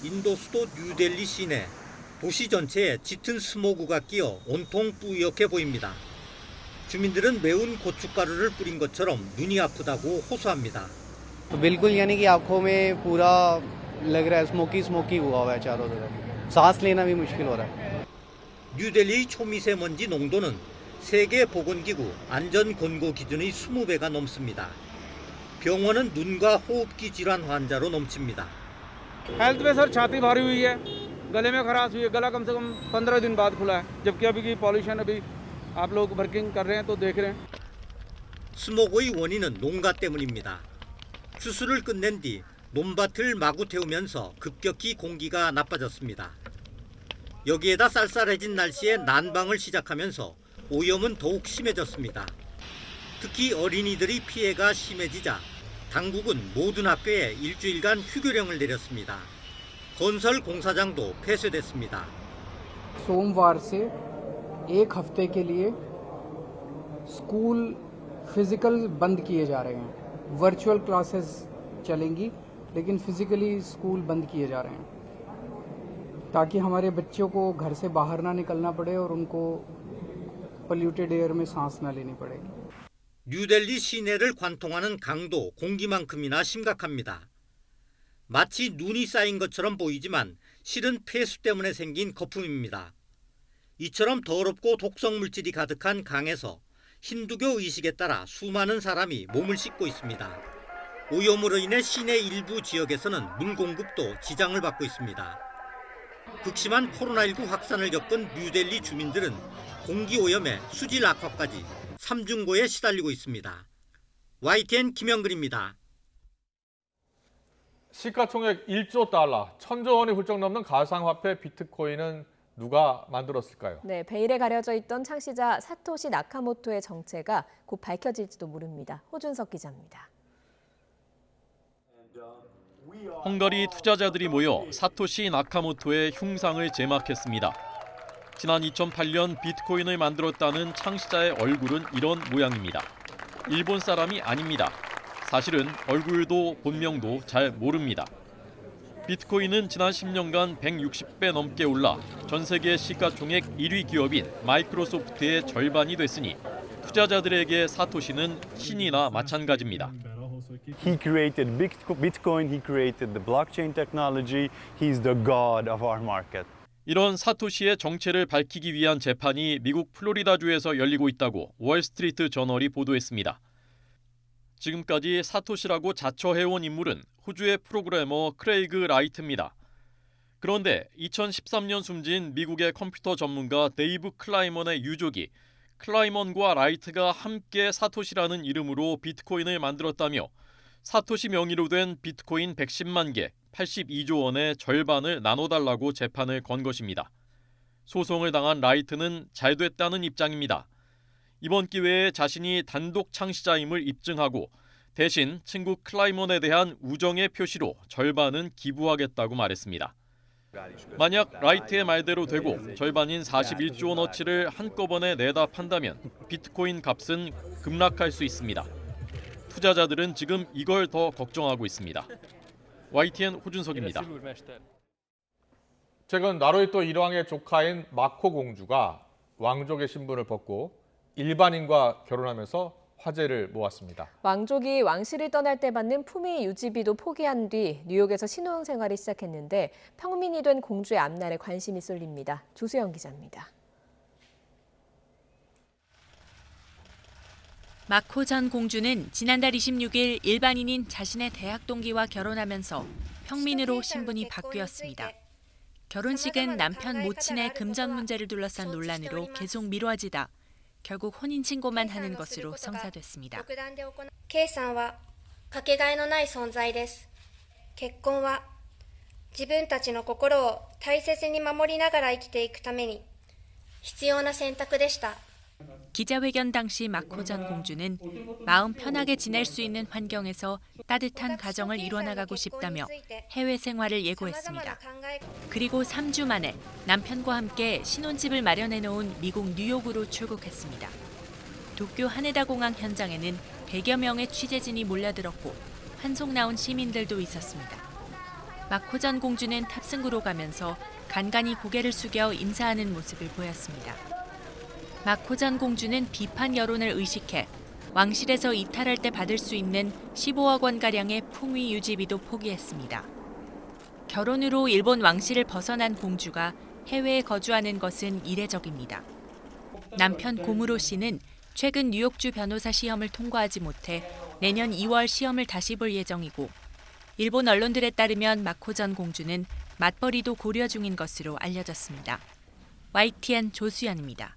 Speaker 3: 인도 수도 뉴델리 시내, 도시 전체에 짙은 스모그가 끼어 온통 뿌옇게 보입니다. 주민들은 매운 고춧가루를 뿌린 것처럼 눈이 아프다고 호소합니다.
Speaker 17: बिल्कुल यानी कि आंखों में पूरा लग रहा है स्मोकी हुआ है चारों तरफ सांस लेना भी मुश्किल हो रहा है.
Speaker 3: 뉴델리 초미세먼지 농도는 세계 보건기구 안전 권고 기준의 20배가 넘습니다. 병원은 눈과 호흡기 질환 환자로 넘칩니다.
Speaker 19: हेल्थ में सर छाती भारी हुई है, गले में खराश हुई है, गला कम से कम 15 दिन बाद खुला है, जबकि अभी की पॉल्यूशन अभी आप लोग वर्किंग कर रहे हैं तो देख रहे हैं.
Speaker 3: 스모그의 원인은 농가 때문입니다. 추수를 끝낸 뒤 논밭을 마구 태우면서 급격히 공기가 나빠졌습니다. 여기에다 쌀쌀해진 날씨에 난방을 시작하면서 오염은 더욱 심해졌습니다. 특히 어린이들의 피해가 심해지자 당국은 모든 학교에 일주일간 휴교령을 내렸습니다. 건설 공사장도 폐쇄됐습니다.
Speaker 6: सोमवार से एक हफ्ते के लिए स्कूल फिजिकल बंद किए जा रहे हैं। वर्चुअल क्लासेस चलेंगी लेकिन फिजिकली स्कूल बंद किए जा रहे हैं ताकि हमारे बच्चों को घर से बाहर ना निकलना पड़े और उनको पोल्यूटेड एयर में सांस ना लेनी पड़ेगी।
Speaker 3: 뉴델리 시내를 관통하는 강도 공기만큼이나 심각합니다. 마치 눈이 쌓인 것처럼 보이지만 실은 폐수 때문에 생긴 거품입니다. 이처럼 더럽고 독성 물질이 가득한 강에서 힌두교 의식에 따라 수많은 사람이 몸을 씻고 있습니다. 오염으로 인해 시내 일부 지역에서는 물 공급도 지장을 받고 있습니다. 극심한 코로나19 확산을 겪은 뉴델리 주민들은 공기오염에 수질 악화까지 삼중고에 시달리고 있습니다. YTN 김영근입니다.
Speaker 1: 시가총액 1조 달러, 1,000조 원이 훌쩍 넘는 가상화폐 비트코인은 누가 만들었을까요?
Speaker 2: 네, 베일에 가려져 있던 창시자 사토시 나카모토의 정체가 곧 밝혀질지도 모릅니다. 호준석 기자입니다.
Speaker 7: 헝가리 투자자들이 모여 사토시 나카모토의 흉상을 제막했습니다. 지난 2008년 비트코인을 만들었다는 창시자의 얼굴은 이런 모양입니다. 일본 사람이 아닙니다. 사실은 얼굴도 본명도 잘 모릅니다. 비트코인은 지난 10년간 160배 넘게 올라 전 세계 시가총액 1위 기업인 마이크로소프트의 절반이 됐으니 투자자들에게 사토시는 신이나 마찬가지입니다.
Speaker 21: He created Bitcoin, he created the blockchain technology, he's the god of our market.
Speaker 7: 이런 사토시의 정체를 밝히기 위한 재판이 미국 플로리다주에서 열리고 있다고 월스트리트 저널이 보도했습니다. 지금까지 사토시라고 자처해온 인물은 호주의 프로그래머 크레이그 라이트입니다. 그런데 2013년 숨진 미국의 컴퓨터 전문가 데이브 클라이먼의 유족이 클라이먼과 라이트가 함께 사토시라는 이름으로 비트코인을 만들었다며 사토시 명의로 된 비트코인 110만 개, 82조 원의 절반을 나눠달라고 재판을 건 것입니다. 소송을 당한 라이트는 잘 됐다는 입장입니다. 이번 기회에 자신이 단독 창시자임을 입증하고 대신 친구 클라이먼에 대한 우정의 표시로 절반은 기부하겠다고 말했습니다. 만약 라이트의 말대로 되고 절반인 41조 원어치를 한꺼번에 내다 판다면 비트코인 값은 급락할 수 있습니다. 투자자들은 지금 이걸 더 걱정하고 있습니다. YTN 호준석입니다.
Speaker 1: 최근 나루히토 1왕의 조카인 마코 공주가 왕족의 신분을 벗고 일반인과 결혼하면서 화제를 모았습니다.
Speaker 2: 왕족이 왕실을 떠날 때 받는 품위 유지비도 포기한 뒤 뉴욕에서 신혼생활을 시작했는데 평민이 된 공주의 앞날에 관심이 쏠립니다. 조수영 기자입니다.
Speaker 22: 마코 전 공주는 지난달 26일 일반인인 자신의 대학 동기와 결혼하면서 평민으로 신분이 바뀌었습니다. 결혼식은 남편 모친의 금전 문제를 둘러싼 논란으로 계속 미뤄지다 결국 혼인신고만 하는 것으로 성사됐습니다.
Speaker 23: Kさんはかけがえのない存在です。結婚は自分たちの心を大切に守りながら生きていくために必要な選択でした。
Speaker 22: 기자회견 당시 마코 전 공주는 마음 편하게 지낼 수 있는 환경에서 따뜻한 가정을 이뤄나가고 싶다며 해외 생활을 예고했습니다. 그리고 3주 만에 남편과 함께 신혼집을 마련해 놓은 미국 뉴욕으로 출국했습니다. 도쿄 하네다 공항 현장에는 100여 명의 취재진이 몰려들었고 환속 나온 시민들도 있었습니다. 마코 전 공주는 탑승구로 가면서 간간히 고개를 숙여 인사하는 모습을 보였습니다. 마코 전 공주는 비판 여론을 의식해 왕실에서 이탈할 때 받을 수 있는 15억 원가량의 풍위 유지비도 포기했습니다. 결혼으로 일본 왕실을 벗어난 공주가 해외에 거주하는 것은 이례적입니다. 남편 고무로 씨는 최근 뉴욕주 변호사 시험을 통과하지 못해 내년 2월 시험을 다시 볼 예정이고 일본 언론들에 따르면 마코 전 공주는 맞벌이도 고려 중인 것으로 알려졌습니다. YTN 조수연입니다.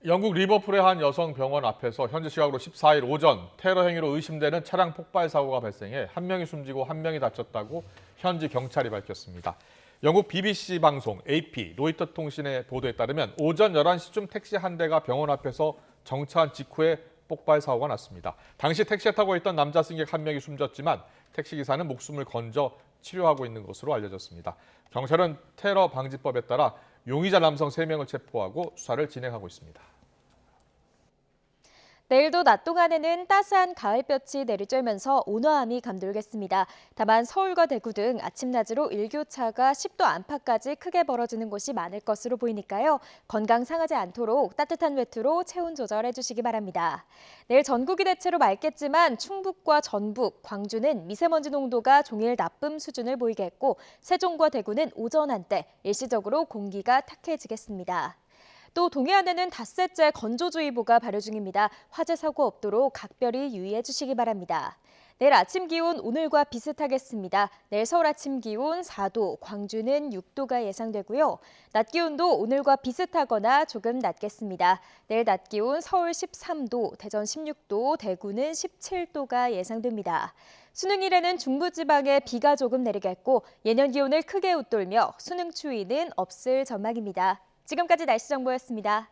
Speaker 1: 영국 리버풀의 한 여성 병원 앞에서 현지 시각으로 14일 오전 테러 행위로 의심되는 차량 폭발 사고가 발생해 한 명이 숨지고 한 명이 다쳤다고 현지 경찰이 밝혔습니다. 영국 BBC 방송, AP, 로이터 통신의 보도에 따르면 오전 11시쯤 택시 한 대가 병원 앞에서 정차한 직후에 폭발 사고가 났습니다. 당시 택시에 타고 있던 남자 승객 한 명이 숨졌지만 택시기사는 목숨을 건져 치료하고 있는 것으로 알려졌습니다. 경찰은 테러 방지법에 따라 용의자 남성 3명을 체포하고 수사를 진행하고 있습니다.
Speaker 8: 내일도 낮 동안에는 따스한 가을볕이 내리쬐면서 온화함이 감돌겠습니다. 다만 서울과 대구 등 아침 낮으로 일교차가 10도 안팎까지 크게 벌어지는 곳이 많을 것으로 보이니까요. 건강 상하지 않도록 따뜻한 외투로 체온 조절해 주시기 바랍니다. 내일 전국이 대체로 맑겠지만 충북과 전북, 광주는 미세먼지 농도가 종일 나쁨 수준을 보이겠고 세종과 대구는 오전 한때 일시적으로 공기가 탁해지겠습니다. 또 동해안에는 닷새째 건조주의보가 발효 중입니다. 화재 사고 없도록 각별히 유의해 주시기 바랍니다. 내일 아침 기온 오늘과 비슷하겠습니다. 내일 서울 아침 기온 4도, 광주는 6도가 예상되고요. 낮 기온도 오늘과 비슷하거나 조금 낮겠습니다. 내일 낮 기온 서울 13도, 대전 16도, 대구는 17도가 예상됩니다. 수능일에는 중부지방에 비가 조금 내리겠고 예년 기온을 크게 웃돌며 수능 추위는 없을 전망입니다. 지금까지 날씨 정보였습니다.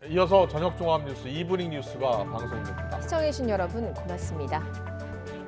Speaker 1: 이어서 저녁 종합 뉴스 이브닝 뉴스가 방송됩니다.
Speaker 2: 시청해주신 여러분 고맙습니다.